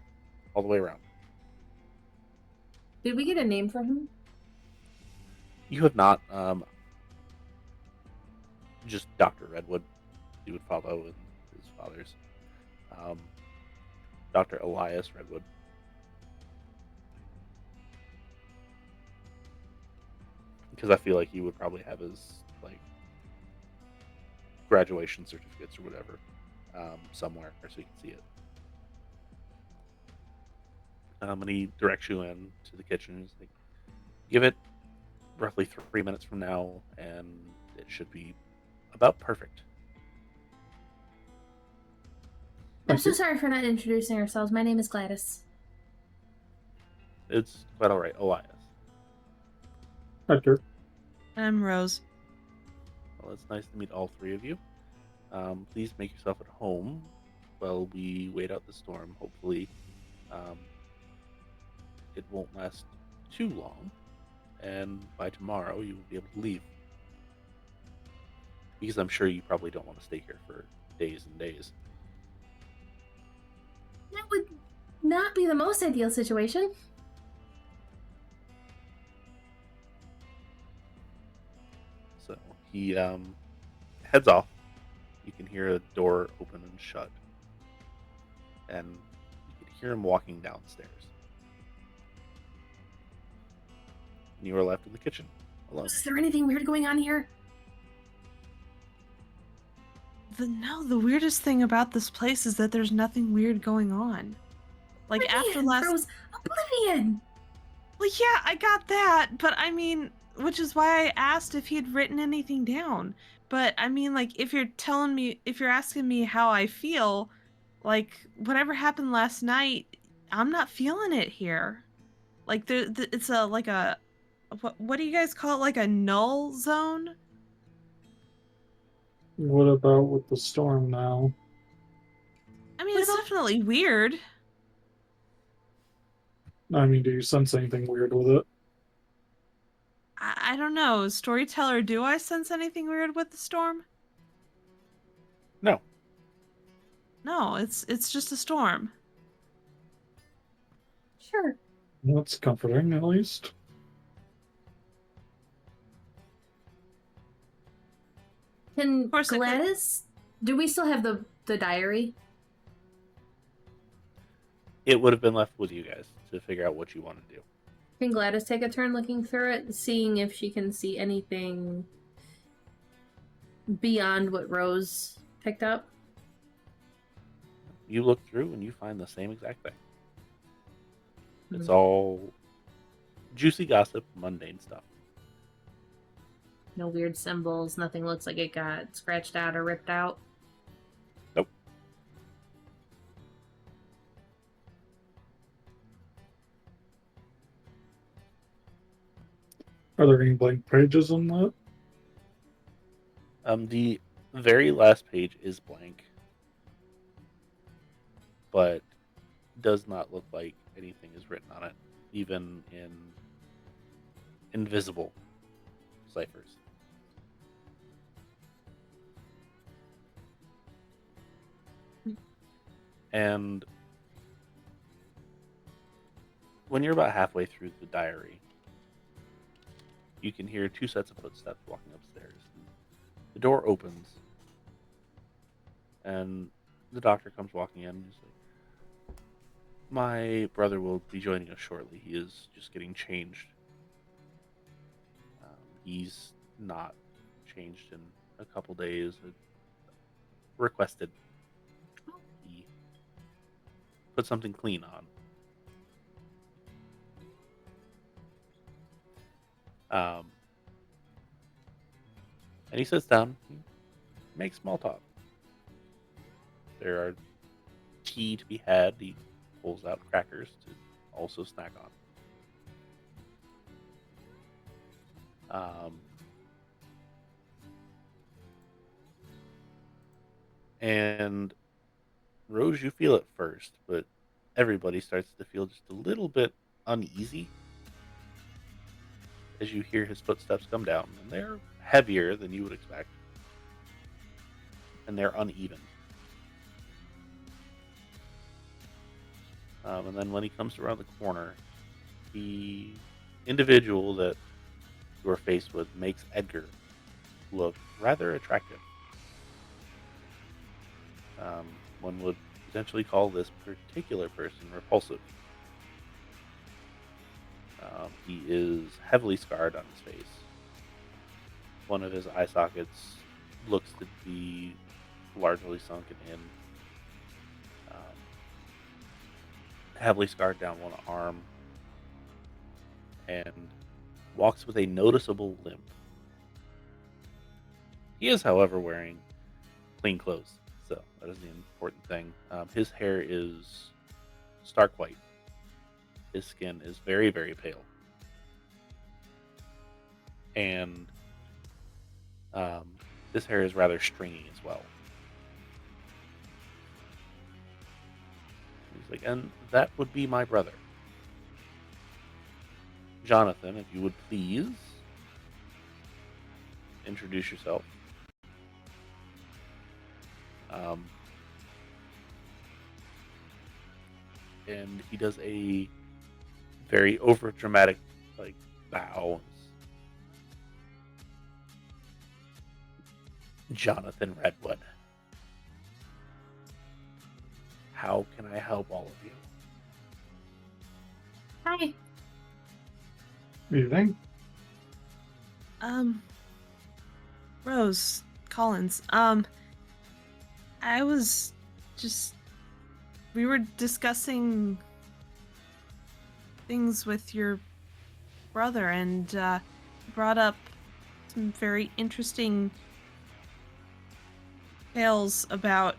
all the way around. Did we get a name for him? You have not. Just Dr. Redwood. You would follow in his father's. Dr. Elias Redwood. because I feel like he would probably have his like graduation certificates or whatever somewhere so you can see it. And he directs you in to the kitchen. He's like, give it roughly 3 minutes from now, and it should be about perfect. I'm Thank so you. sorry for not introducing ourselves. My name is Gladys. It's quite all right, Elias. Edgar. I'm Rose. Well, it's nice to meet all three of you. Please make yourself at home while we wait out the storm. Hopefully, it won't last too long, and by tomorrow you will be able to leave. Because I'm sure you probably don't want to stay here for days and days. That would not be the most ideal situation. So he heads off. You can hear a door open and shut, and you can hear him walking downstairs. And you are left in the kitchen alone. Is there anything weird going on here? The weirdest thing about this place is that there's nothing weird going on. Like after Oblivion, last Rose, Oblivion! Well, yeah, I got that, but I mean, which is why I asked if he'd written anything down. But I mean, like, if you're asking me how I feel, like, whatever happened last night, I'm not feeling it here. Like, it's what do you guys call it? Like a null zone? What about with the storm now? I mean, What it's about- definitely weird. I mean, do you sense anything weird with it? I don't know. Storyteller, do I sense anything weird with the storm? No. No, it's just a storm. Sure. That's comforting, at least. Can Of course I could- Gladys... Do we still have the diary? It would have been left with you guys to figure out what you want to do. Can Gladys take a turn looking through it, seeing if she can see anything beyond what Rose picked up? You look through and you find the same exact thing. It's all juicy gossip, mundane stuff. No weird symbols, nothing looks like it got scratched out or ripped out. Nope. Are there any blank pages on that? The very last page is blank, but does not look like anything is written on it, even in invisible ciphers. And when you're about halfway through the diary, you can hear two sets of footsteps walking upstairs. The door opens, and the doctor comes walking in. And he's like, "My brother will be joining us shortly. He is just getting changed. He's not changed in a couple days. Requested he put something clean on." And he sits down, makes small talk. There are tea to be had. He pulls out crackers to also snack on. And Rose, you feel it first, but everybody starts to feel just a little bit uneasy as you hear his footsteps come down, and they're heavier than you would expect, and they're uneven. And then when he comes around the corner, the individual that you are faced with makes Edgar look rather attractive. One would potentially call this particular person repulsive. He is heavily scarred on his face. One of his eye sockets looks to be largely sunken in. Heavily scarred down one arm, and walks with a noticeable limp. He is, however, wearing clean clothes, so that is the important thing. His hair is stark white. His skin is very, very pale. And his hair is rather stringy as well. He's like, and that would be my brother. Jonathan, if you would please introduce yourself. And he does a very over dramatic bow. Jonathan Redwood. How can I help all of you? Hi. Evening. Rose Collins. I was just... We were discussing things with your brother, and brought up some very interesting tales about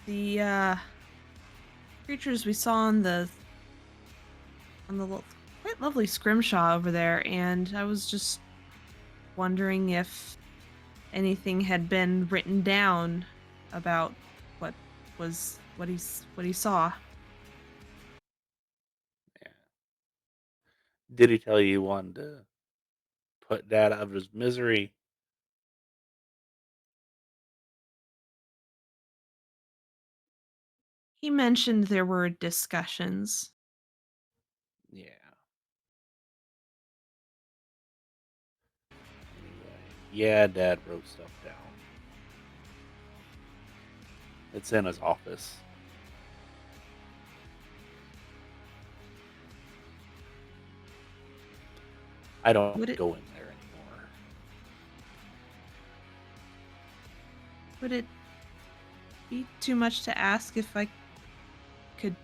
the creatures we saw on the quite lovely scrimshaw over there, and I was just wondering if anything had been written down about what he saw. Yeah. Did he tell you he wanted to put Dad out of his misery? He mentioned there were discussions. Yeah. Anyway, yeah, Dad wrote stuff down. It's in his office. I don't Would it- go in there anymore. Would it be too much to ask if I could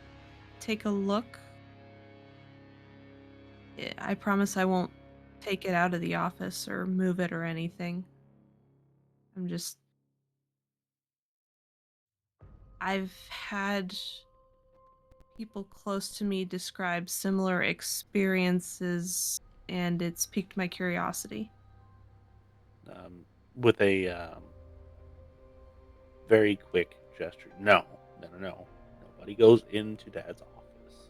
take a look? I promise I won't take it out of the office or move it or anything. I've had people close to me describe similar experiences, and it's piqued my curiosity. With a very quick gesture. No. Nobody goes into Dad's office.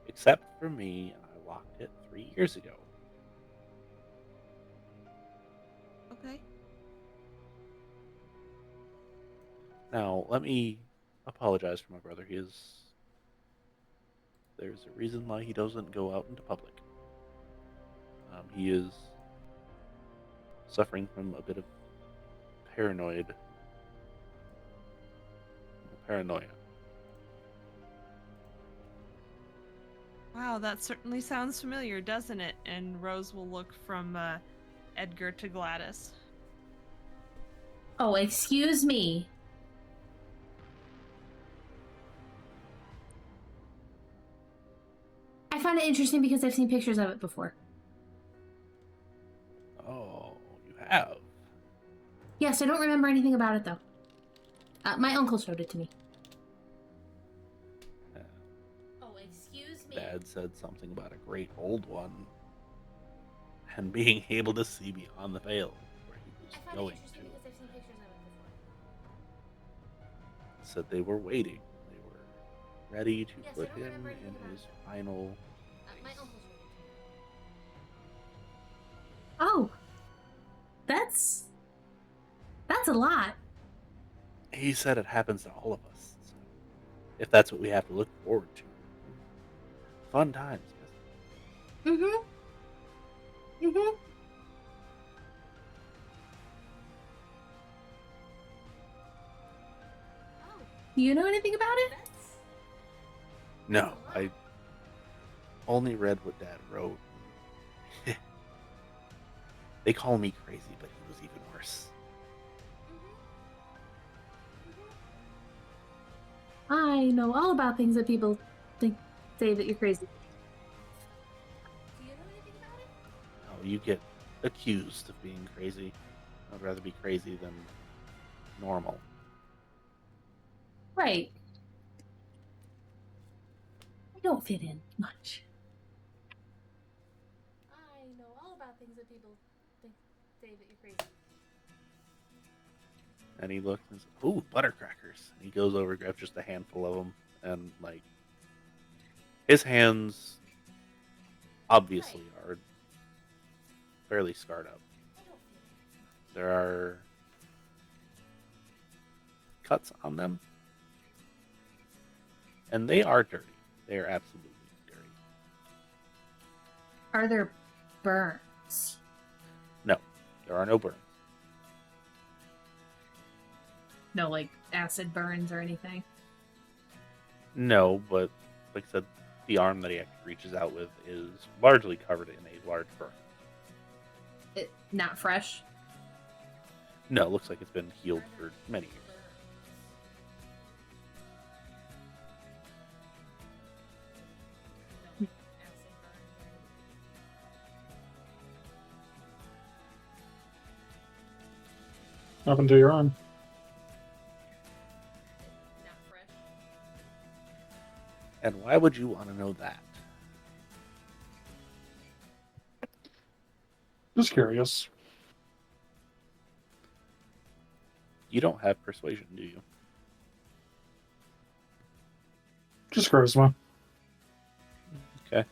Except for me, and I locked it 3 years ago. Okay. Now, let me apologize for my brother. There's a reason why he doesn't go out into public. He is suffering from a bit of paranoia. Wow, that certainly sounds familiar, doesn't it? And Rose will look from Edgar to Gladys. Oh, excuse me. I find it interesting because I've seen pictures of it before. Oh, you have? Yes, I don't remember anything about it, though. My uncle showed it to me. Oh, excuse me. Dad said something about a great old one and being able to see beyond the veil where he was I find going it interesting to. because I've seen pictures of it before. Said they were waiting. They were ready to Yes, I put don't him remember anything in about his it. final My place. uncle showed it to me. Oh. That's a lot. He said it happens to all of us. So if that's what we have to look forward to. Fun times. Mm-hmm. Mm-hmm. Oh, Do you know anything about it? No, I only read what Dad wrote. They call me crazy, but he was even worse. I know all about things that people say that you're crazy. Do you know anything about it? Oh, you get accused of being crazy. I'd rather be crazy than normal. Right. I don't fit in much. I know all about things that people say that you're crazy. And he looks and says, "Ooh, buttercrackers." And he goes over, grabs just a handful of them, and like his hands obviously are fairly scarred up. I don't feel it. There are cuts on them, and they are dirty. They are absolutely dirty. Are there burns? No, there are no burns. No, like acid burns or anything? No, but like I said, the arm that he actually reaches out with is largely covered in a large burn. Not fresh? No, it looks like it's been healed for many years. Up into your arm. Not fresh. And why would you want to know that? Just curious. You don't have persuasion, do you? Just charisma. Okay.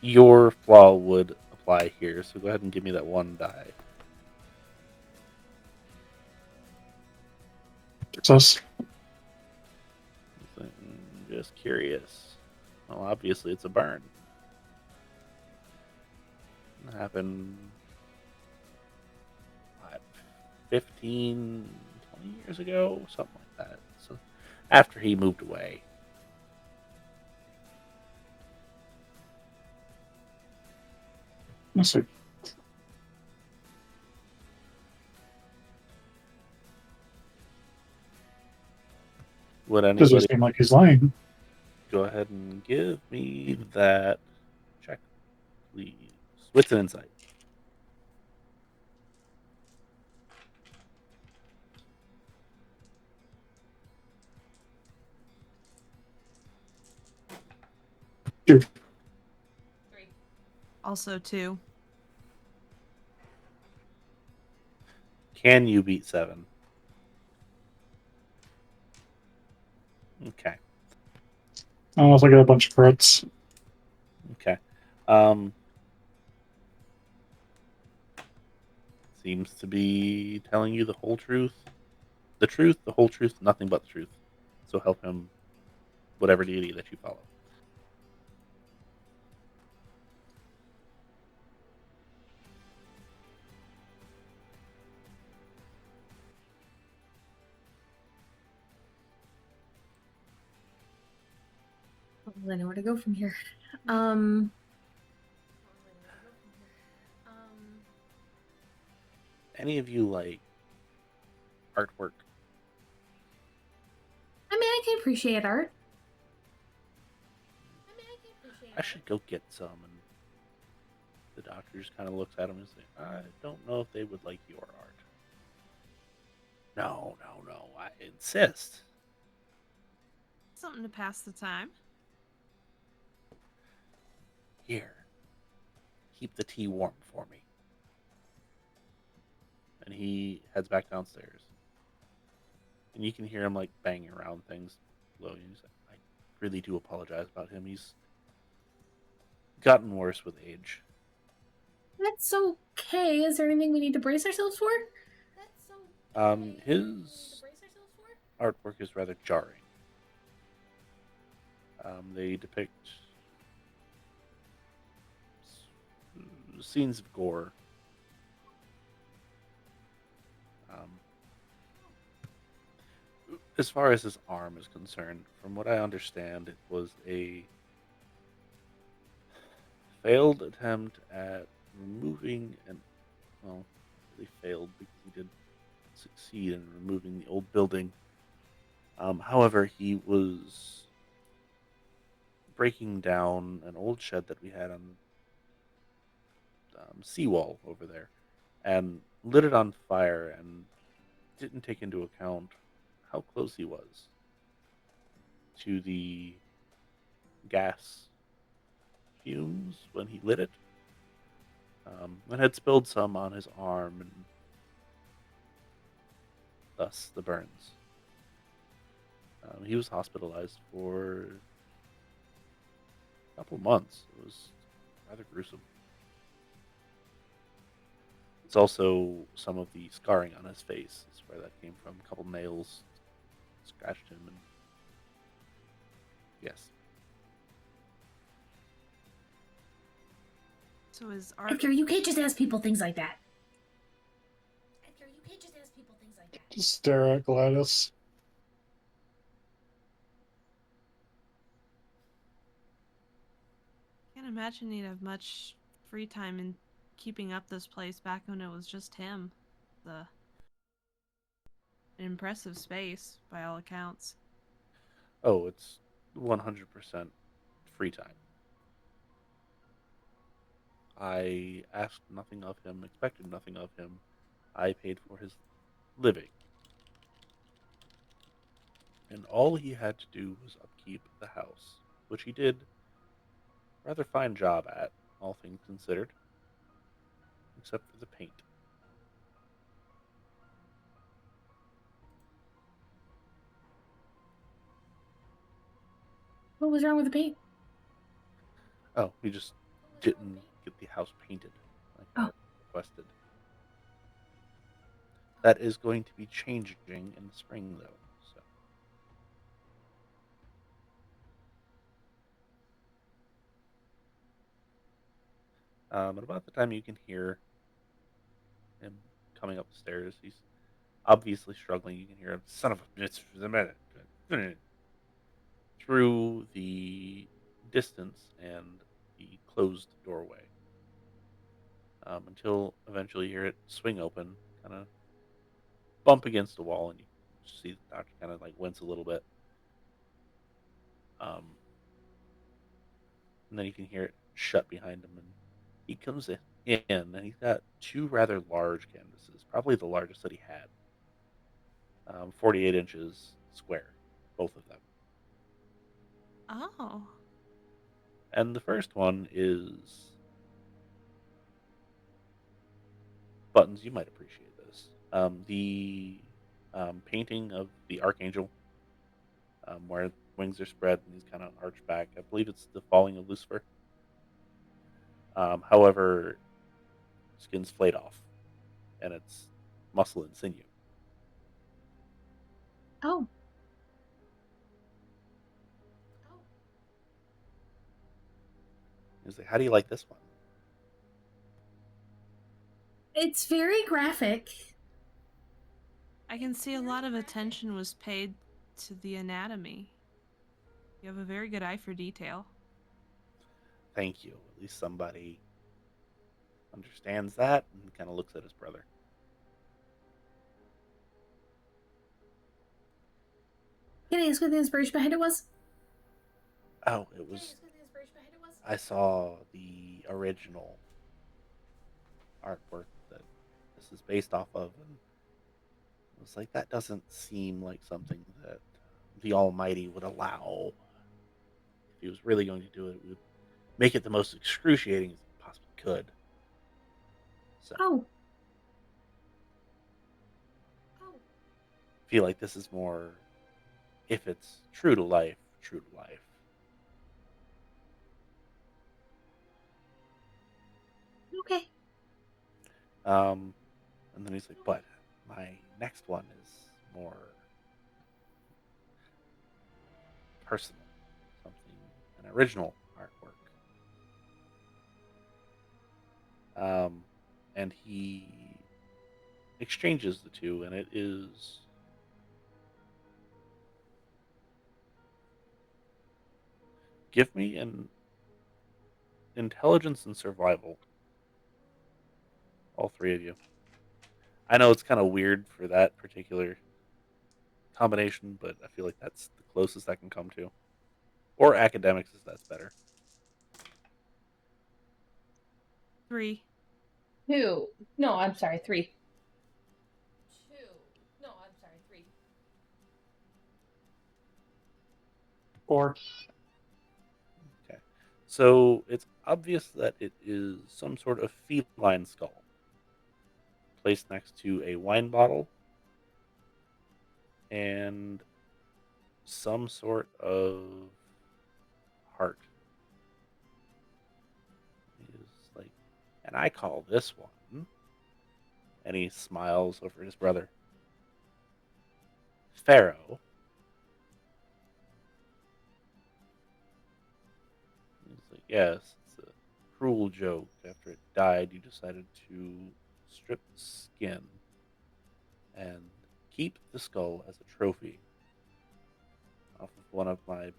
Your flaw would apply here, so go ahead and give me that one die. Success. Just curious. Well, obviously it's a burn. It happened, what, 15, 20 years ago? Something like that. So after he moved away. Let's see. Would Does it anybody seem like he's lying? go ahead and give me that check, please? Wits and insight. Two. 3. Also 2. Can you beat 7? Okay. I don't know if I got a bunch of crits. Okay. Seems to be telling you the whole truth. The truth, the whole truth, nothing but the truth. So help him, whatever deity that you follow. Well, I know where to go from here. Any of you like artwork? I mean, I can appreciate art. I should go get some. And the doctor just kind of looks at him and says, "I don't know if they would like your art." No, I insist. Something to pass the time. Here, keep the tea warm for me. And he heads back downstairs. And you can hear him like banging around things below you. He's like, "I really do apologize about him. He's gotten worse with age." That's okay. Is there anything we need to brace ourselves for? That's so. His Brace ourselves for? artwork is rather jarring. They depict scenes of gore. As far as his arm is concerned, from what I understand, it was a failed attempt at removing an well, really failed because he did succeed in removing the old building. However, he was breaking down an old shed that we had on seawall over there and lit it on fire and didn't take into account how close he was to the gas fumes when he lit it, and had spilled some on his arm and thus the burns. He was hospitalized for a couple months. It was rather gruesome. It's also some of the scarring on his face. Is where that came from. A couple nails scratched him, and yes. So is Art Edgar, you can't just ask people things like that. Edgar, you can't just ask people things like that. Just stare at Gladys. Can't imagine he'd have much free time in keeping up this place back when it was just him. An impressive space, by all accounts. Oh, it's 100% free time. I asked nothing of him, expected nothing of him. I paid for his living. And all he had to do was upkeep the house, which he did a rather fine job at, all things considered, except for the paint. What was wrong with the paint? Oh, he just didn't get the house painted like I Oh. had requested. That is going to be changing in the spring, though. So, at about the time you can hear him coming up the stairs, he's obviously struggling. You can hear him, son of a bitch, for the minute, through the distance and the closed doorway. Until eventually you hear it swing open, kind of bump against the wall, and you see the doctor kind of like wince a little bit. And then you can hear it shut behind him, and he comes in, and he's got two rather large canvases, probably the largest that he had, 48 inches square, both of them. Oh. And the first one is buttons. You might appreciate this. The painting of the Archangel, where wings are spread and he's kind of arched back. I believe it's the falling of Lucifer. However, skin's flayed off, and it's muscle and sinew. Oh. He's like, "How do you like this one?" It's very graphic. I can see a lot of attention was paid to the anatomy. You have a very good eye for detail. Thank you. At least somebody understands that and kind of looks at his brother. Can I ask what the inspiration behind it was? Oh, it was. I saw the original artwork that this is based off of, and I was like, that doesn't seem like something that the Almighty would allow. If he was really going to do it, we would make it the most excruciating as he possibly could. So, Oh. I feel like this is more, if it's true to life, true to life. Okay. And then he's like, but my next one is more personal, something, an original artwork. And he exchanges the two, and it is give me an intelligence and survival All three of you. I know it's kind of weird for that particular combination, but I feel like that's the closest I can come to. Or academics, if that's better. 3. 2. No, I'm sorry, 3. 2. No, I'm sorry, 3. 4. Okay. So it's obvious that it is some sort of feline skull placed next to a wine bottle and some sort of heart. Is like, and I call this one. And he smiles over at his brother. Pharaoh. He's like, yes, it's a cruel joke. After it died, you decided to strip the skin and keep the skull as a trophy off of one of my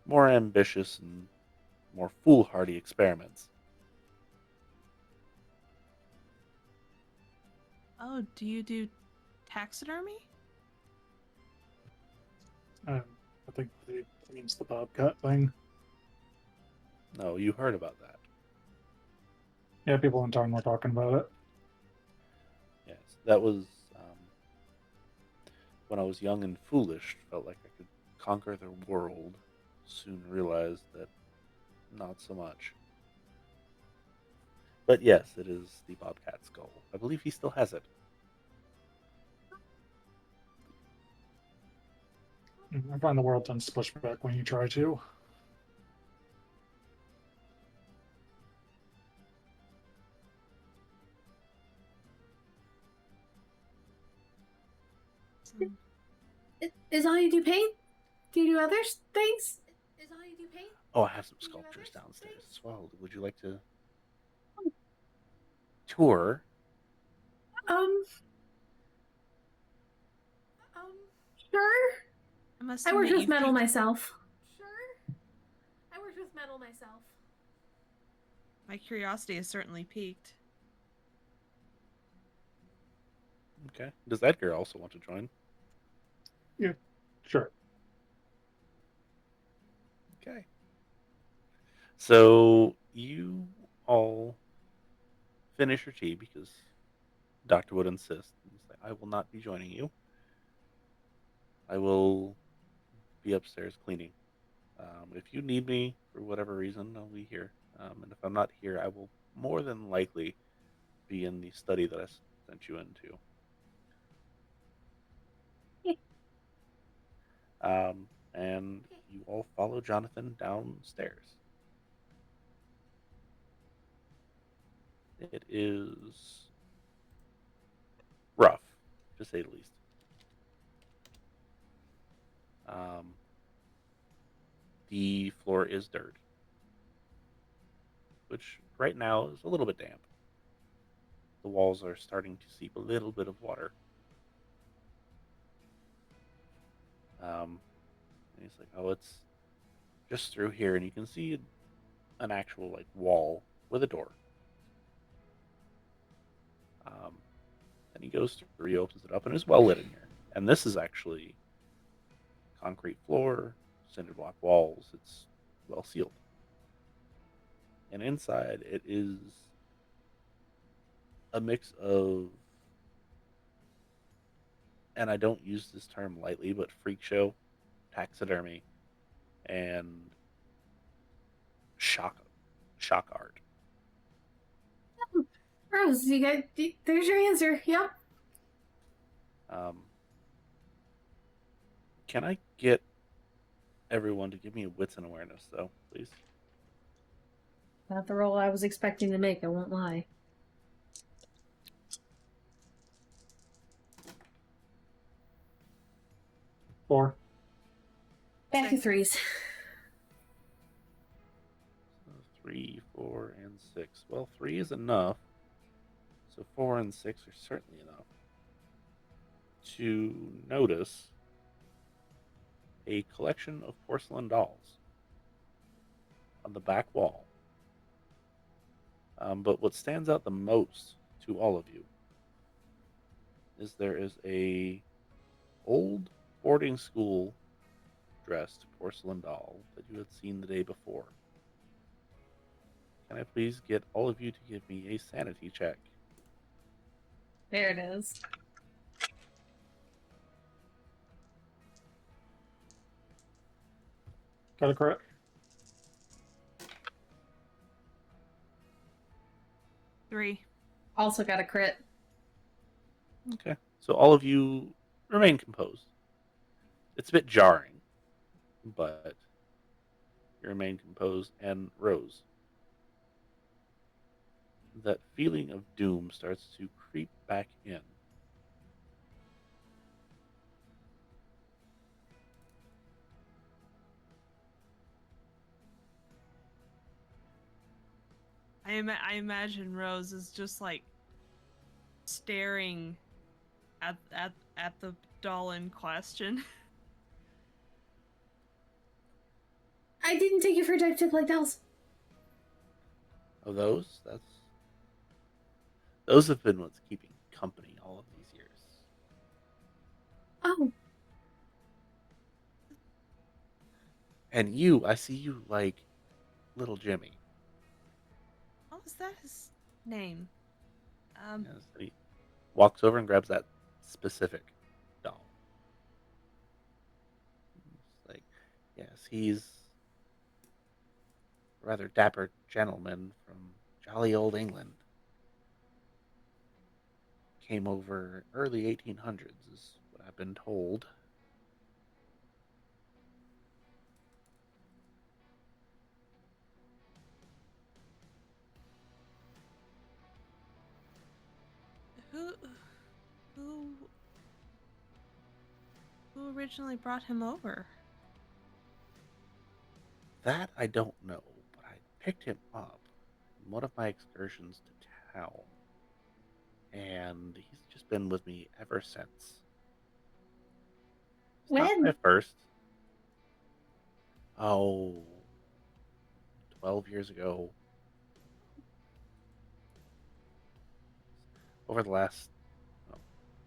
more ambitious and more foolhardy experiments. Oh, do you do taxidermy? I think it means the bobcat thing. No, you heard about that. Yeah, people in town were talking about it. Yes, that was when I was young and foolish, felt like I could conquer the world. Soon realized that not so much. But yes, it is the bobcat skull. I believe he still has it. I find the world tends to push back when you try to. Is all you do paint? Do you do other things? Is all you do paint? Oh, I have some sculptures downstairs as well. Would you like to tour? Um, Um, sure. I must I worked admit with you metal piqued myself. sure. I worked with metal myself. my curiosity is certainly piqued. Okay. Does Edgar also want to join? Yeah, sure. Okay. So you all finish your tea because Doctor would insist. He's like, I will not be joining you. I will be upstairs cleaning. If you need me for whatever reason, I'll be here. And if I'm not here, I will more than likely be in the study that I sent you into. And you all follow Jonathan downstairs. It is rough, to say the least. The floor is dirt, which right now is a little bit damp. The walls are starting to seep a little bit of water. And he's like, "Oh, it's just through here, and you can see an actual like wall with a door." And he goes through, he opens it up, and it's well lit in here. And this is actually concrete floor, cinder block walls. It's well sealed. And inside, it is a mix of, and I don't use this term lightly, but freak show, taxidermy, and shock art. Rose, there's your answer. Yep. Can I get everyone to give me a wits and awareness, though, please? Not the role I was expecting to make, I won't lie. 4. Back to 3s. So 3, 4, and 6. Well, 3 is enough. So 4 and 6 are certainly enough to notice a collection of porcelain dolls on the back wall But what stands out the most to all of you is there is a old boarding school dressed porcelain doll that you had seen the day before. Can I please get all of you to give me a sanity check? There it is. Got a crit. 3. Also got a crit. Okay. So all of you remain composed. It's a bit jarring, but you remain composed. And Rose, that feeling of doom starts to creep back in. I imagine Rose is just like staring at the doll in question. I didn't take you for a type to play dolls. Oh, those have been what's keeping company all of these years. Oh. And you, I see you like little Jimmy. Oh, is that his name? Yes, and he walks over and grabs that specific doll. It's like, yes, he's a rather dapper gentleman from jolly old England. Came over early 1800s, is what I've been told. Who who who originally brought him over? That I don't know, but I picked him up in one of my excursions to town, and he's just been with me ever since. It's not my When? first. Oh, 12 years ago. Over the last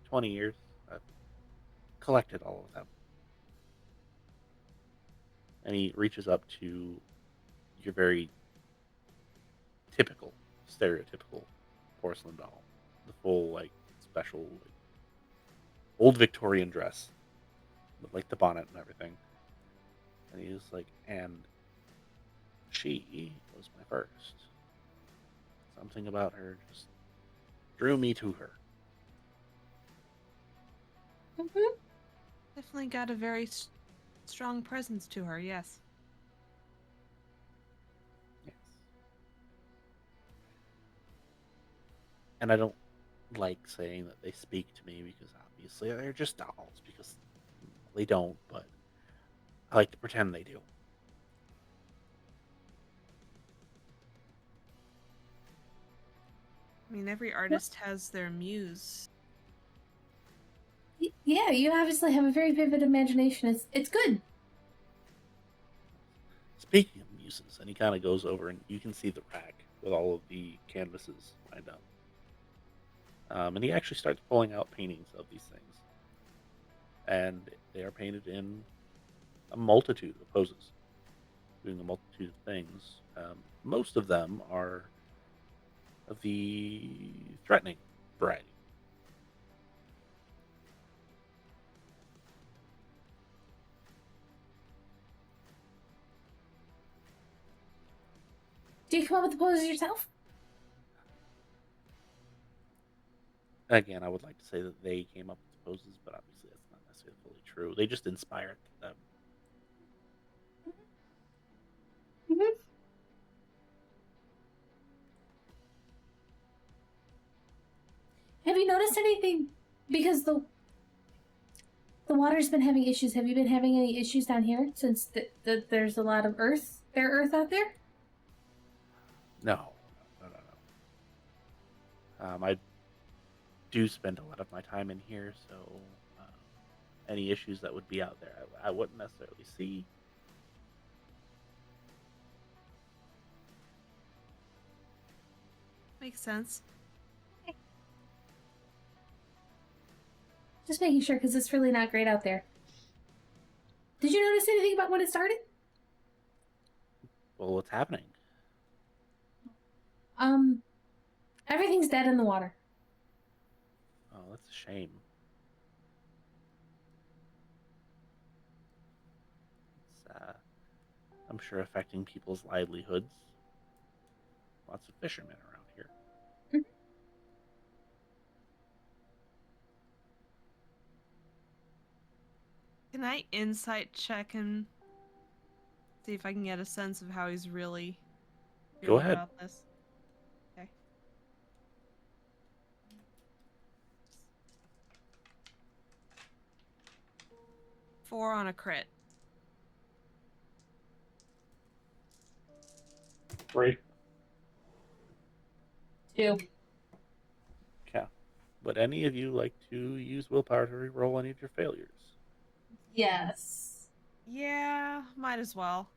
20 years, I've collected all of them. And he reaches up to your very typical, stereotypical porcelain doll. The full, like, special, like, old Victorian dress with, like, the bonnet and everything. And he's like, and she was my first. Something about her just drew me to her. Mm-hmm. Definitely got a very strong presence to her. Yes. Yes. And I don't like saying that they speak to me because obviously they're just dolls, because they don't, but I like to pretend they do. I mean, every artist has their muse. Yeah, you obviously have a very vivid imagination. It's good. Speaking of muses, and he kind of goes over and you can see the rack with all of the canvases lined up. And he actually starts pulling out paintings of these things. And they are painted in a multitude of poses, doing a multitude of things. Most of them are of the threatening variety. Do you come up with the poses yourself? Again, I would like to say that they came up with the poses, but obviously that's not necessarily fully true. They just inspired them. Mm-hmm. Have you noticed anything? Because the water's been having issues. Have you been having any issues down here since there's a lot of earth out there? No. I do spend a lot of my time in here, so any issues that would be out there, I wouldn't necessarily see. Makes sense. Just making sure, because it's really not great out there. Did you notice anything about when it started? Well, what's happening? Everything's dead in the water. Oh, that's a shame. It's, I'm sure affecting people's livelihoods. Lots of fishermen around here. Can I insight check and see if I can get a sense of how he's really Go feeling ahead. about this? Okay. Four on a crit. 3. 2. Okay. Would any of you like to use willpower to reroll any of your failures? Yes. Yeah, might as well.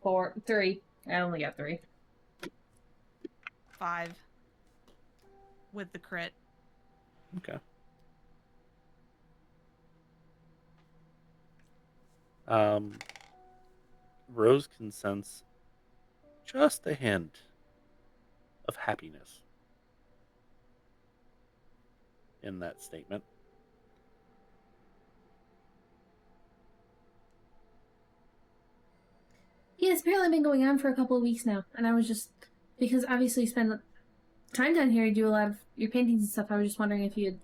4. 3. I only got 3. 5. With the crit. Okay. Rose can sense just a hint of happiness in that statement. Yeah, it's apparently been going on for a couple of weeks now, and I was just, because obviously you spend time down here, you do a lot of your paintings and stuff, I was just wondering if you had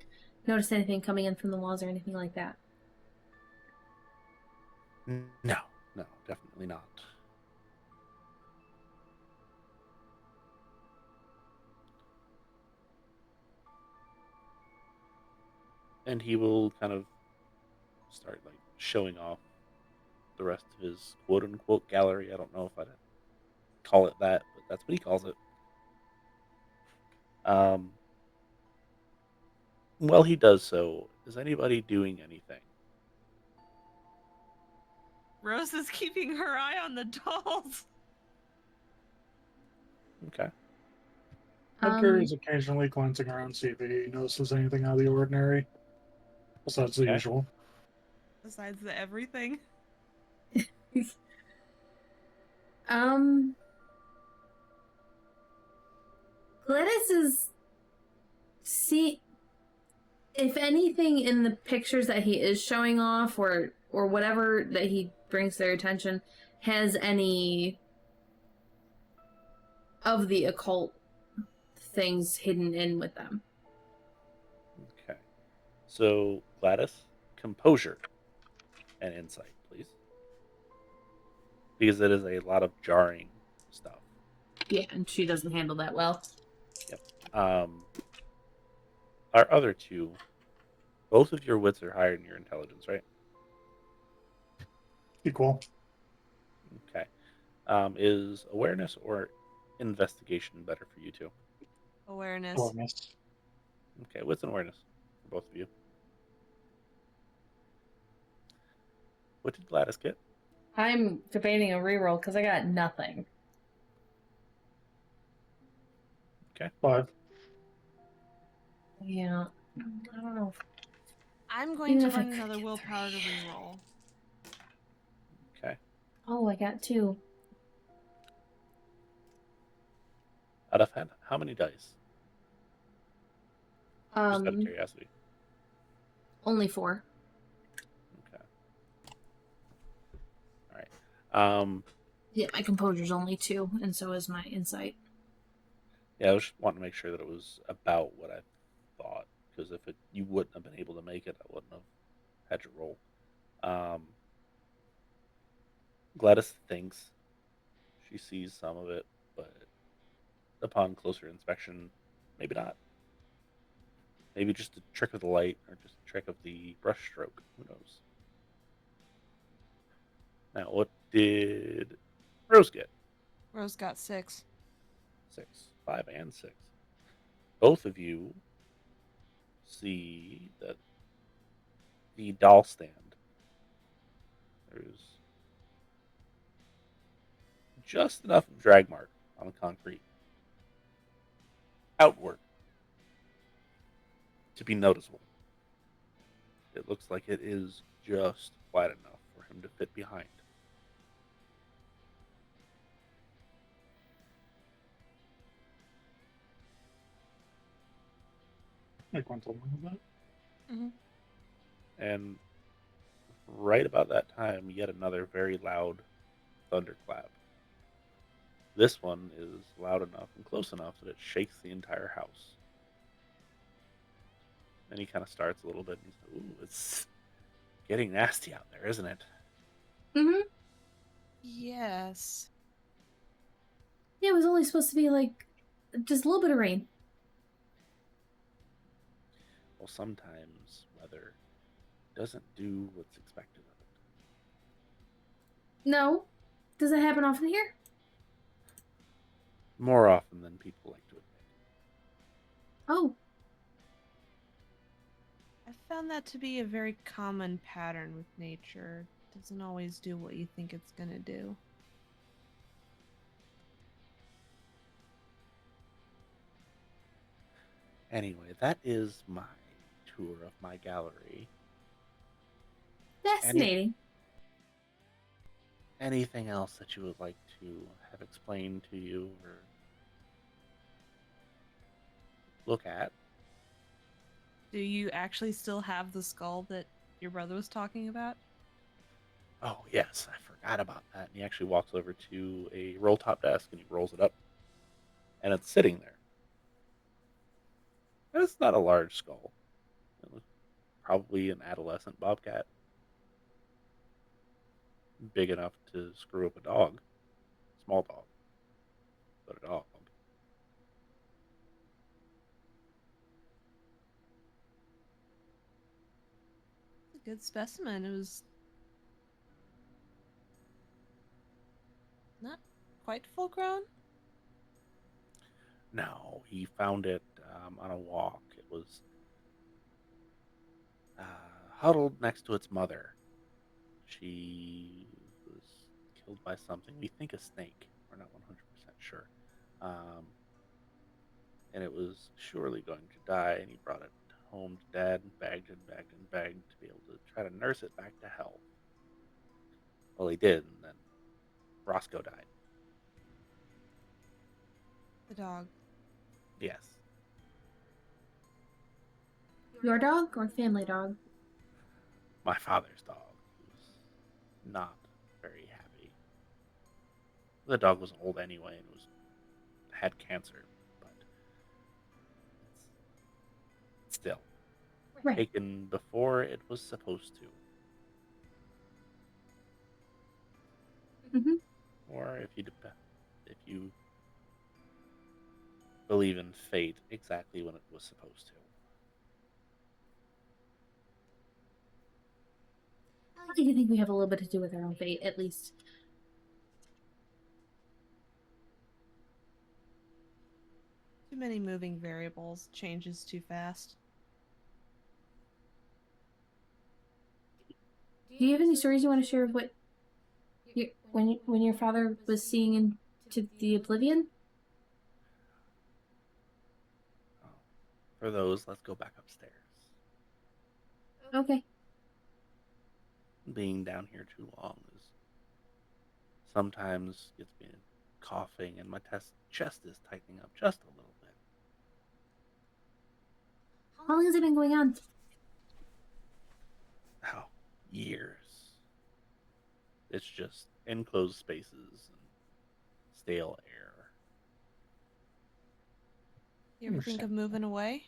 noticed anything coming in from the walls or anything like that. No, definitely not. And he will kind of start like showing off the rest of his quote unquote gallery. I don't know if I'd call it that, but that's what he calls it. While he does so, is anybody doing anything? Rose is keeping her eye on the dolls. Okay. Edgar is occasionally glancing around, see if he notices anything out of the ordinary. Besides the Okay. usual. Besides the everything. Gladys is see if anything in the pictures that he is showing off or whatever that he brings to their attention has any of the occult things hidden in with them. Okay. So, Gladys, composure and insight, please. Because it is a lot of jarring stuff. Yeah, and she doesn't handle that well. Yep. Our other two, both of your wits are higher than your intelligence, right? Equal. Okay. Is awareness or investigation better for you two? Awareness. Awareness. Okay, wits and awareness for both of you. What did Gladys get? I'm debating a reroll because I got nothing. Okay. 5. Yeah, I don't know. I'm going Even to if I run could another get willpower to 3. reroll. Okay. Oh, I got 2. Out of how many dice? Just out of Um, curiosity. only 4. Okay. All right. Yeah, my composure's only 2, and so is my insight. Yeah, I was just wanting to make sure that it was about what I thought, because if you wouldn't have been able to make it, I wouldn't have had to roll. Gladys thinks she sees some of it, but upon closer inspection, maybe not. Maybe just a trick of the light or just a trick of the brush stroke. Who knows? Now, what did Rose get? Rose got 6. 6, 5, and 6. Both of you see that the doll stand, there's just enough of drag mark on the concrete outward to be noticeable. It looks like it is just flat enough for him to fit behind. Like one told me that. And right about that time, yet another very loud thunderclap. This one is loud enough and close enough that it shakes the entire house. And he kind of starts a little bit and he's like, ooh, it's getting nasty out there, isn't it? Mm-hmm. Yes. Yeah, it was only supposed to be like just a little bit of rain. Well, sometimes weather doesn't do what's expected of it. No. Does that happen often here? More often than people like to admit. Oh. I found that to be a very common pattern with nature. It doesn't always do what you think it's gonna do. Anyway, that is my tour of my gallery. Fascinating. Anything else that you would like to have explained to you or look at? Do you actually still have the skull that your brother was talking about? Oh, yes, I forgot about that. And he actually walks over to a roll top desk and he rolls it up. And it's sitting there. And it's not a large skull. It was probably an adolescent bobcat. Big enough to screw up a dog. Small dog. But a dog. It's a good specimen. It was not quite full grown. No, he found it on a walk. It was huddled next to its mother. She was killed by something. We think a snake. We're not 100% sure. And it was surely going to die, and he brought it home to Dad and begged and begged and begged to be able to try to nurse it back to health. Well, he did, and then Roscoe died. The dog. Yes. Your dog or family dog? My father's dog was not very happy. The dog was old anyway and had cancer, but it's still Right. taken before it was supposed to. Mm-hmm. Or if you believe in fate, exactly when it was supposed to. I like to think we have a little bit to do with our own fate, at least. Too many moving variables. Changes too fast. Do you have any stories you want to share of what when your father was seeing into the oblivion? Oh. For those, let's go back upstairs. Okay. Being down here too long is sometimes gets me coughing and my chest is tightening up just a little bit. How long has it been going on? Oh, years. It's just enclosed spaces and stale air. You ever think of moving away?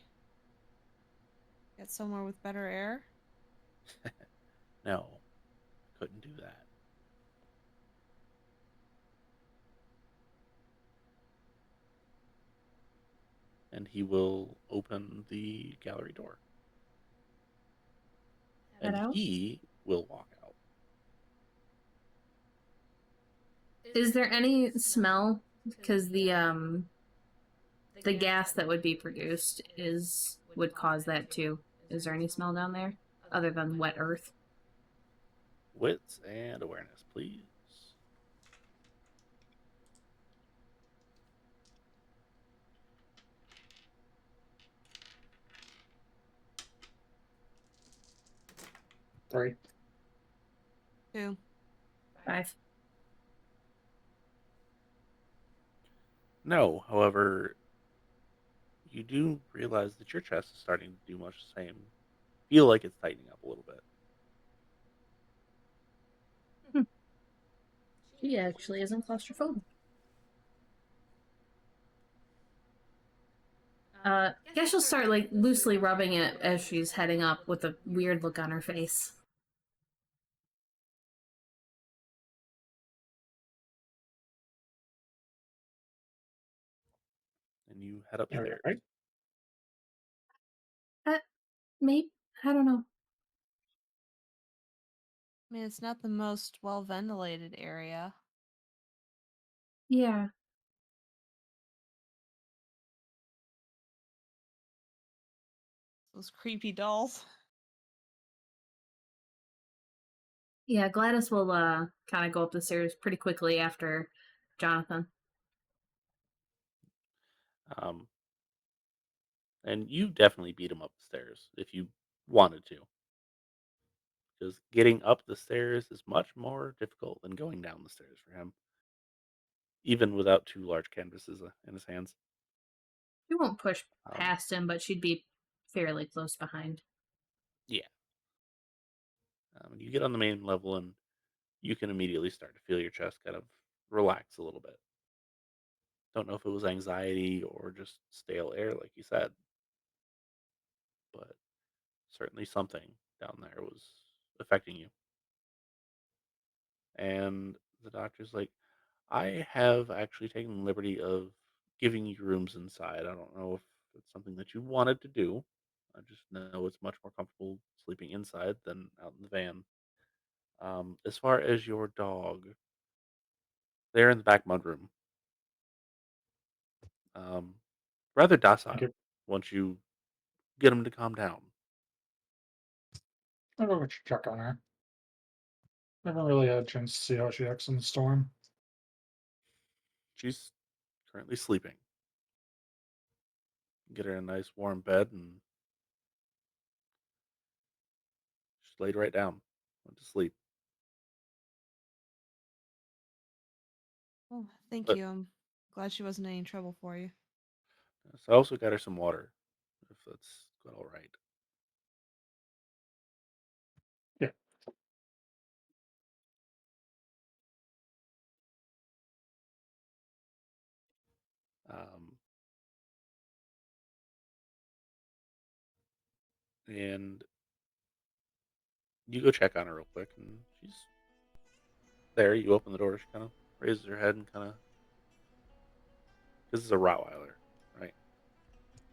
Get somewhere with better air? No, couldn't do that. And he will open the gallery door. And he will walk out. Is there any smell? Because the gas that would be produced would cause that too. Is there any smell down there other than wet earth? Wits and awareness, please. 3. 2. 5. No, however, you do realize that your chest is starting to do much the same. Feel like it's tightening up a little bit. She actually isn't claustrophobic. Guess she'll start like loosely rubbing it as she's heading up with a weird look on her face. And you head upstairs. Alright. Maybe, I don't know. I mean, it's not the most well ventilated area. Yeah. Those creepy dolls. Yeah, Gladys will kind of go up the stairs pretty quickly after Jonathan. And you definitely beat him up the stairs if you wanted to. Because getting up the stairs is much more difficult than going down the stairs for him, even without 2 large canvases in his hands. She won't push Um, past him, but she'd be fairly close behind. yeah. You get on the main level, and you can immediately start to feel your chest kind of relax a little bit. Don't know if it was anxiety or just stale air, like you said, but certainly something down there was affecting you. And the doctor's like, I have actually taken the liberty of giving you rooms inside. I don't know if it's something that you wanted to do. I just know it's much more comfortable sleeping inside than out in the van. As far as your dog, they're in the back mudroom. Um, rather Thank docile you. once you get them to calm down. I'll go check on her. I haven't really had a chance to see how she acts in the storm. She's currently sleeping. Get her in a nice warm bed, and she's laid right down, went to sleep. Oh, thank But you. I'm glad she wasn't any trouble for you. so I also got her some water, if that's all right. Yeah. Um, and you go check on her real quick, and she's there. You open the door. She kind of raises her head and kind of, this is a Rottweiler, right?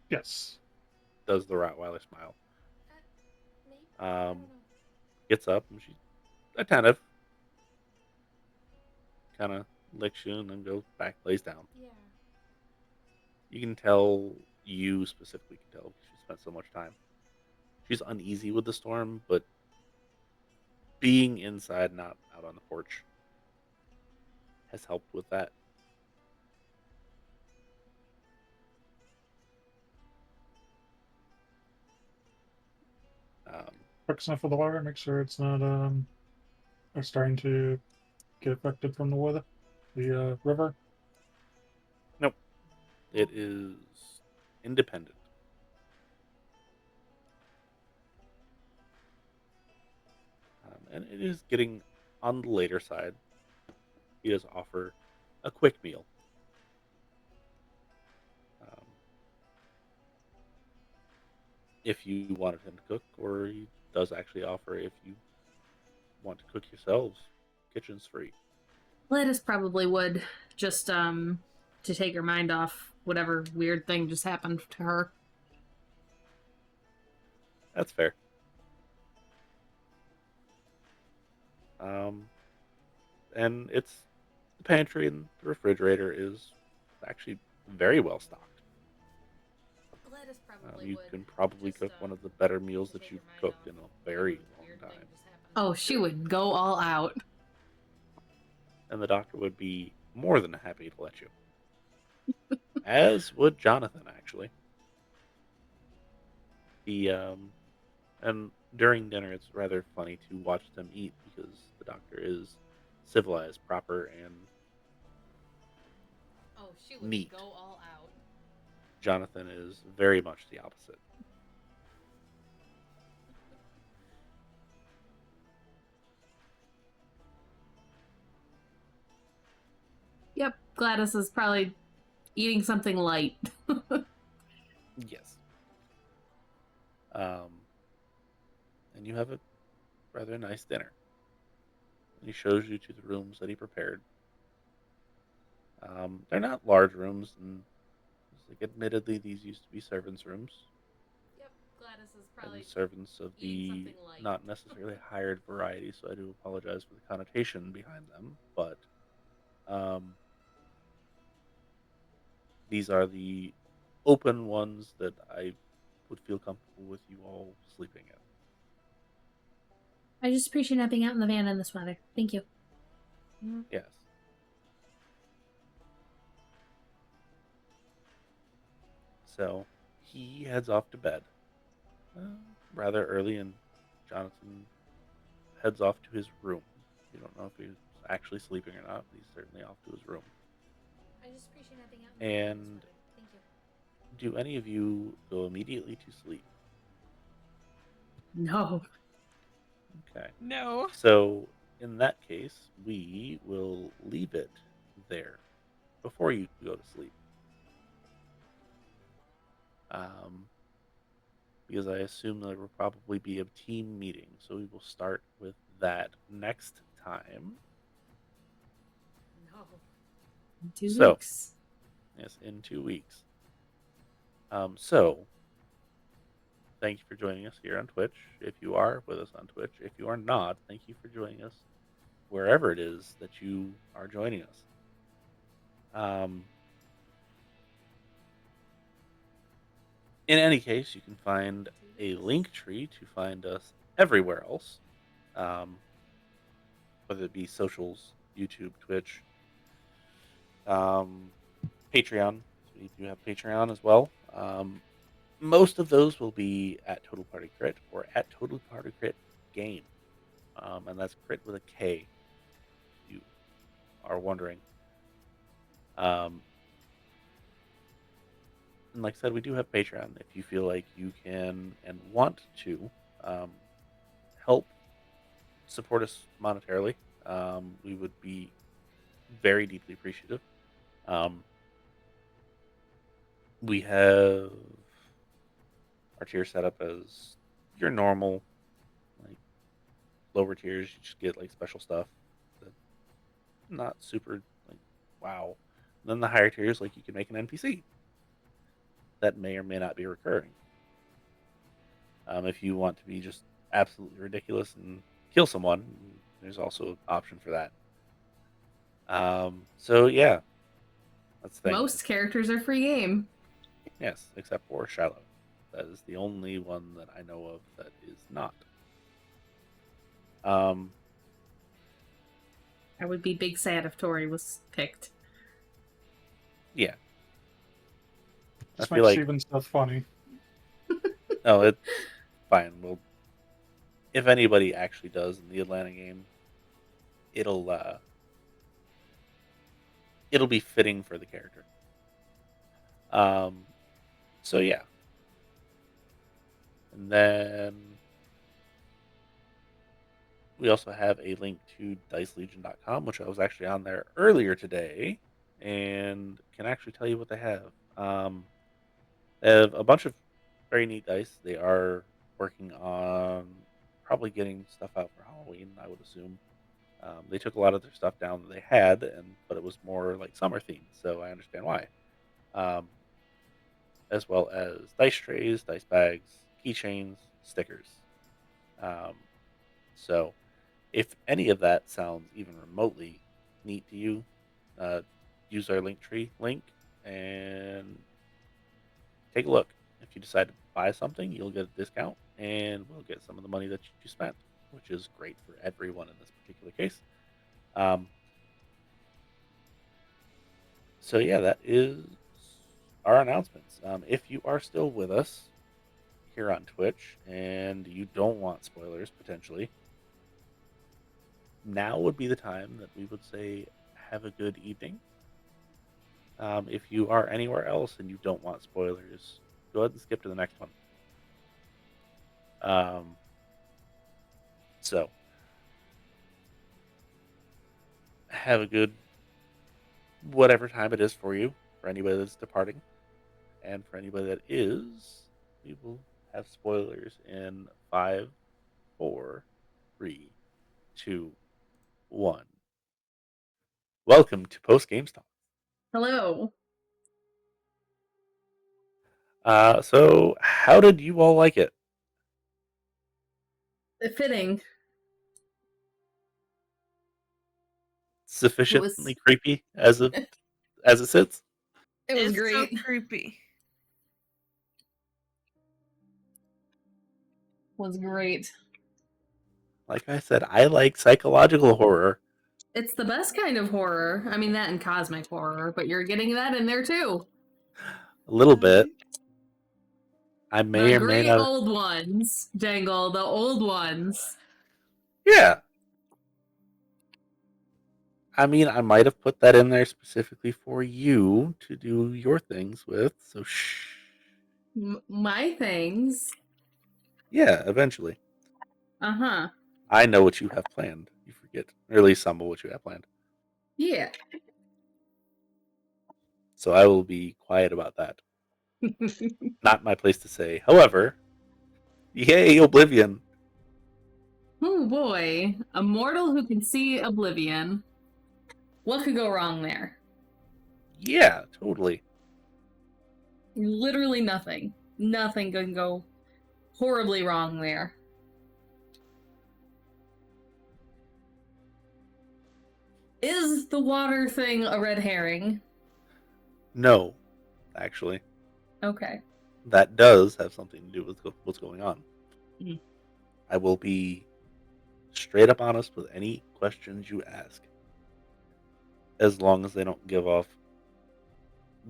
Yes. Does the Rottweiler smile? Maybe. I don't know. Gets up and she's attentive. Kind of licks you and then goes back, lays down. Yeah. You can tell, you specifically can tell, because she spent so much time. She's uneasy with the storm, but being inside, not out on the porch, has helped with that. Quick sniff of the water, make sure it's not are starting to get affected from the weather. The river. Nope. It is independent. And it is getting on the later side. He does offer a quick meal. Um, if you wanted him to cook, or he does actually offer, if you want to cook yourselves, kitchen's free. Gladys probably would, just to take her mind off whatever weird thing just happened to her. That's fair. And it's the pantry and the refrigerator is actually very well stocked. Gladys probably You would. can probably just, cook one of the better meals to that take you've her mind cooked off in a very whatever long weird thing time. just happened. Oh, she would go all out. And the doctor would be more than happy to let you. As would Jonathan, actually. He and during dinner, it's rather funny to watch them eat because the doctor is civilized, proper, and Oh, she would neat. go all out. Jonathan is very much the opposite. Yep, Gladys is probably eating something light. Yes. And you have a rather nice dinner. And he shows you to the rooms that he prepared. They're not large rooms, and like, admittedly, these used to be servants' rooms. Yep, Gladys is And probably servants of eating the something light. not necessarily hired variety, so I do apologize for the connotation behind them. But these are the open ones that I would feel comfortable with you all sleeping in. I just appreciate not being out in the van in this weather. Thank you. Yes. So he heads off to bed rather early, and Jonathan heads off to his room. You don't know if he's actually sleeping or not, but he's certainly off to his room. I just appreciate not being out in the van in And this weather. Thank you. do any of you go immediately to sleep? No. Okay. No. So in that case, we will leave it there before you go to sleep. Because I assume there will probably be a team meeting. So we will start with that next time. No. In 2 So- weeks. Yes, in 2 weeks. So thank you for joining us here on Twitch. If you are with us on Twitch, if you are not, thank you for joining us wherever it is that you are joining us. In any case, you can find a link tree to find us everywhere else, whether it be socials, YouTube, Twitch, Patreon. So we do have Patreon as well. Most of those will be at Total Party Crit or at Total Party Crit Game, and that's Crit with a K. If you are wondering. And like I said, we do have Patreon. If you feel like you can and want to help support us monetarily, we would be very deeply appreciative. We have our tier set up as your normal, like lower tiers. You just get like special stuff that not super like wow. And then the higher tiers, like you can make an NPC that may or may not be recurring. If you want to be just absolutely ridiculous and kill someone, there's also an option for that. So yeah, that's the thing. Most characters are free game. Yes, except for Shiloh. That is the only one that I know of that is not. I would be big sad if Tori was picked. Yeah. Just I feel makes like Steven stuff funny. no, it's fine. Well, if anybody actually does in the Atlanta game, it'll be fitting for the character. So yeah. And then we also have a link to dicelegion.com, which I was actually on there earlier today and can actually tell you what they have. They have a bunch of very neat dice. They are working on probably getting stuff out for Halloween, I would assume. They took a lot of their stuff down that they had, but it was more like summer themed, so I understand why. As well as dice trays, dice bags, keychains, stickers. So if any of that sounds even remotely neat to you, use our Linktree link and take a look. If you decide to buy something, you'll get a discount, and we'll get some of the money that you spent, which is great for everyone in this particular case. So yeah, that is our announcements. If you are still with us, here on Twitch and you don't want spoilers potentially, now would be the time that we would say have a good evening. If you are anywhere else and you don't want spoilers, go ahead and skip to the next one. So, have a good whatever time it is for you, for anybody that's departing. And for anybody that is, we will have spoilers in 5, 4, 3, 2, 1. Welcome to Post Game Talk. Hello. So, how did you all like it? Fitting. Sufficiently creepy as it sits? It was It's great. so creepy. Was great. Like I said, I like psychological horror. It's the best kind of horror. I mean, that and cosmic horror, but you're getting that in there too. A little bit. I may The or may great not. old ones, Dengle, the old ones. Yeah. I mean, I might have put that in there specifically for you to do your things with, so shh. My things. Yeah, eventually. Uh-huh. I know what you have planned. You forget, or at least some of what you have planned. Yeah. So I will be quiet about that. Not my place to say. However, yay, Oblivion. Oh boy. A mortal who can see Oblivion. What could go wrong there? Yeah, totally. Literally nothing. Nothing can go horribly wrong there. Is the water thing a red herring? No, actually. Okay. That does have something to do with what's going on. Mm. I will be straight up honest with any questions you ask, as long as they don't give off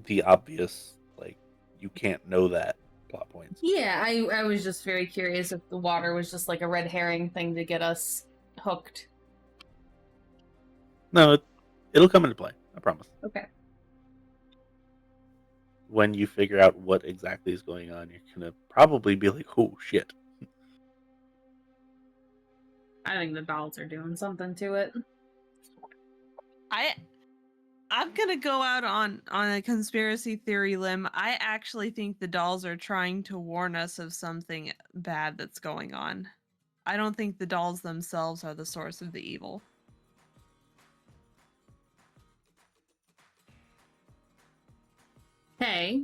the obvious, like, you can't know that plot points. Yeah, I was just very curious if the water was just like a red herring thing to get us hooked. No, it'll come into play. I promise. Okay. When you figure out what exactly is going on, you're gonna probably be like, "Oh shit!" I think the dolls are doing something to it. I'm gonna go out on a conspiracy theory limb. I actually think the dolls are trying to warn us of something bad that's going on. I don't think the dolls themselves are the source of the evil. Hey.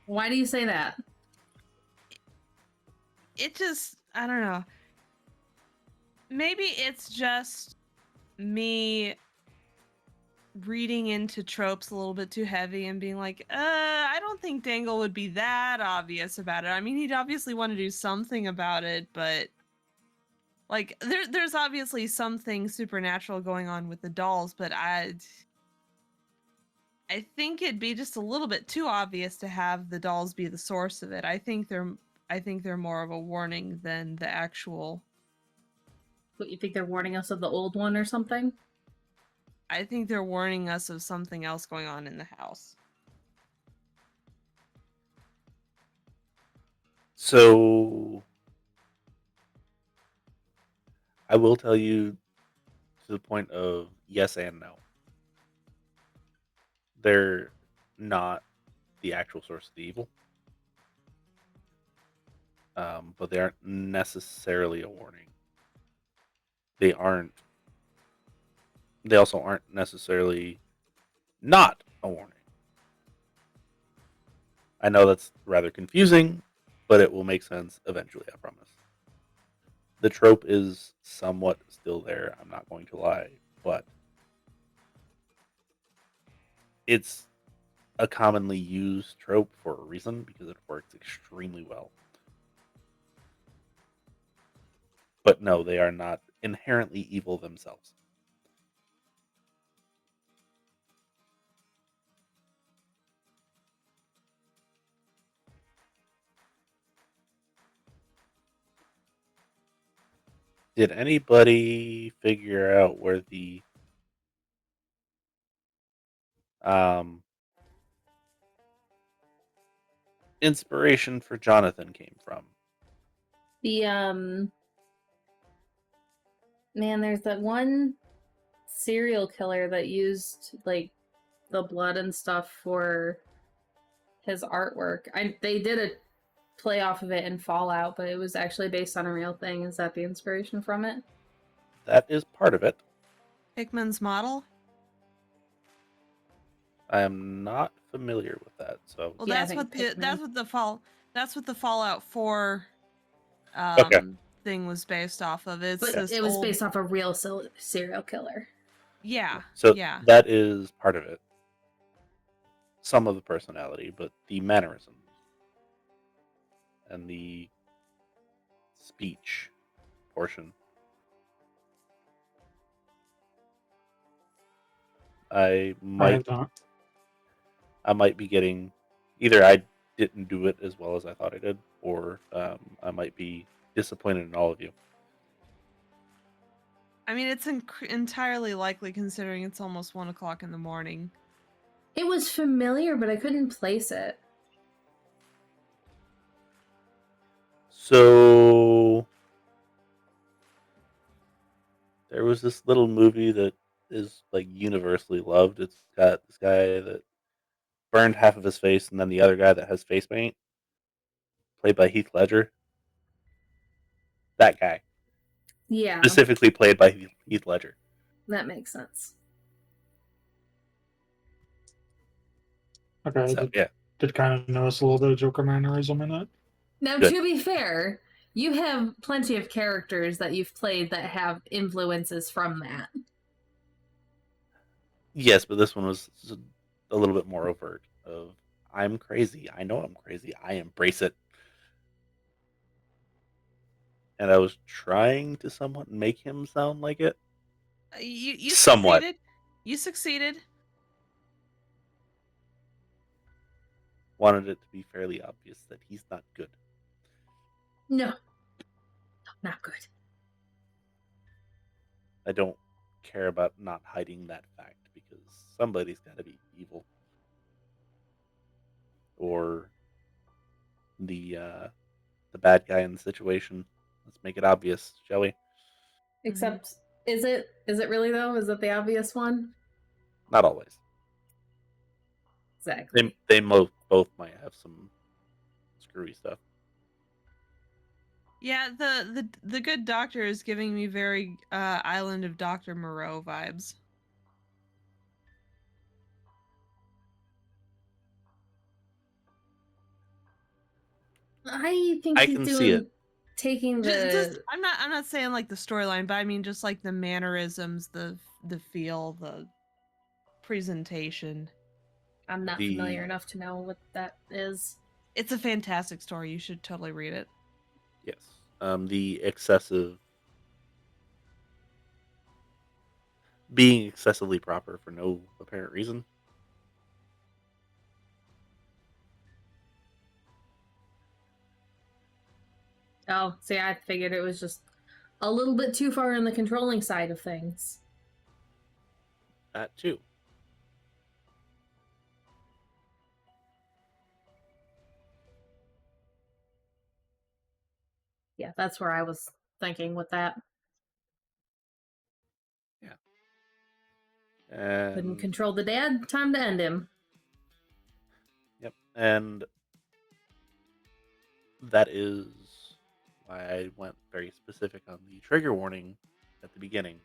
Why do you say that? It just, I don't know. Maybe it's just me reading into tropes a little bit too heavy and being like, I don't think Dangle would be that obvious about it. I mean, he'd obviously want to do something about it, but like there's obviously something supernatural going on with the dolls, but I think it'd be just a little bit too obvious to have the dolls be the source of it. I think they're more of a warning than the actual. What, you think they're warning us of the old one or something? I think they're warning us of something else going on in the house. So I will tell you to the point of yes and no. They're not the actual source of the evil, but they aren't necessarily a warning. They aren't. They also aren't necessarily not a warning. I know that's rather confusing, but it will make sense eventually, I promise. The trope is somewhat still there, I'm not going to lie, but it's a commonly used trope for a reason because it works extremely well. But no, they are not inherently evil themselves. Did anybody figure out where the inspiration for Jonathan came from? The man, there's that one serial killer that used like the blood and stuff for his artwork. They did a play off of it in Fallout, but it was actually based on a real thing. Is that the inspiration from it? That is part of it. Hickman's model? I am not familiar with that, so Well, Yeah, I that's think what Hickman. that's what the Fallout 4 Okay. thing was based off of. It's But this it was old... based off a real serial killer. Yeah. So Yeah. that is part of it. Some of the personality, but the mannerisms and the speech portion. I might be getting either I didn't do it as well as I thought I did, or I might be disappointed in all of you. I mean, it's entirely likely considering it's almost 1 o'clock in the morning. It was familiar, but I couldn't place it. So there was this little movie that is like universally loved. It's got this guy that burned half of his face, and then the other guy that has face paint, played by Heath Ledger. That guy, Yeah, specifically played by Heath Ledger. that makes sense. Okay, So yeah, did kind of notice a little bit of Joker mannerism in it. Now, Good. to be fair, you have plenty of characters that you've played that have influences from that. Yes, but this one was a little bit more overt. Of I'm crazy. I know I'm crazy. I embrace it. And I was trying to somewhat make him sound like it. You Somewhat. succeeded. You succeeded. Wanted it to be fairly obvious that he's not good. No, not good. I don't care about not hiding that fact because somebody's got to be evil. Or the bad guy in the situation. Let's make it obvious, shall we? Except, is it really though? Is it the obvious one? Not always. Exactly. They both might have some screwy stuff. Yeah, the good doctor is giving me very Island of Dr. Moreau vibes. I think I he's can see it. taking the. I'm not saying like the storyline, but I mean just like the mannerisms, the feel, the presentation. I'm not familiar enough to know what that is. It's a fantastic story. You should totally read it. Yes. The excessive being excessively proper for no apparent reason. Oh, see, I figured it was just a little bit too far on the controlling side of things. That too. Yeah, that's where I was thinking with that. Yeah. And Couldn't control the dad, time to end him. Yep. And that is why I went very specific on the trigger warning at the beginning.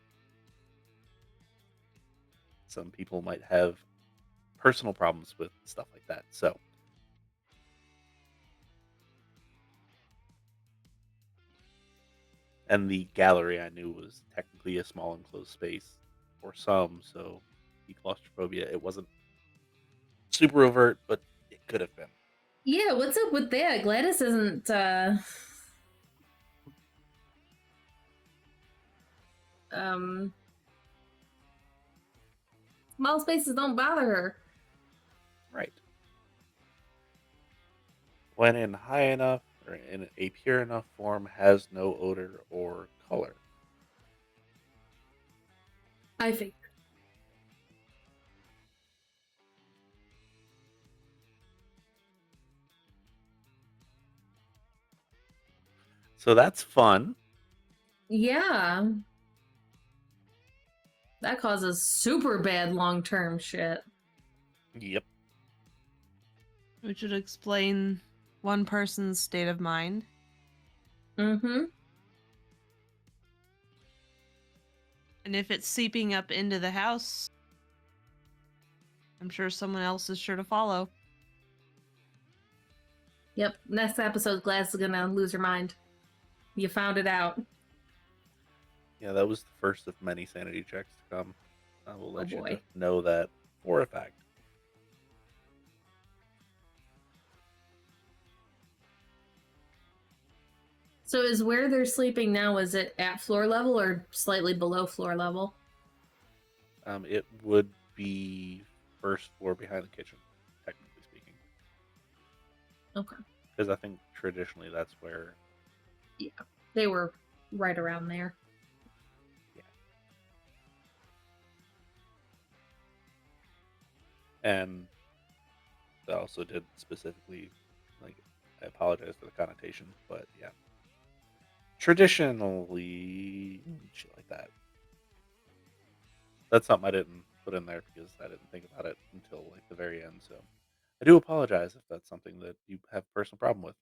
Some people might have personal problems with stuff like that. So and the gallery I knew was technically a small enclosed space for some, so the claustrophobia, it wasn't super overt, but it could have been. Yeah, what's up with that? Gladys isn't, small spaces don't bother her. Right. When in high enough or in a pure enough form has no odor or color. I figured. So that's fun. Yeah. That causes super bad long-term shit. Yep. Which would explain one person's state of mind. Mm-hmm. And if it's seeping up into the house, I'm sure someone else is sure to follow. Yep. Next episode, Gladys is gonna lose her mind. You found it out. Yeah, that was the first of many sanity checks to come. I will Oh let you boy. know that for a fact. So is where they're sleeping now, is it at floor level or slightly below floor level? It would be first floor behind the kitchen, technically speaking. Okay. Because I think traditionally that's where. Yeah. They were right around there. Yeah. And I also did specifically, like, I apologize for the connotation, but yeah. Traditionally, shit like that. That's something I didn't put in there because I didn't think about it until like the very end. So I do apologize if that's something that you have a personal problem with.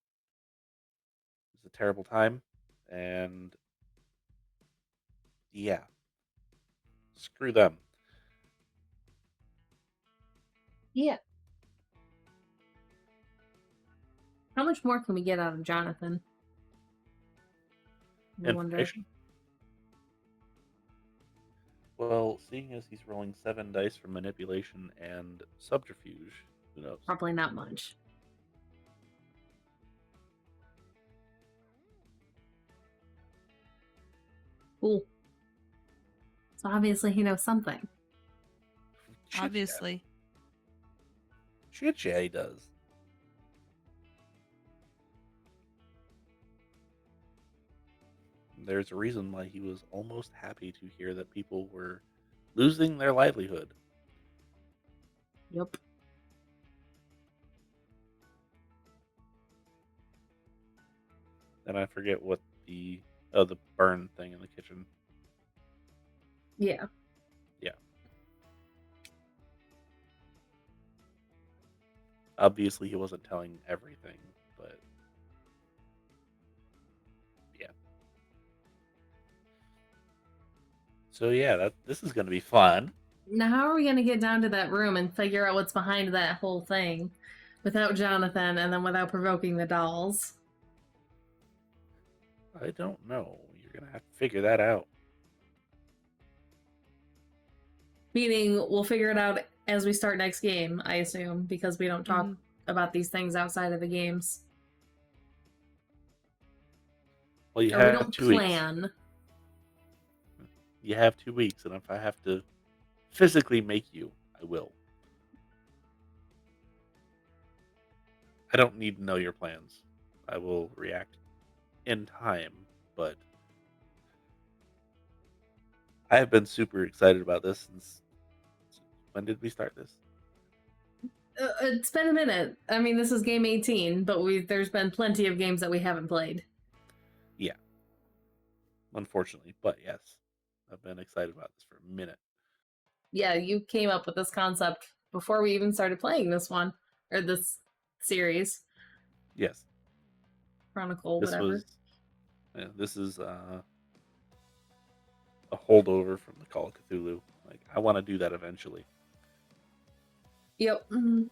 It's a terrible time, and yeah, screw them. Yeah. How much more can we get out of Jonathan? I wonder. Information. Well, seeing as he's rolling 7 dice for manipulation and subterfuge, who knows? Probably not much. Cool. So obviously he knows something. Shit, Obviously. Shit, yeah, he does. There's a reason why he was almost happy to hear that people were losing their livelihood. Yep. And I forget what the burn thing in the kitchen. Yeah. Yeah. Obviously, he wasn't telling everything, but yeah. So yeah, this is going to be fun. Now how are we going to get down to that room and figure out what's behind that whole thing without Jonathan and then without provoking the dolls? I don't know. You're going to have to figure that out. Meaning we'll figure it out as we start next game, I assume, because we don't talk about these things outside of the games. Well, you Or we have don't 2 weeks. plan. You have 2 weeks, and if I have to physically make you, I will. I don't need to know your plans. I will react in time, but I have been super excited about this since. When did we start this? It's been a minute. I mean, this is game 18, but there's been plenty of games that we haven't played. Yeah. Unfortunately, but yes. I've been excited about this for a minute. Yeah, you came up with this concept before we even started playing this one, or this series. Yes. Chronicle, This whatever. this is a holdover from the Call of Cthulhu. Like, I want to do that eventually. Yep. Mm-hmm.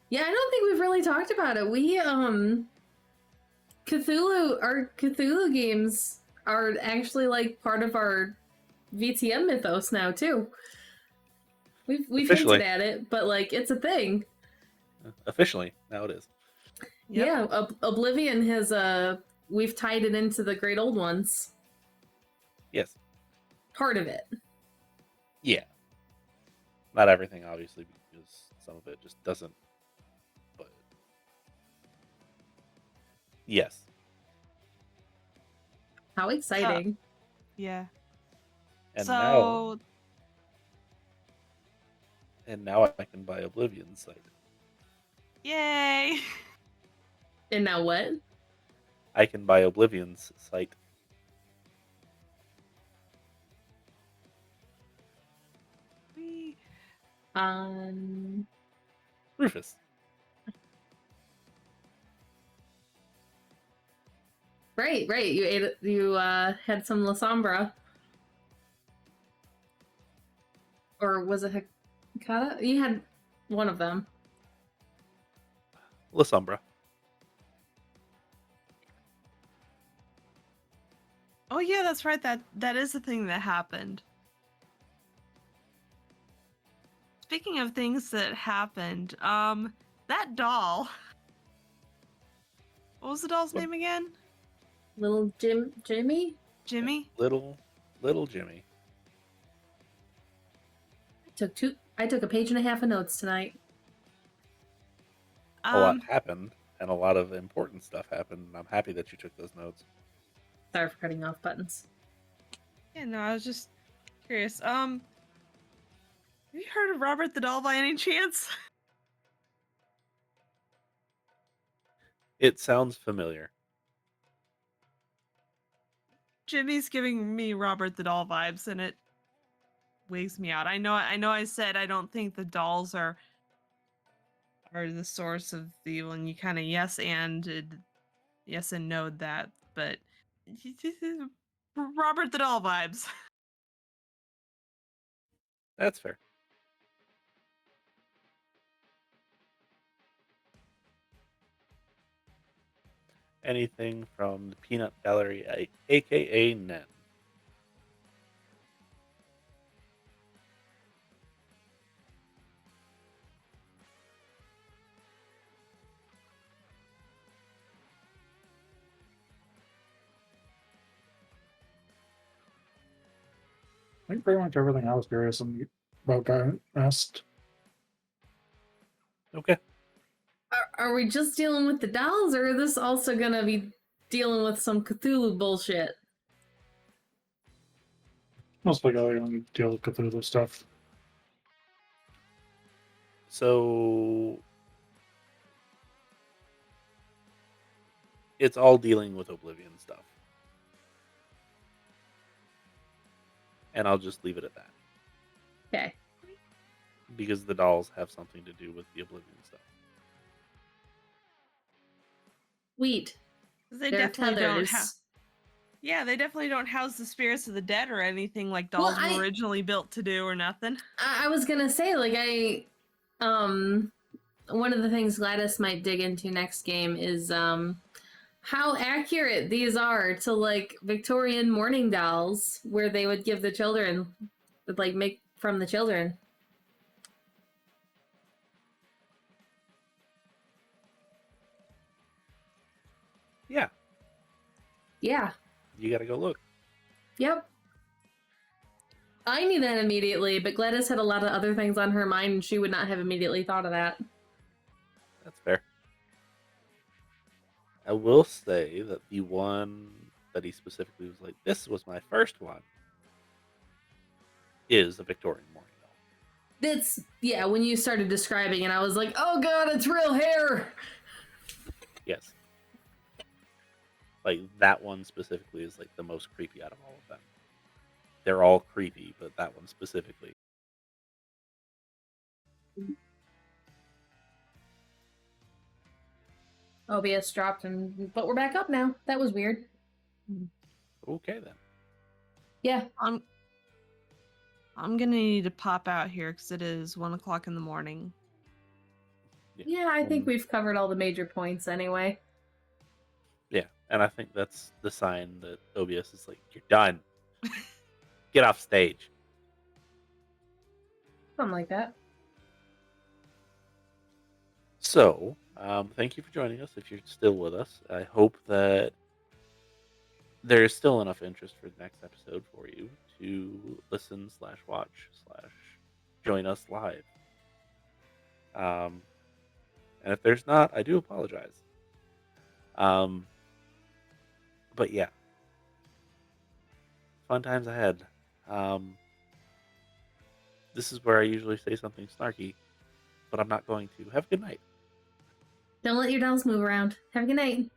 Yeah, I don't think we've really talked about it. Our Cthulhu games are actually like part of our VTM mythos now too. We've hinted at it, but like it's a thing. Officially, now it is. Yep. Yeah, Oblivion has we've tied it into the Great Old Ones. Yes. Part of it. Yeah. Not everything, obviously, because some of it just doesn't. But yes. How exciting. Yeah. And So now I can buy Oblivion's sight. yay! And now what? I can buy Oblivion's sight. Whee. Rufus. Right. You had some La Sombra. Or was it Hikata? You had one of them. La Sombra. Oh yeah, that's right. That is the thing that happened. Speaking of things that happened, that doll. What was the doll's name again? Little Jimmy? Jimmy? Little Jimmy. I took a page and a half of notes tonight. A lot happened, and a lot of important stuff happened, and I'm happy that you took those notes. Sorry for cutting off buttons. Yeah, no, I was just curious. Have you heard of Robert the Doll by any chance? It sounds familiar. Jimmy's giving me Robert the Doll vibes, and it wigs me out. I know I said I don't think the dolls are the source of the evil, and you kind of yes and knowed that, but Robert the Doll vibes. That's fair. Anything from the Peanut Gallery, aka Nen? I think pretty much everything I was curious about got asked. Okay. Are we just dealing with the dolls, or is this also gonna be dealing with some Cthulhu bullshit? Most likely going to deal with Cthulhu stuff. So it's all dealing with Oblivion stuff. And I'll just leave it at that. Okay. Because the dolls have something to do with the Oblivion stuff. Sweet. They They're definitely don't tethers. Yeah, they definitely don't house the spirits of the dead or anything like dolls were originally built to do or nothing. I was gonna say, like, one of the things Gladys might dig into next game is how accurate these are to like Victorian mourning dolls, where they would give the children, like, make from the children. Yeah. Yeah. You gotta go look. Yep. I knew that immediately, but Gladys had a lot of other things on her mind, and she would not have immediately thought of that. That's fair. I will say that the one that he specifically was like, this was my first one, is a Victorian mourning doll. That's, yeah, when you started describing it, I was like, oh god, it's real hair! Yes. Like, that one specifically is, like, the most creepy out of all of them. They're all creepy, but that one specifically. OBS dropped, but we're back up now. That was weird. Okay, then. Yeah. I'm gonna need to pop out here because it is 1 o'clock in the morning. Yeah, I think we've covered all the major points anyway. Yeah, and I think that's the sign that OBS is like, you're done. Get off stage. Something like that. So, thank you for joining us if you're still with us. I hope that there's still enough interest for the next episode for you to listen / watch / join us live. And if there's not, I do apologize. But yeah. Fun times ahead. This is where I usually say something snarky, but I'm not going to. Have a good night. Don't let your dolls move around. Have a good night.